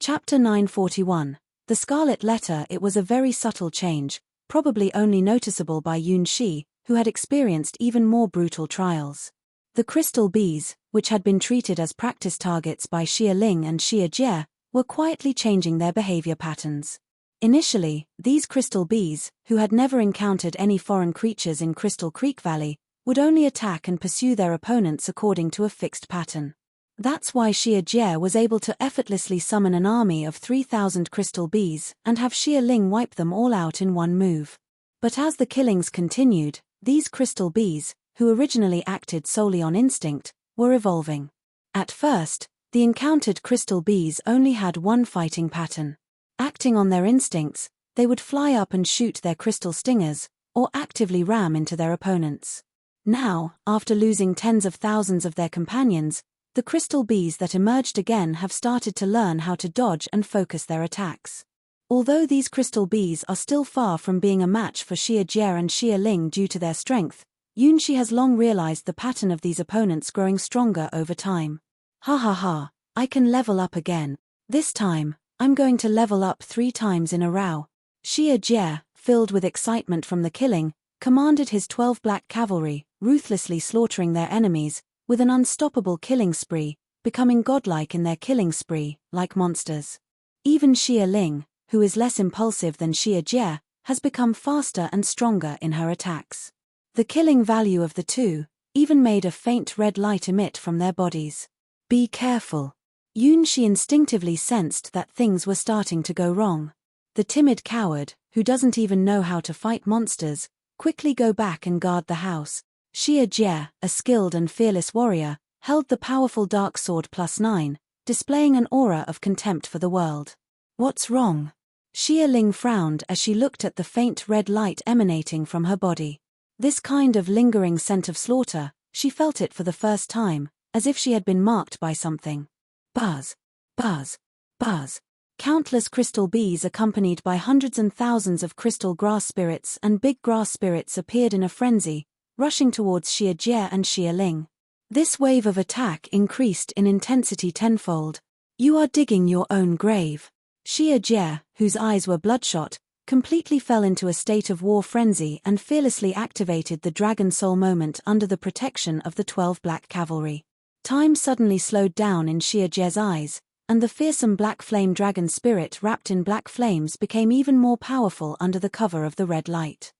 Chapter 941. The Scarlet Letter. It was a very subtle change, probably only noticeable by Yunshi, who had experienced even more brutal trials. The crystal bees, which had been treated as practice targets by Xia Ling and Xia Jie, were quietly changing their behavior patterns. Initially, these crystal bees, who had never encountered any foreign creatures in Crystal Creek Valley, would only attack and pursue their opponents according to a fixed pattern. That's why Xia Jie was able to effortlessly summon an army of 3,000 crystal bees and have Xia Ling wipe them all out in one move. But as the killings continued, these crystal bees, who originally acted solely on instinct, were evolving. At first, the encountered crystal bees only had one fighting pattern. Acting on their instincts, they would fly up and shoot their crystal stingers, or actively ram into their opponents. Now, after losing tens of thousands of their companions, the crystal bees that emerged again have started to learn how to dodge and focus their attacks. Although these crystal bees are still far from being a match for Xia Jie and Xia Ling due to their strength, Yunshi has long realized the pattern of these opponents growing stronger over time. Ha ha ha, I can level up again. This time, I'm going to level up 3 times in a row. Xia Jie, filled with excitement from the killing, commanded his 12 black cavalry, ruthlessly slaughtering their enemies, with an unstoppable killing spree, becoming godlike in their killing spree, like monsters. Even Xia Ling, who is less impulsive than Xia Jie, has become faster and stronger in her attacks. The killing value of the two even made a faint red light emit from their bodies. Be careful. Yunshi instinctively sensed that things were starting to go wrong. The timid coward, who doesn't even know how to fight monsters, quickly go back and guard the house. Xia Jie, a skilled and fearless warrior, held the powerful dark sword +9, displaying an aura of contempt for the world. What's wrong? Xia Ling frowned as she looked at the faint red light emanating from her body. This kind of lingering scent of slaughter, she felt it for the first time, as if she had been marked by something. Buzz, buzz, buzz. Countless crystal bees accompanied by hundreds and thousands of crystal grass spirits and big grass spirits appeared in a frenzy, rushing towards Xia Jie and Xia Ling. This wave of attack increased in intensity tenfold. You are digging your own grave. Xia Jie, whose eyes were bloodshot, completely fell into a state of war frenzy and fearlessly activated the Dragon Soul moment under the protection of the 12 black cavalry. Time suddenly slowed down in Xia Jie's eyes, and the fearsome black flame dragon spirit wrapped in black flames became even more powerful under the cover of the red light.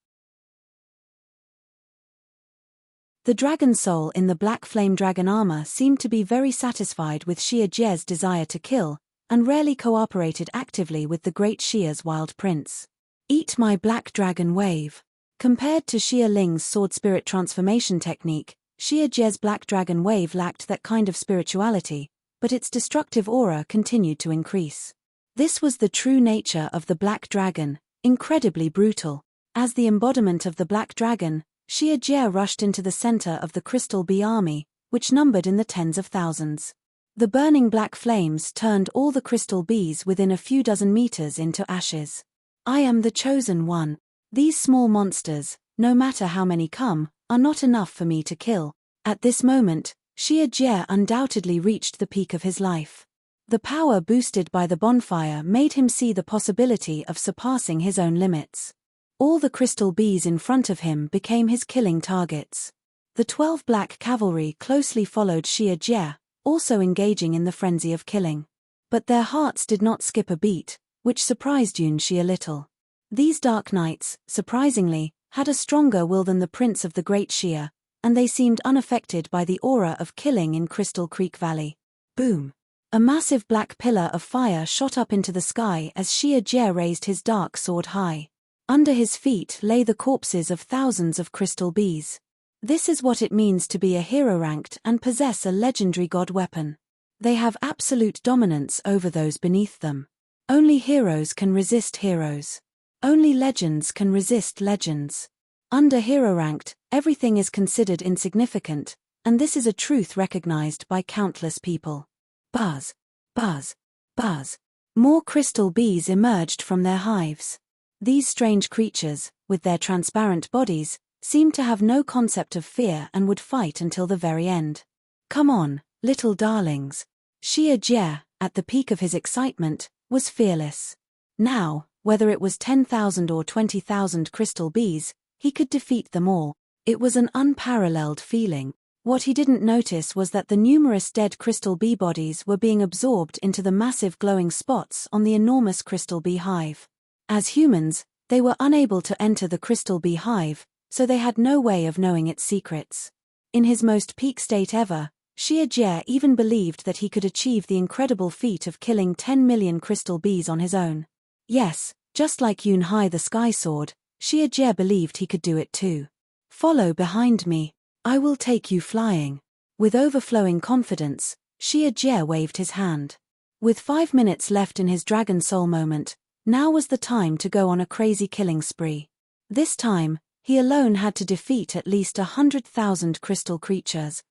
The dragon soul in the black flame dragon armor seemed to be very satisfied with Xia Jie's desire to kill, and rarely cooperated actively with the great Xia's wild prince. Eat my black dragon wave. Compared to Xia Ling's sword spirit transformation technique, Xia Jie's black dragon wave lacked that kind of spirituality, but its destructive aura continued to increase. This was the true nature of the black dragon, incredibly brutal. As the embodiment of the black dragon, Xia Jie rushed into the center of the crystal bee army, which numbered in the tens of thousands. The burning black flames turned all the crystal bees within a few dozen meters into ashes. I am the chosen one. These small monsters, no matter how many come, are not enough for me to kill. At this moment, Xia Jie undoubtedly reached the peak of his life. The power boosted by the bonfire made him see the possibility of surpassing his own limits. All the crystal bees in front of him became his killing targets. The 12 black cavalry closely followed Xia Jie, also engaging in the frenzy of killing. But their hearts did not skip a beat, which surprised Yunshi a little. These dark knights, surprisingly, had a stronger will than the prince of the Great Xia, and they seemed unaffected by the aura of killing in Crystal Creek Valley. Boom! A massive black pillar of fire shot up into the sky as Xia Jie raised his dark sword high. Under his feet lay the corpses of thousands of crystal bees. This is what it means to be a hero ranked and possess a legendary god weapon. They have absolute dominance over those beneath them. Only heroes can resist heroes. Only legends can resist legends. Under hero ranked, everything is considered insignificant, and this is a truth recognized by countless people. Buzz, buzz, buzz. More crystal bees emerged from their hives. These strange creatures, with their transparent bodies, seemed to have no concept of fear and would fight until the very end. Come on, little darlings. Xie Jie, at the peak of his excitement, was fearless. Now, whether it was 10,000 or 20,000 crystal bees, he could defeat them all. It was an unparalleled feeling. What he didn't notice was that the numerous dead crystal bee bodies were being absorbed into the massive glowing spots on the enormous crystal bee hive. As humans, they were unable to enter the crystal bee hive, so they had no way of knowing its secrets. In his most peak state ever, Xie Jie even believed that he could achieve the incredible feat of killing 10 million crystal bees on his own. Yes, just like Yun Hai the Sky Sword, Xie Jie believed he could do it too. Follow behind me. I will take you flying. With overflowing confidence, Xie Jie waved his hand. With 5 minutes left in his Dragon Soul moment, now was the time to go on a crazy killing spree. This time, he alone had to defeat at least 100,000 crystal creatures.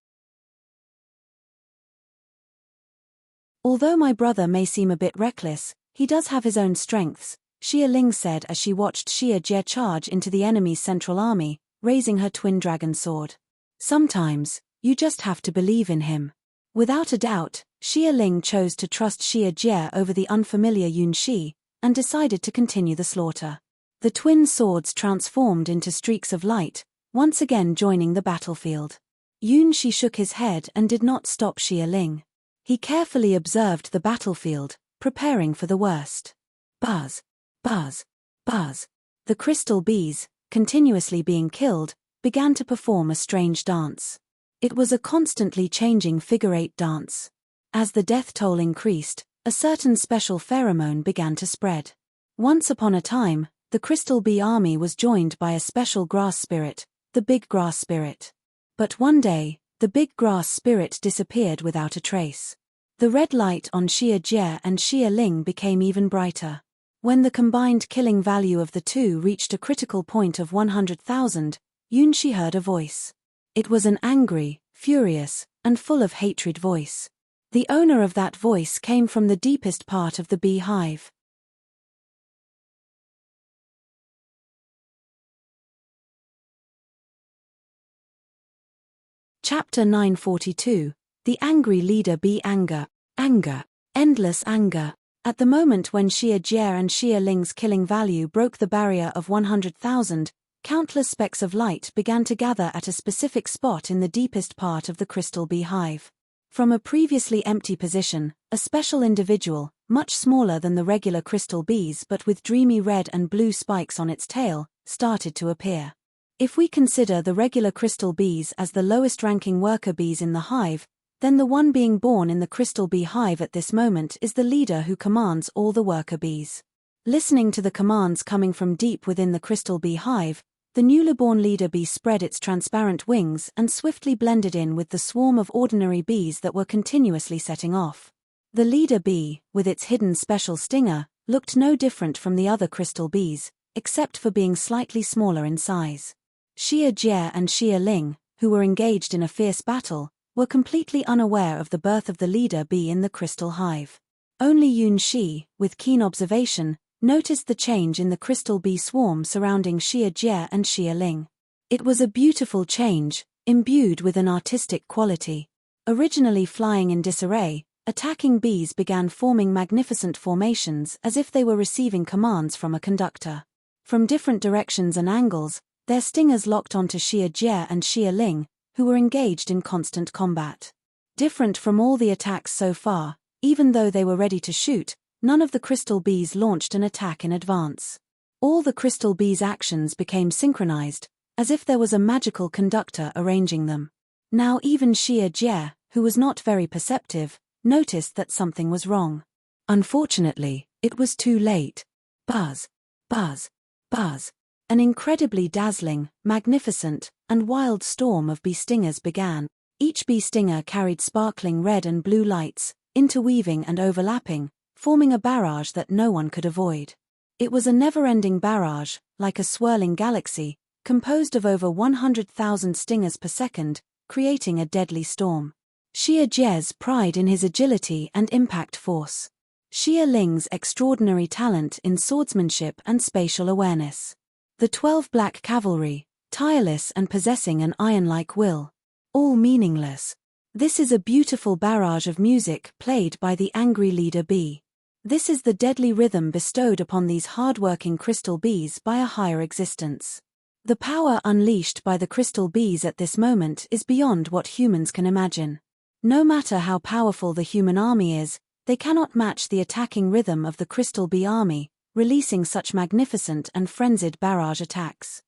Although my brother may seem a bit reckless, he does have his own strengths, Xie Ling said as she watched Xie Jie charge into the enemy's central army, raising her twin dragon sword. Sometimes, you just have to believe in him. Without a doubt, Xie Ling chose to trust Xie Jie over the unfamiliar Yun Shi, and decided to continue the slaughter. The twin swords transformed into streaks of light, once again joining the battlefield. Yun Shi shook his head and did not stop Xie Ling. He carefully observed the battlefield, preparing for the worst. Buzz, buzz, buzz. The crystal bees, continuously being killed, began to perform a strange dance. It was a constantly changing figure-8 dance. As the death toll increased, a certain special pheromone began to spread. Once upon a time, the crystal bee army was joined by a special grass spirit, the big grass spirit. But one day, the big grass spirit disappeared without a trace. The red light on Xie Jie and Xie Ling became even brighter. When the combined killing value of the two reached a critical point of 100,000, Yun Shi heard a voice. It was an angry, furious, and full of hatred voice. The owner of that voice came from the deepest part of the bee hive. Chapter 942, The Angry Leader Bee Anger. Anger. Endless anger. At the moment when Xie Jie and Xie Ling's killing value broke the barrier of 100,000, countless specks of light began to gather at a specific spot in the deepest part of the crystal bee hive. From a previously empty position, a special individual, much smaller than the regular crystal bees but with dreamy red and blue spikes on its tail, started to appear. If we consider the regular crystal bees as the lowest-ranking worker bees in the hive, then the one being born in the crystal bee hive at this moment is the leader who commands all the worker bees. Listening to the commands coming from deep within the crystal bee hive, the newly born leader bee spread its transparent wings and swiftly blended in with the swarm of ordinary bees that were continuously setting off. The leader bee, with its hidden special stinger, looked no different from the other crystal bees, except for being slightly smaller in size. Xie Jie and Xie Ling, who were engaged in a fierce battle, were completely unaware of the birth of the leader bee in the crystal hive. Only Yun Shi, with keen observation, noticed the change in the crystal bee swarm surrounding Xie Jie and Xie Ling. It was a beautiful change, imbued with an artistic quality. Originally flying in disarray, attacking bees began forming magnificent formations as if they were receiving commands from a conductor. From different directions and angles, their stingers locked onto Xie Jie and Xie Ling, who were engaged in constant combat. Different from all the attacks so far, even though they were ready to shoot, none of the crystal bees launched an attack in advance. All the crystal bees' actions became synchronized, as if there was a magical conductor arranging them. Now even Xie Jie, who was not very perceptive, noticed that something was wrong. Unfortunately, it was too late. Buzz, buzz, buzz. An incredibly dazzling, magnificent, and wild storm of bee stingers began. Each bee stinger carried sparkling red and blue lights, interweaving and overlapping, forming a barrage that no one could avoid. It was a never-ending barrage, like a swirling galaxy, composed of over 100,000 stingers per second, creating a deadly storm. Xie Jie's pride in his agility and impact force. Xie Ling's extraordinary talent in swordsmanship and spatial awareness. The 12 Black Cavalry, tireless and possessing an iron-like will. All meaningless. This is a beautiful barrage of music played by the angry leader bee. This is the deadly rhythm bestowed upon these hard-working crystal bees by a higher existence. The power unleashed by the crystal bees at this moment is beyond what humans can imagine. No matter how powerful the human army is, they cannot match the attacking rhythm of the crystal bee army, releasing such magnificent and frenzied barrage attacks.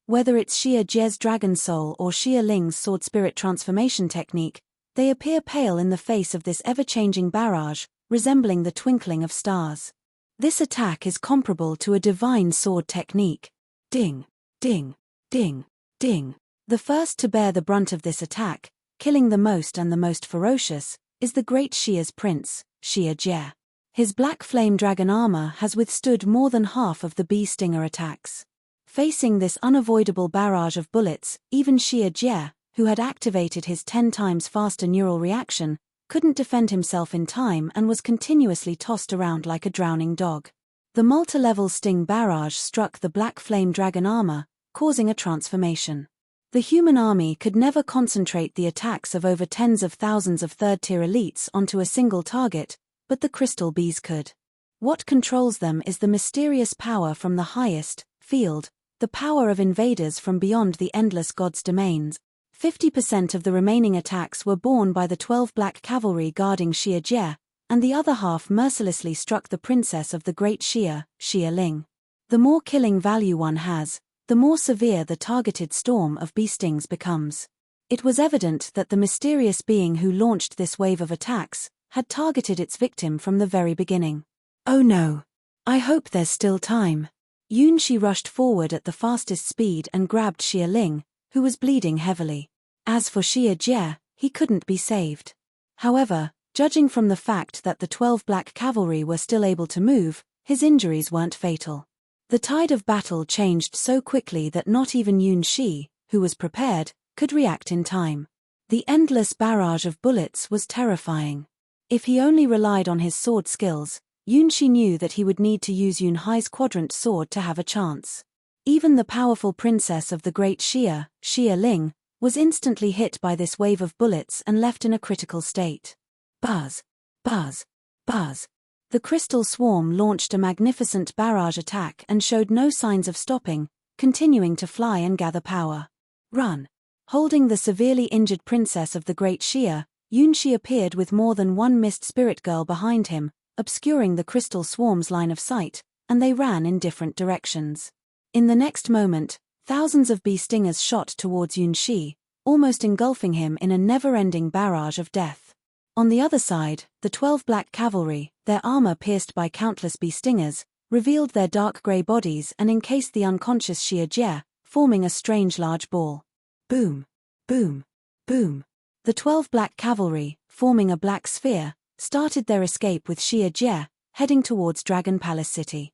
Whether it's Xie Jie's Dragon Soul or Xie Ling's Sword Spirit transformation technique, they appear pale in the face of this ever-changing barrage, resembling the twinkling of stars. This attack is comparable to a divine sword technique. Ding, ding, ding, ding. The first to bear the brunt of this attack, killing the most and the most ferocious, is the great Xie's prince, Xie Jie. His black flame dragon armor has withstood more than half of the bee stinger attacks. Facing this unavoidable barrage of bullets, even Xie Jie, who had activated his 10 times faster neural reaction, couldn't defend himself in time and was continuously tossed around like a drowning dog. The multi-level sting barrage struck the black flame dragon armor, causing a transformation. The human army could never concentrate the attacks of over tens of thousands of third-tier elites onto a single target, but the crystal bees could. What controls them is the mysterious power from the highest field, the power of invaders from beyond the endless gods' domains. 50% of the remaining attacks were borne by the 12 Black Cavalry guarding Xie Jie, and the other half mercilessly struck the princess of the Great Xie, Xie Ling. The more killing value one has, the more severe the targeted storm of bee stings becomes. It was evident that the mysterious being who launched this wave of attacks had targeted its victim from the very beginning. Oh no! I hope there's still time. Yunxi rushed forward at the fastest speed and grabbed Xie Ling, who was bleeding heavily. As for Xie Jie, he couldn't be saved. However, judging from the fact that the 12 Black Cavalry were still able to move, his injuries weren't fatal. The tide of battle changed so quickly that not even Yunxi, who was prepared, could react in time. The endless barrage of bullets was terrifying. If he only relied on his sword skills, Yunxi knew that he would need to use Yunhai's quadrant sword to have a chance. Even the powerful princess of the Great Xie, Xie Ling, was instantly hit by this wave of bullets and left in a critical state. Buzz, buzz, buzz. The crystal swarm launched a magnificent barrage attack and showed no signs of stopping, continuing to fly and gather power. Run. Holding the severely injured princess of the Great Xie, Yunxi appeared with more than one mist spirit girl behind him, obscuring the crystal swarm's line of sight, and they ran in different directions. In the next moment, thousands of bee stingers shot towards Yunxi, almost engulfing him in a never-ending barrage of death. On the other side, the 12 Black Cavalry, their armor pierced by countless bee stingers, revealed their dark grey bodies and encased the unconscious Xie Jie, forming a strange large ball. Boom, boom, boom. The 12 Black Cavalry, forming a black sphere, started their escape with Xie Jie, heading towards Dragon Palace City.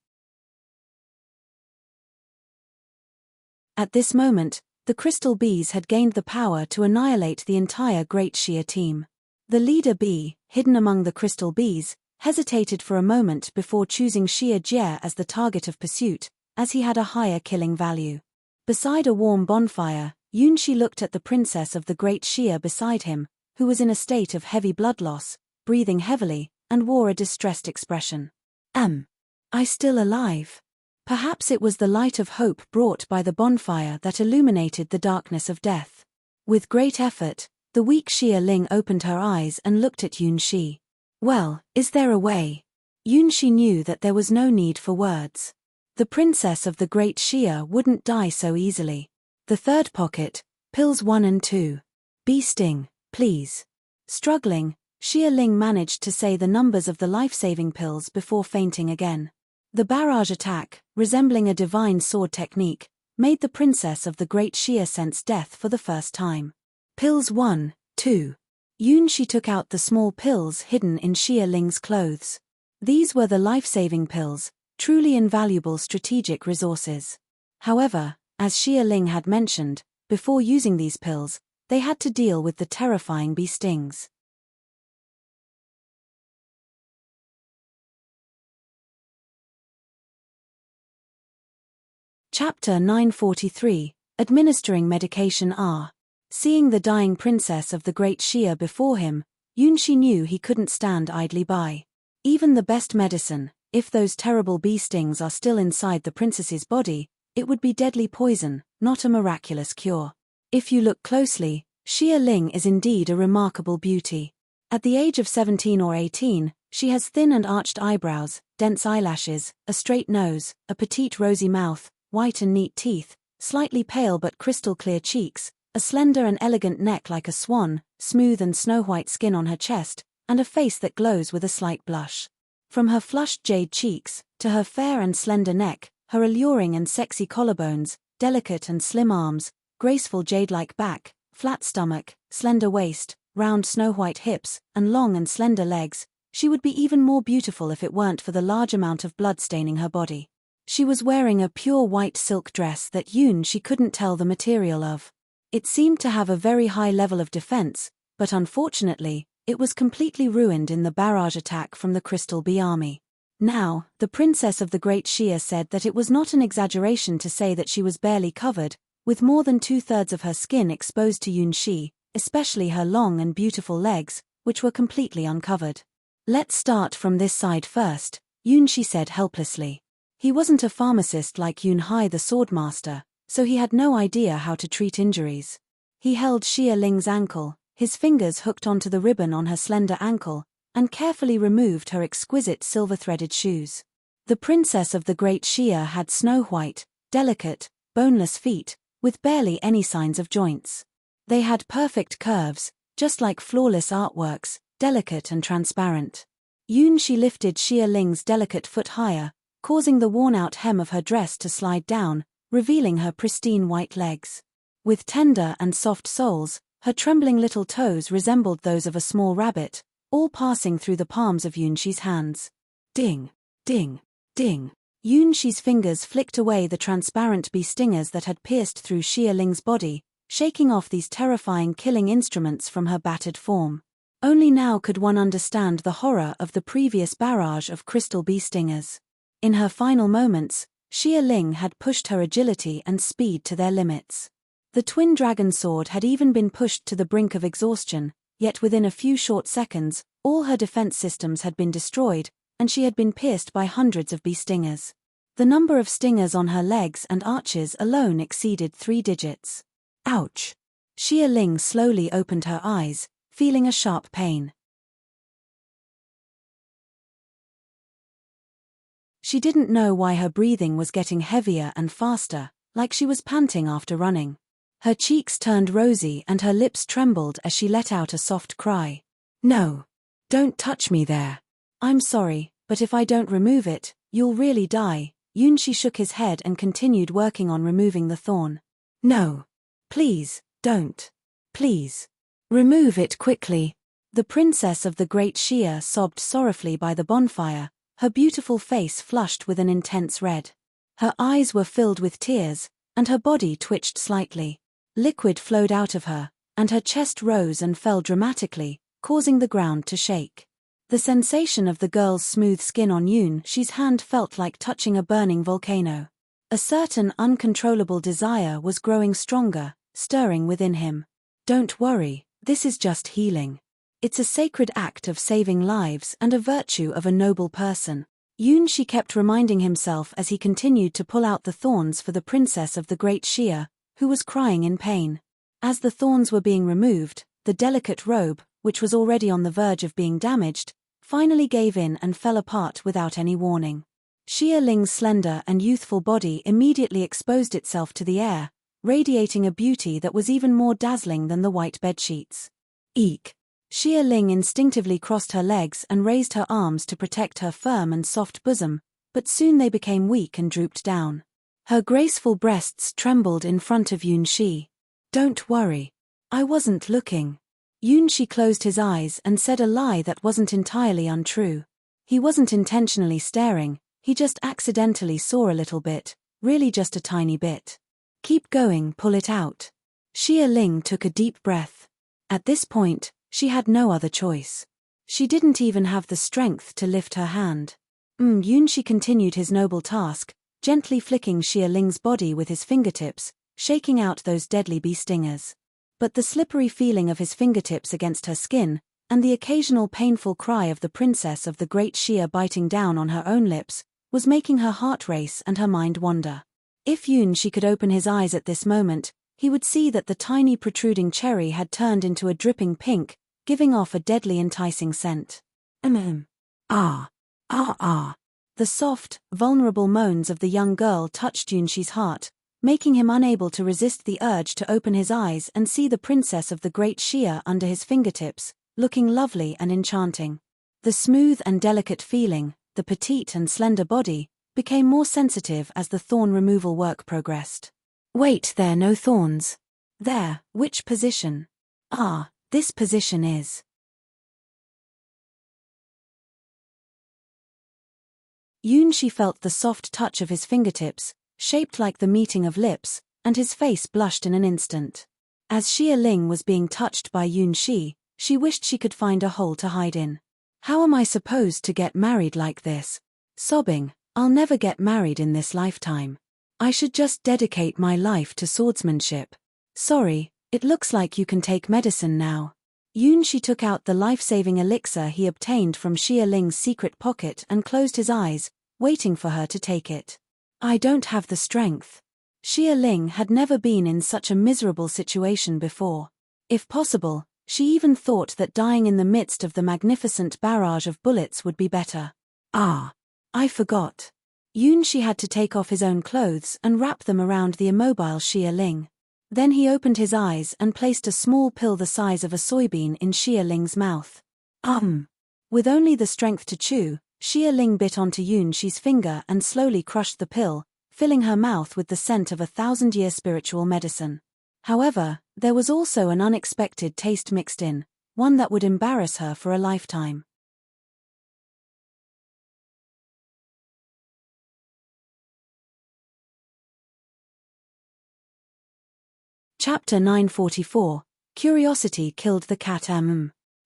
At this moment, the crystal bees had gained the power to annihilate the entire Great Xie team. The leader bee, hidden among the crystal bees, hesitated for a moment before choosing Xie Jie as the target of pursuit, as he had a higher killing value. Beside a warm bonfire, Yunxi looked at the princess of the Great Xie beside him, who was in a state of heavy blood loss, breathing heavily, and wore a distressed expression. I still alive? Perhaps it was the light of hope brought by the bonfire that illuminated the darkness of death. With great effort, the weak Xie Ling opened her eyes and looked at Yunxi. Well, is there a way? Yunxi knew that there was no need for words. The princess of the Great Xie wouldn't die so easily. The third pocket, pills 1 and 2. Bee sting, please. Struggling, Xie Ling managed to say the numbers of the life-saving pills before fainting again. The barrage attack, resembling a divine sword technique, made the princess of the Great Xie sense death for the first time. Pills 1, 2. Yunxi took out the small pills hidden in Xie Ling's clothes. These were the life-saving pills, truly invaluable strategic resources. However, As Xia Ling had mentioned, before using these pills, they had to deal with the terrifying bee stings. Chapter 943, Administering Medication R. Seeing the dying princess of the Great Xia before him, Yunxi knew he couldn't stand idly by. Even the best medicine, if those terrible bee stings are still inside the princess's body, it would be deadly poison, not a miraculous cure. If you look closely, Xia Ling is indeed a remarkable beauty. At the age of 17 or 18, she has thin and arched eyebrows, dense eyelashes, a straight nose, a petite rosy mouth, white and neat teeth, slightly pale but crystal clear cheeks, a slender and elegant neck like a swan, smooth and snow-white skin on her chest, and a face that glows with a slight blush. From her flushed jade cheeks, to her fair and slender neck, her alluring and sexy collarbones, delicate and slim arms, graceful jade-like back, flat stomach, slender waist, round snow-white hips, and long and slender legs, she would be even more beautiful if it weren't for the large amount of blood staining her body. She was wearing a pure white silk dress that she couldn't tell the material of. It seemed to have a very high level of defense, but unfortunately, it was completely ruined in the barrage attack from the Crystal Bee army. Now, the princess of the Great Xia said that it was not an exaggeration to say that she was barely covered, with more than 2/3 of her skin exposed to Yunxi, especially her long and beautiful legs, which were completely uncovered. "Let's start from this side first," Yunxi said helplessly. He wasn't a pharmacist like Yunhai the swordmaster, so he had no idea how to treat injuries. He held Xia Ling's ankle, his fingers hooked onto the ribbon on her slender ankle, and carefully removed her exquisite silver-threaded shoes. The princess of the Great Xia had snow-white, delicate, boneless feet, with barely any signs of joints. They had perfect curves, just like flawless artworks, delicate and transparent. Yunxi lifted Xia Ling's delicate foot higher, causing the worn-out hem of her dress to slide down, revealing her pristine white legs. With tender and soft soles, her trembling little toes resembled those of a small rabbit, all passing through the palms of Yunxi's hands. Ding, ding, ding. Yunxi's fingers flicked away the transparent bee stingers that had pierced through Xia Ling's body, shaking off these terrifying killing instruments from her battered form. Only now could one understand the horror of the previous barrage of crystal bee stingers. In her final moments, Xia Ling had pushed her agility and speed to their limits. The twin dragon sword had even been pushed to the brink of exhaustion, yet within a few short seconds, all her defense systems had been destroyed, and she had been pierced by hundreds of bee stingers. The number of stingers on her legs and arches alone exceeded 3 digits. Ouch! Xia Ling slowly opened her eyes, feeling a sharp pain. She didn't know why her breathing was getting heavier and faster, like she was panting after running. Her cheeks turned rosy and her lips trembled as she let out a soft cry. "No! Don't touch me there! I'm sorry, but if I don't remove it, you'll really die." Yunxi shook his head and continued working on removing the thorn. "No! Please, don't! Please! Remove it quickly!" The princess of the Great Xia sobbed sorrowfully by the bonfire, her beautiful face flushed with an intense red. Her eyes were filled with tears, and her body twitched slightly. Liquid flowed out of her, and her chest rose and fell dramatically, causing the ground to shake. The sensation of the girl's smooth skin on Yunxi's hand felt like touching a burning volcano. A certain uncontrollable desire was growing stronger, stirring within him. "Don't worry, this is just healing. It's a sacred act of saving lives and a virtue of a noble person." Yunxi kept reminding himself as he continued to pull out the thorns for the princess of the Great Xia, who was crying in pain. As the thorns were being removed, the delicate robe, which was already on the verge of being damaged, finally gave in and fell apart without any warning. Xia Ling's slender and youthful body immediately exposed itself to the air, radiating a beauty that was even more dazzling than the white bedsheets. Eek! Xia Ling instinctively crossed her legs and raised her arms to protect her firm and soft bosom, but soon they became weak and drooped down. Her graceful breasts trembled in front of Yunxi. "Don't worry. I wasn't looking." Yunxi closed his eyes and said a lie that wasn't entirely untrue. He wasn't intentionally staring, he just accidentally saw a little bit, really just a tiny bit. Keep going, pull it out. Xia Ling took a deep breath. At this point, she had no other choice. She didn't even have the strength to lift her hand. Yunxi continued his noble task, gently flicking Xia Ling's body with his fingertips, shaking out those deadly bee stingers. But the slippery feeling of his fingertips against her skin, and the occasional painful cry of the princess of the great Xia biting down on her own lips, was making her heart race and her mind wander. If Yunxi could open his eyes at this moment, he would see that the tiny protruding cherry had turned into a dripping pink, giving off a deadly enticing scent. Ah. The soft, vulnerable moans of the young girl touched Yunxi's heart, making him unable to resist the urge to open his eyes and see the princess of the great Xia under his fingertips, looking lovely and enchanting. The smooth and delicate feeling, the petite and slender body, became more sensitive as the thorn removal work progressed. Wait, there are no thorns. There, which position? Ah, this position is. Yunxi felt the soft touch of his fingertips, shaped like the meeting of lips, and his face blushed in an instant. As Xia Ling was being touched by Yunxi, she wished she could find a hole to hide in. How am I supposed to get married like this? Sobbing, I'll never get married in this lifetime. I should just dedicate my life to swordsmanship. Sorry, it looks like you can take medicine now. Yunxi took out the life-saving elixir he obtained from Xia Ling's secret pocket and closed his eyes, waiting for her to take it. I don't have the strength. Xia Ling had never been in such a miserable situation before. If possible, she even thought that dying in the midst of the magnificent barrage of bullets would be better. Ah, I forgot. Yunxi had to take off his own clothes and wrap them around the immobile Xia Ling. Then he opened his eyes and placed a small pill the size of a soybean in Xia Ling's mouth. With only the strength to chew, Xia Ling bit onto Yunxi's finger and slowly crushed the pill, filling her mouth with the scent of 1,000-year spiritual medicine. However, there was also an unexpected taste mixed in, one that would embarrass her for a lifetime. Chapter 944, Curiosity Killed the Cat.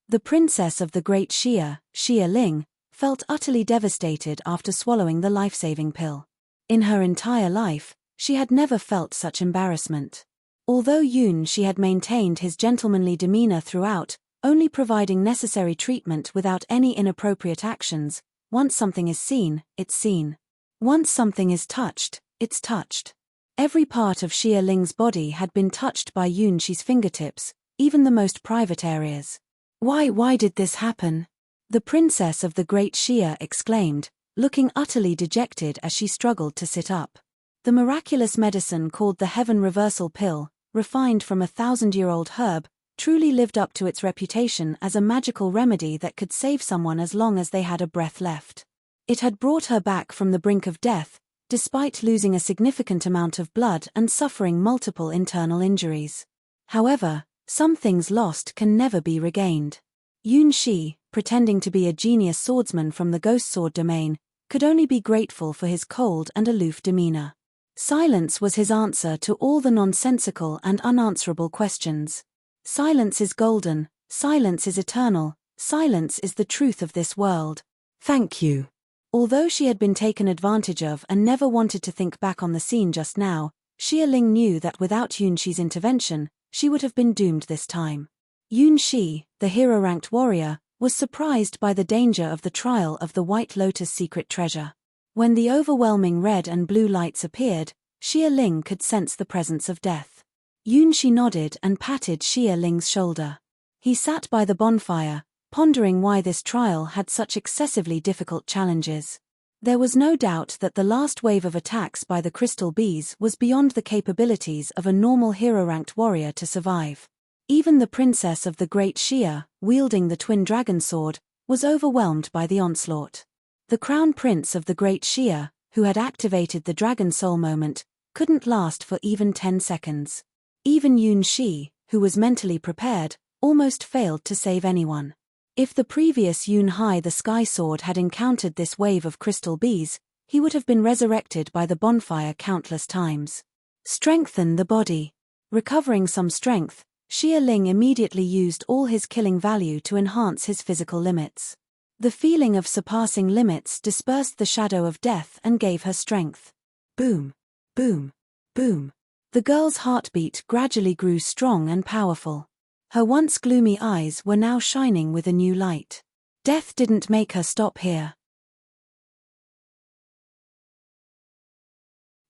The princess of the great Xia, Xia Ling, felt utterly devastated after swallowing the life-saving pill. In her entire life, she had never felt such embarrassment. Although Yunxi had maintained his gentlemanly demeanor throughout, only providing necessary treatment without any inappropriate actions, once something is seen, it's seen. Once something is touched, it's touched. Every part of Xia Ling's body had been touched by Yunxi's fingertips, even the most private areas. Why did this happen? The princess of the great Xia exclaimed, looking utterly dejected as she struggled to sit up. The miraculous medicine called the Heaven Reversal Pill, refined from a 1,000-year-old herb, truly lived up to its reputation as a magical remedy that could save someone as long as they had a breath left. It had brought her back from the brink of death, despite losing a significant amount of blood and suffering multiple internal injuries. However, some things lost can never be regained. Yunxi, pretending to be a genius swordsman from the ghost sword domain, could only be grateful for his cold and aloof demeanor. Silence was his answer to all the nonsensical and unanswerable questions. Silence is golden, silence is eternal, silence is the truth of this world. Thank you. Although she had been taken advantage of and never wanted to think back on the scene just now, Xia Ling knew that without Yunxi's intervention, she would have been doomed this time. Yunxi, the hero-ranked warrior, was surprised by the danger of the trial of the White Lotus secret treasure. When the overwhelming red and blue lights appeared, Xia Ling could sense the presence of death. Yunxi nodded and patted Xia Ling's shoulder. He sat by the bonfire, pondering why this trial had such excessively difficult challenges. There was no doubt that the last wave of attacks by the crystal bees was beyond the capabilities of a normal hero-ranked warrior to survive. Even the princess of the great Xia, wielding the twin dragon sword, was overwhelmed by the onslaught. The crown prince of the great Xia, who had activated the dragon soul moment, couldn't last for even 10 seconds. Even Yunxi, who was mentally prepared, almost failed to save anyone. If the previous Yunhai the Sky Sword had encountered this wave of crystal bees, he would have been resurrected by the bonfire countless times. Strengthen the body. Recovering some strength, Ling immediately used all his killing value to enhance his physical limits. The feeling of surpassing limits dispersed the shadow of death and gave her strength. Boom, boom, boom. The girl's heartbeat gradually grew strong and powerful. Her once gloomy eyes were now shining with a new light. Death didn't make her stop here.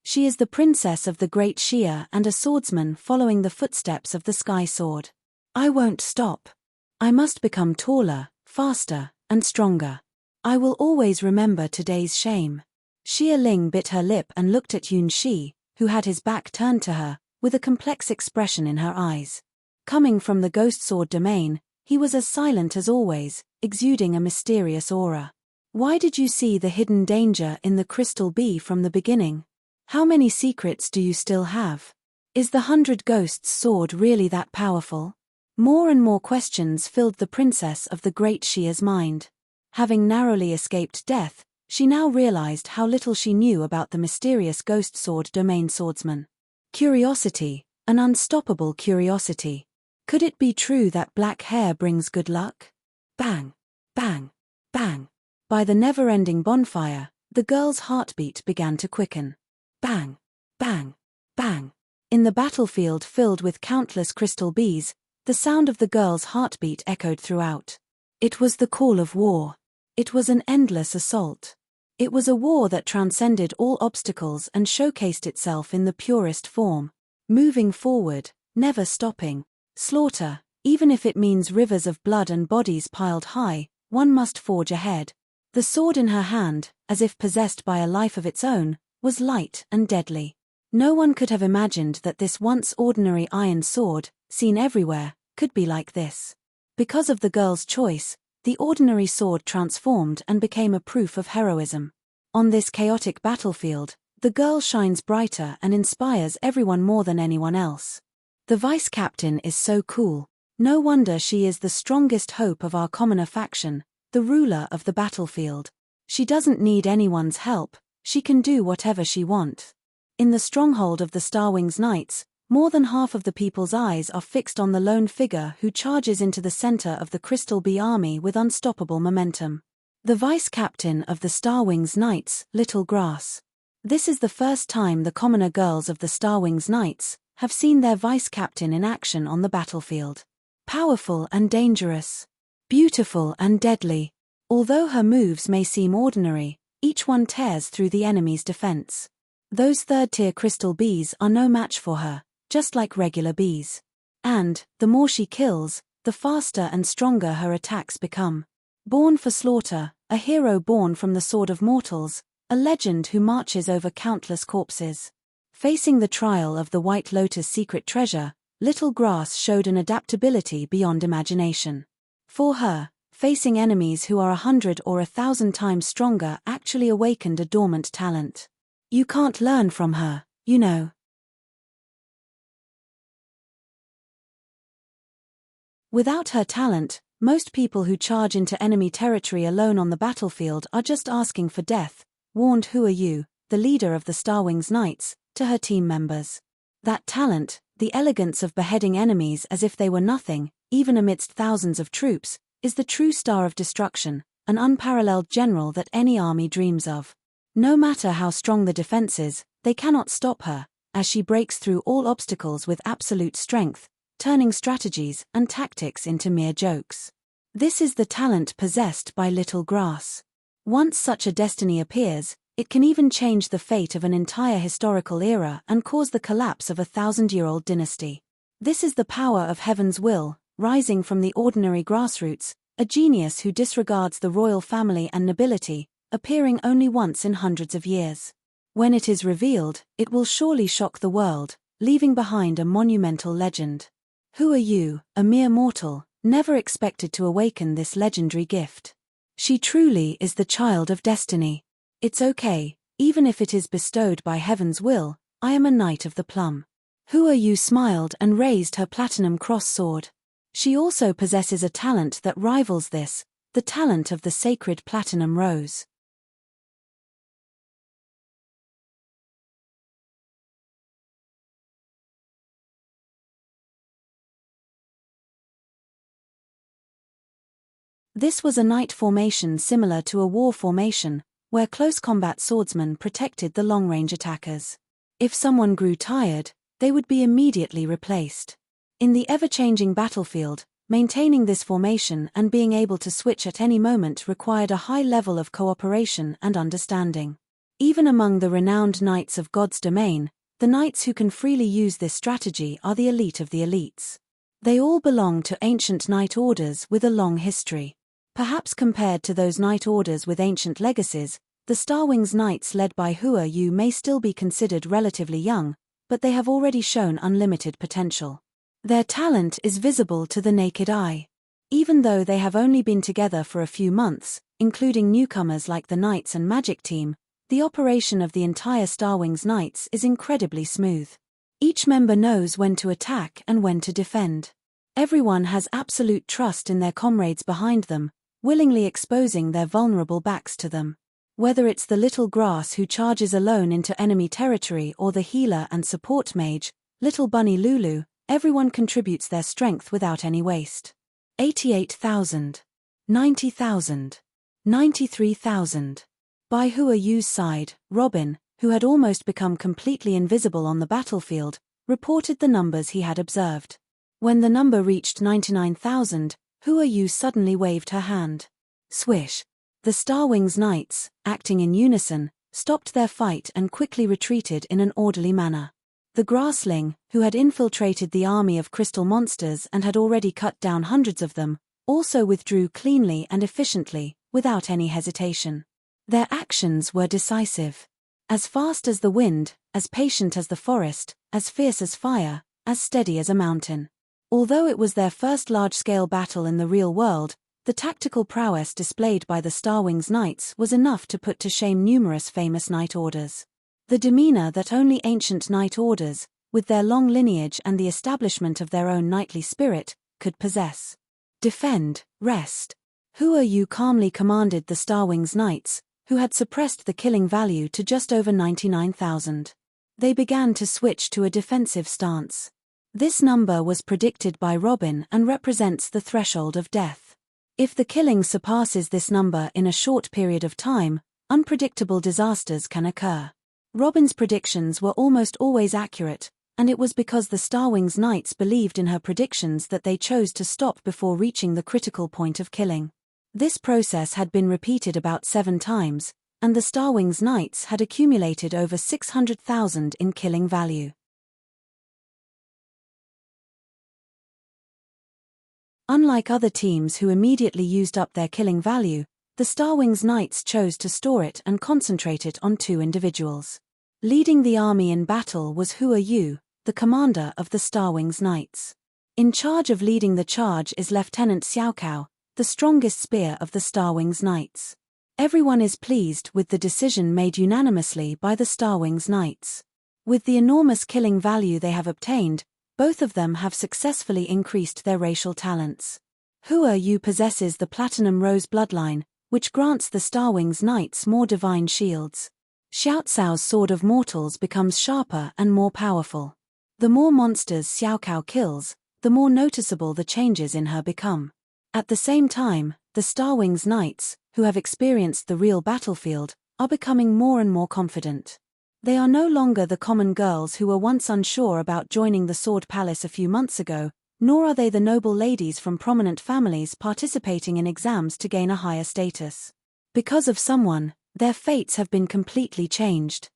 She is the princess of the Great Shia and a swordsman following the footsteps of the Sky Sword. I won't stop. I must become taller, faster, and stronger. I will always remember today's shame. Ling bit her lip and looked at Yun Shi, who had his back turned to her, with a complex expression in her eyes. Coming from the Ghost Sword domain, he was as silent as always, exuding a mysterious aura. Why did you see the hidden danger in the crystal bee from the beginning? How many secrets do you still have? Is the 100 Ghosts sword really that powerful? More and more questions filled the princess of the Great Shia's mind. Having narrowly escaped death, she now realized how little she knew about the mysterious Ghost Sword domain swordsman. Curiosity, an unstoppable curiosity. Could it be true that black hair brings good luck? Bang, bang, bang. By the never-ending bonfire, the girl's heartbeat began to quicken. Bang, bang, bang. In the battlefield filled with countless crystal bees, the sound of the girl's heartbeat echoed throughout. It was the call of war. It was an endless assault. It was a war that transcended all obstacles and showcased itself in the purest form. Moving forward, never stopping. Slaughter, even if it means rivers of blood and bodies piled high, one must forge ahead. The sword in her hand, as if possessed by a life of its own, was light and deadly. No one could have imagined that this once ordinary iron sword, seen everywhere, could be like this. Because of the girl's choice, the ordinary sword transformed and became a proof of heroism. On this chaotic battlefield, the girl shines brighter and inspires everyone more than anyone else. The vice captain is so cool. No wonder she is the strongest hope of our commoner faction, the ruler of the battlefield. She doesn't need anyone's help, she can do whatever she wants. In the stronghold of the Starwings Knights, more than half of the people's eyes are fixed on the lone figure who charges into the center of the Crystal Bee army with unstoppable momentum. The vice-captain of the Starwings Knights, Little Grass. This is the first time the commoner girls of the Starwings Knights have seen their vice-captain in action on the battlefield. Powerful and dangerous. Beautiful and deadly. Although her moves may seem ordinary, each one tears through the enemy's defense. Those third-tier crystal bees are no match for her, just like regular bees. And, the more she kills, the faster and stronger her attacks become. Born for slaughter, a hero born from the sword of mortals, a legend who marches over countless corpses. Facing the trial of the White Lotus secret treasure, Little Grass showed an adaptability beyond imagination. For her, facing enemies who are 100 or 1,000 times stronger actually awakened a dormant talent. You can't learn from her, you know. Without her talent, most people who charge into enemy territory alone on the battlefield are just asking for death, warned Who Are You, the leader of the Starwings Knights, to her team members. That talent, the elegance of beheading enemies as if they were nothing, even amidst thousands of troops, is the true star of destruction, an unparalleled general that any army dreams of. No matter how strong the defenses, they cannot stop her, as she breaks through all obstacles with absolute strength, turning strategies and tactics into mere jokes. This is the talent possessed by Little Grass. Once such a destiny appears, it can even change the fate of an entire historical era and cause the collapse of a 1,000-year-old dynasty. This is the power of heaven's will, rising from the ordinary grassroots, a genius who disregards the royal family and nobility, appearing only once in hundreds of years. When it is revealed, it will surely shock the world, leaving behind a monumental legend. Who Are You, a mere mortal, never expected to awaken this legendary gift. She truly is the child of destiny. It's okay, even if it is bestowed by heaven's will, I am a knight of the plum. Who Are You smiled and raised her platinum cross sword. She also possesses a talent that rivals this, the talent of the sacred platinum rose. This was a knight formation similar to a war formation, where close combat swordsmen protected the long-range attackers. If someone grew tired, they would be immediately replaced. In the ever-changing battlefield, maintaining this formation and being able to switch at any moment required a high level of cooperation and understanding. Even among the renowned knights of God's domain, the knights who can freely use this strategy are the elite of the elites. They all belong to ancient knight orders with a long history. Perhaps compared to those knight orders with ancient legacies, the Starwings Knights led by Hua Yu may still be considered relatively young, but they have already shown unlimited potential. Their talent is visible to the naked eye. Even though they have only been together for a few months, including newcomers like the Knights and Magic Team, the operation of the entire Starwings Knights is incredibly smooth. Each member knows when to attack and when to defend. Everyone has absolute trust in their comrades behind them, willingly exposing their vulnerable backs to them. Whether it's the little grass who charges alone into enemy territory or the healer and support mage, little bunny Lulu, everyone contributes their strength without any waste. 88,000. 90,000. 93,000. By Hua Yu's side, Robin, who had almost become completely invisible on the battlefield, reported the numbers he had observed. When the number reached 99,000, Hua Yu suddenly waved her hand. Swish. The Starwings Knights, acting in unison, stopped their fight and quickly retreated in an orderly manner. The Grassling, who had infiltrated the army of crystal monsters and had already cut down hundreds of them, also withdrew cleanly and efficiently, without any hesitation. Their actions were decisive. As fast as the wind, as patient as the forest, as fierce as fire, as steady as a mountain. Although it was their first large-scale battle in the real world, the tactical prowess displayed by the Starwings Knights was enough to put to shame numerous famous knight orders. The demeanor that only ancient knight orders, with their long lineage and the establishment of their own knightly spirit, could possess. Defend, rest. Hua Yu calmly commanded the Starwings Knights, who had suppressed the killing value to just over 99,000. They began to switch to a defensive stance. This number was predicted by Robin and represents the threshold of death. If the killing surpasses this number in a short period of time, unpredictable disasters can occur. Robin's predictions were almost always accurate, and it was because the Starwings Knights believed in her predictions that they chose to stop before reaching the critical point of killing. This process had been repeated about 7 times, and the Starwings Knights had accumulated over 600,000 in killing value. Unlike other teams who immediately used up their killing value, the Starwings Knights chose to store it and concentrate it on 2 individuals. Leading the army in battle was Hua Yu, the commander of the Starwings Knights. In charge of leading the charge is Lieutenant Xiaokao, the strongest spear of the Starwings Knights. Everyone is pleased with the decision made unanimously by the Starwings Knights. With the enormous killing value they have obtained, both of them have successfully increased their racial talents. Hua Yu possesses the Platinum Rose bloodline, which grants the Starwings Knights more divine shields. Xiao Cao's Sword of Mortals becomes sharper and more powerful. The more monsters Xiao Cao kills, the more noticeable the changes in her become. At the same time, the Starwings Knights, who have experienced the real battlefield, are becoming more and more confident. They are no longer the common girls who were once unsure about joining the Sword Palace a few months ago, nor are they the noble ladies from prominent families participating in exams to gain a higher status. Because of someone, their fates have been completely changed.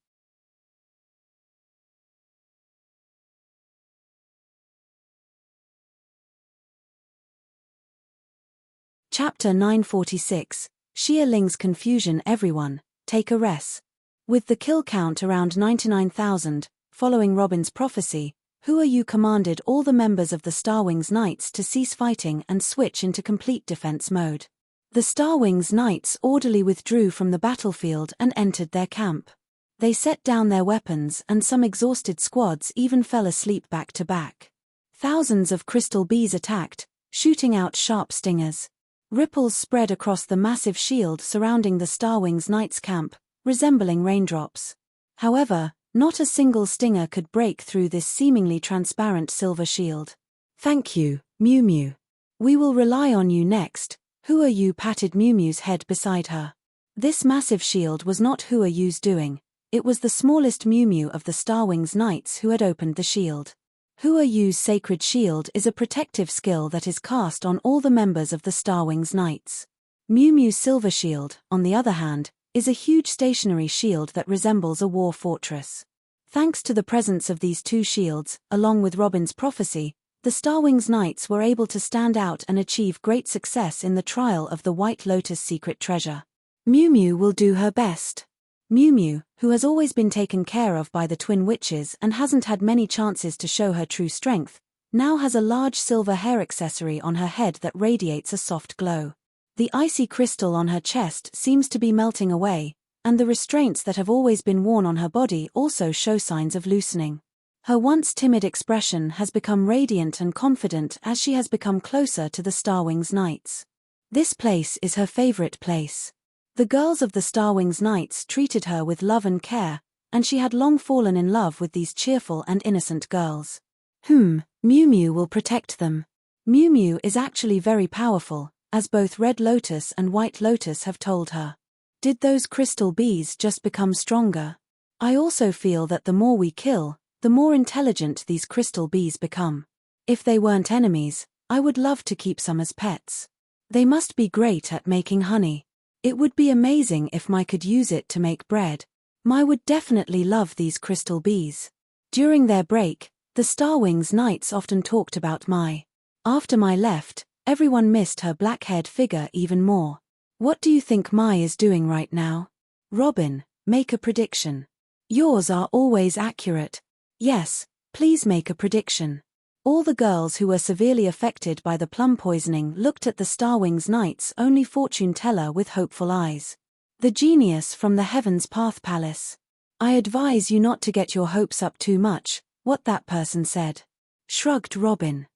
Chapter 946, Xia Ling's Confusion. Everyone, take a rest. With the kill count around 99,000, following Robin's prophecy, Hua Yu commanded all the members of the Starwings Knights to cease fighting and switch into complete defense mode. The Starwings Knights orderly withdrew from the battlefield and entered their camp. They set down their weapons and some exhausted squads even fell asleep back to back. Thousands of crystal bees attacked, shooting out sharp stingers. Ripples spread across the massive shield surrounding the Starwings Knights camp, resembling raindrops. However, not a single stinger could break through this seemingly transparent silver shield. Thank you, Mew Mew. We will rely on you next, Hua Yu patted Miu Miu's head beside her. This massive shield was not Hua Yu's doing, it was the smallest Miu Miu of the Starwings Knights who had opened the shield. Hua Yu's sacred shield is a protective skill that is cast on all the members of the Starwings Knights. Miu Miu's silver shield, on the other hand, is a huge stationary shield that resembles a war fortress. Thanks to the presence of these two shields, along with Robin's prophecy, the Starwings Knights were able to stand out and achieve great success in the trial of the White Lotus secret treasure. Miu Miu will do her best. Miu Miu, who has always been taken care of by the twin witches and hasn't had many chances to show her true strength, now has a large silver hair accessory on her head that radiates a soft glow. The icy crystal on her chest seems to be melting away, and the restraints that have always been worn on her body also show signs of loosening. Her once timid expression has become radiant and confident as she has become closer to the Starwings Knights. This place is her favorite place. The girls of the Starwings Knights treated her with love and care, and she had long fallen in love with these cheerful and innocent girls. Miu Miu will protect them. Miu Miu is actually very powerful, as both Red Lotus and White Lotus have told her. Did those crystal bees just become stronger? I also feel that the more we kill, the more intelligent these crystal bees become. If they weren't enemies, I would love to keep some as pets. They must be great at making honey. It would be amazing if Mai could use it to make bread. Mai would definitely love these crystal bees. During their break, the Starwings Knights often talked about Mai. After Mai left, everyone missed her black-haired figure even more. What do you think Mai is doing right now? Robin, make a prediction. Yours are always accurate. Yes, please make a prediction. All the girls who were severely affected by the plum poisoning looked at the Starwings Knight's only fortune teller with hopeful eyes. The genius from the Heaven's Path Palace. I advise you not to get your hopes up too much, what that person said. Shrugged Robin.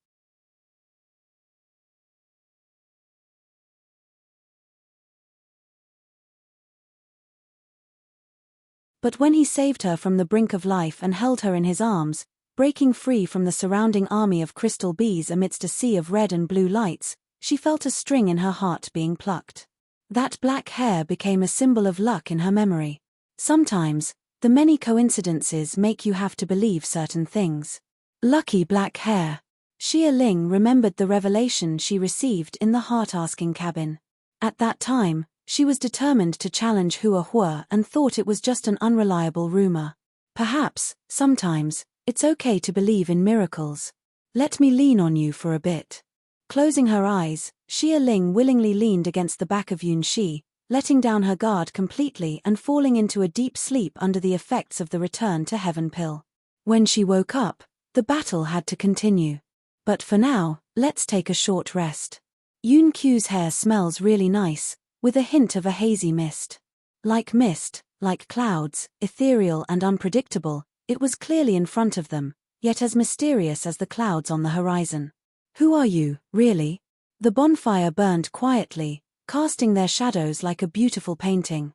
But when he saved her from the brink of life and held her in his arms, breaking free from the surrounding army of crystal bees amidst a sea of red and blue lights, she felt a string in her heart being plucked. That black hair became a symbol of luck in her memory. Sometimes, the many coincidences make you have to believe certain things. Lucky black hair. Xia Ling remembered the revelation she received in the heart-asking cabin. At that time, she was determined to challenge Hua Hua and thought it was just an unreliable rumor. Perhaps, sometimes, it's okay to believe in miracles. Let me lean on you for a bit. Closing her eyes, Xia Ling willingly leaned against the back of Yun Shi, letting down her guard completely and falling into a deep sleep under the effects of the return to heaven pill. When she woke up, the battle had to continue. But for now, let's take a short rest. Yun Qiu's hair smells really nice, with a hint of a hazy mist. Like mist, like clouds, ethereal and unpredictable, it was clearly in front of them, yet as mysterious as the clouds on the horizon. Who are you, really? The bonfire burned quietly, casting their shadows like a beautiful painting.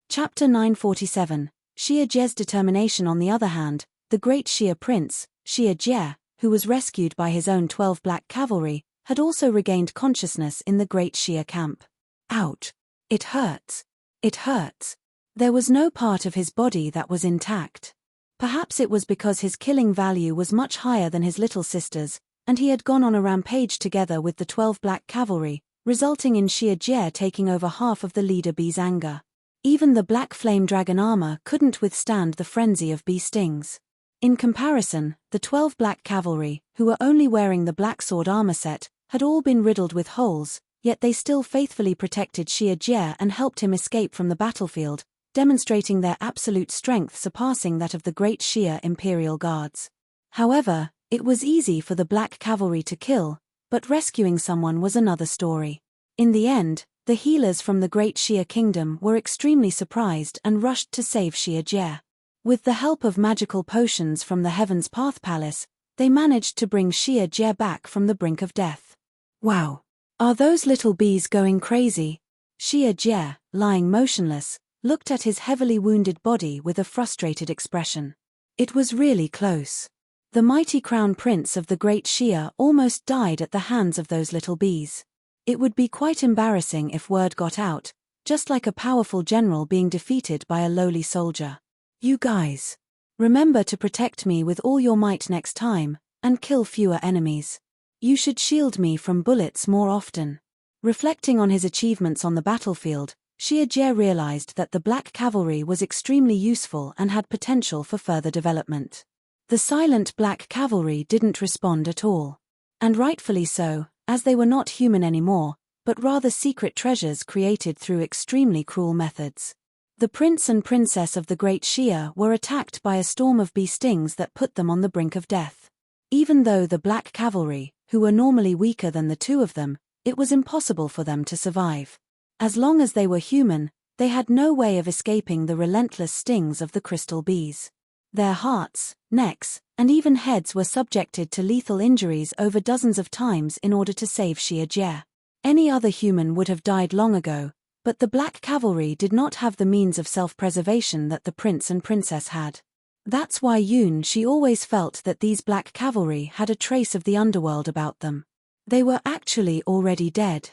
Chapter 947. Xia Jie's determination. On the other hand, the great Xia prince, Xia Jie, who was rescued by his own 12 black cavalry, had also regained consciousness in the great Xia camp. Ouch! It hurts. It hurts. There was no part of his body that was intact. Perhaps it was because his killing value was much higher than his little sister's, and he had gone on a rampage together with the 12 black cavalry, resulting in Xia Jie taking over half of the leader bee's anger. Even the black flame dragon armor couldn't withstand the frenzy of bee stings. In comparison, the 12 black cavalry, who were only wearing the black sword armor set, had all been riddled with holes, yet they still faithfully protected Xia Jie and helped him escape from the battlefield, demonstrating their absolute strength surpassing that of the great Xia Imperial Guards. However, it was easy for the black cavalry to kill, but rescuing someone was another story. In the end, the healers from the great Xia kingdom were extremely surprised and rushed to save Xia Jie. With the help of magical potions from the Heaven's Path Palace, they managed to bring Xia Jie back from the brink of death. Wow! Are those little bees going crazy? Xia Jie, lying motionless, looked at his heavily wounded body with a frustrated expression. It was really close. The mighty crown prince of the Great Shia almost died at the hands of those little bees. It would be quite embarrassing if word got out, just like a powerful general being defeated by a lowly soldier. You guys. Remember to protect me with all your might next time, and kill fewer enemies. You should shield me from bullets more often. Reflecting on his achievements on the battlefield, Xie realized that the Black Cavalry was extremely useful and had potential for further development. The silent Black Cavalry didn't respond at all. And rightfully so, as they were not human anymore, but rather secret treasures created through extremely cruel methods. The prince and princess of the Great Shia were attacked by a storm of bee stings that put them on the brink of death. Even though the Black Cavalry, who were normally weaker than the two of them, it was impossible for them to survive. As long as they were human, they had no way of escaping the relentless stings of the crystal bees. Their hearts, necks, and even heads were subjected to lethal injuries over dozens of times in order to save Xie. Any other human would have died long ago, but the Black Cavalry did not have the means of self-preservation that the prince and princess had. That's why she always felt that these Black Cavalry had a trace of the underworld about them. They were actually already dead.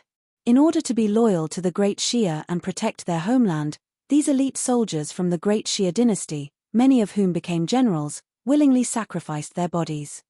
In order to be loyal to the Great Shia and protect their homeland, these elite soldiers from the Great Shia dynasty, many of whom became generals, willingly sacrificed their bodies.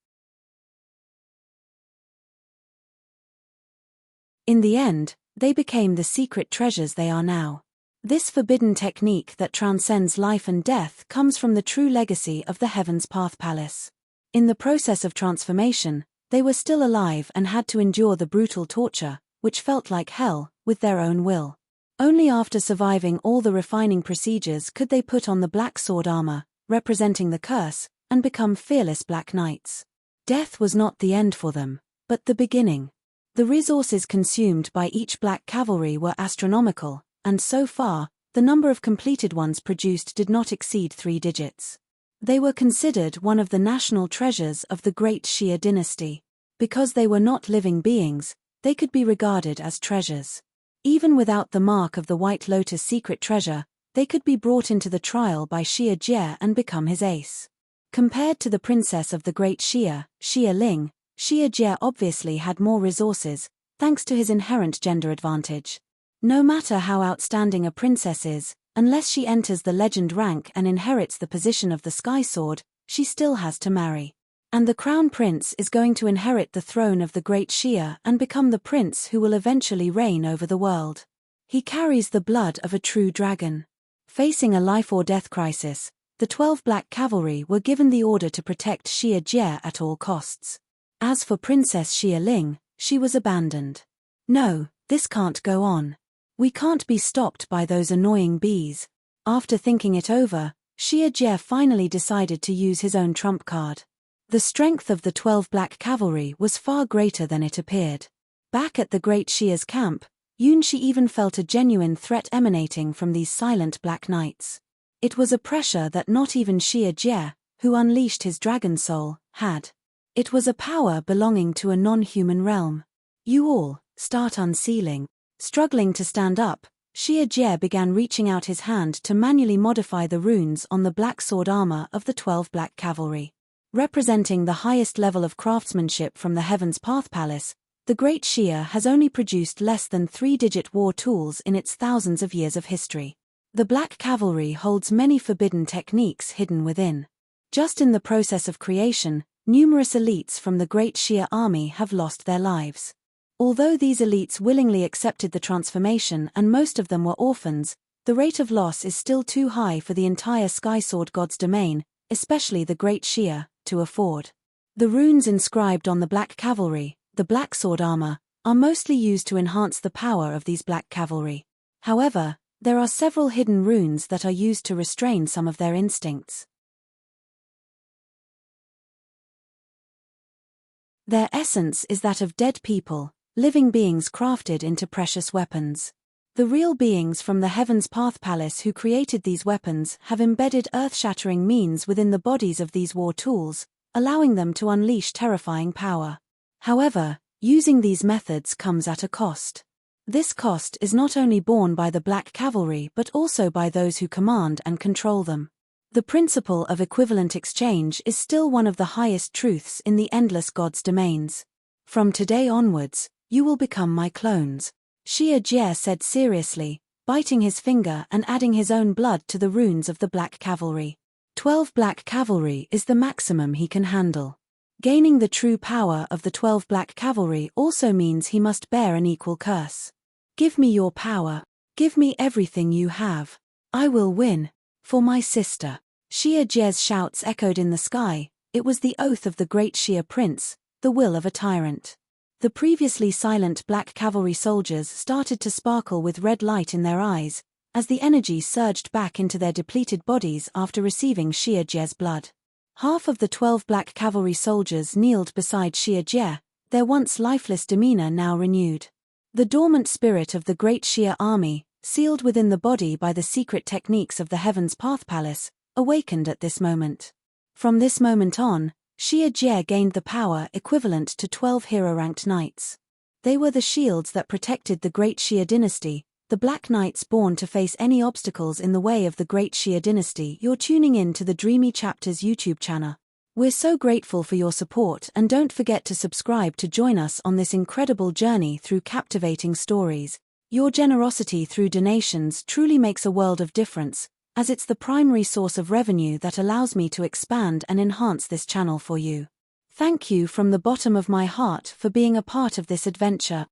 In the end, they became the secret treasures they are now. This forbidden technique that transcends life and death comes from the true legacy of the Heaven's Path Palace. In the process of transformation, they were still alive and had to endure the brutal torture, which felt like hell, with their own will. Only after surviving all the refining procedures could they put on the black sword armor, representing the curse, and become fearless Black Knights. Death was not the end for them, but the beginning. The resources consumed by each Black Cavalry were astronomical, and so far, the number of completed ones produced did not exceed 3 digits. They were considered one of the national treasures of the Great Shia dynasty. Because they were not living beings, they could be regarded as treasures. Even without the mark of the White Lotus secret treasure, they could be brought into the trial by Xie and become his ace. Compared to the princess of the Great Shia, Ling, Xie obviously had more resources, thanks to his inherent gender advantage. No matter how outstanding a princess is, unless she enters the legend rank and inherits the position of the Sky Sword, she still has to marry. And the Crown Prince is going to inherit the throne of the Great Shia and become the prince who will eventually reign over the world. He carries the blood of a true dragon. Facing a life-or-death crisis, the 12 Black Cavalry were given the order to protect Xie at all costs. As for Princess Ling, she was abandoned. No, this can't go on. We can't be stopped by those annoying bees. After thinking it over, Xie finally decided to use his own trump card. The strength of the 12 Black Cavalry was far greater than it appeared. Back at the Great Shia's camp, She even felt a genuine threat emanating from these silent Black Knights. It was a pressure that not even Xie, who unleashed his dragon soul, had. It was a power belonging to a non-human realm. You all, start unsealing. Struggling to stand up, Xie began reaching out his hand to manually modify the runes on the black sword armor of the 12 Black Cavalry. Representing the highest level of craftsmanship from the Heaven's Path Palace, the Great Shia has only produced less than 3-digit war tools in its thousands of years of history. The Black Cavalry holds many forbidden techniques hidden within. Just in the process of creation, numerous elites from the Great Shia army have lost their lives. Although these elites willingly accepted the transformation and most of them were orphans, the rate of loss is still too high for the entire Sky Sword God's domain, especially the Great Shia, to afford. The runes inscribed on the Black Cavalry, the black sword armor, are mostly used to enhance the power of these Black Cavalry. However, there are several hidden runes that are used to restrain some of their instincts. Their essence is that of dead people, living beings crafted into precious weapons. The real beings from the Heaven's Path Palace who created these weapons have embedded earth-shattering means within the bodies of these war tools, allowing them to unleash terrifying power. However, using these methods comes at a cost. This cost is not only borne by the Black Cavalry but also by those who command and control them. The principle of equivalent exchange is still one of the highest truths in the endless gods' domains. From today onwards, you will become my clones, Xia Jie said seriously, biting his finger and adding his own blood to the runes of the Black Cavalry. 12 Black Cavalry is the maximum he can handle. Gaining the true power of the 12 Black Cavalry also means he must bear an equal curse. Give me your power. Give me everything you have. I will win. For my sister. Xia Jie's shouts echoed in the sky. It was the oath of the great Xia prince, the will of a tyrant. The previously silent Black Cavalry soldiers started to sparkle with red light in their eyes, as the energy surged back into their depleted bodies after receiving Xia Jie's blood. Half of the 12 Black Cavalry soldiers kneeled beside Xia Jie, their once lifeless demeanor now renewed. The dormant spirit of the great Xia army, sealed within the body by the secret techniques of the Heaven's Path Palace, awakened at this moment. From this moment on, Xia Jie gained the power equivalent to 12 hero-ranked knights. They were the shields that protected the great Xia dynasty, the Black Knights born to face any obstacles in the way of the great Xia dynasty. You're tuning in to the Dreamy Chapters YouTube channel. We're so grateful for your support, and don't forget to subscribe to join us on this incredible journey through captivating stories. Your generosity through donations truly makes a world of difference, as it's the primary source of revenue that allows me to expand and enhance this channel for you. Thank you from the bottom of my heart for being a part of this adventure.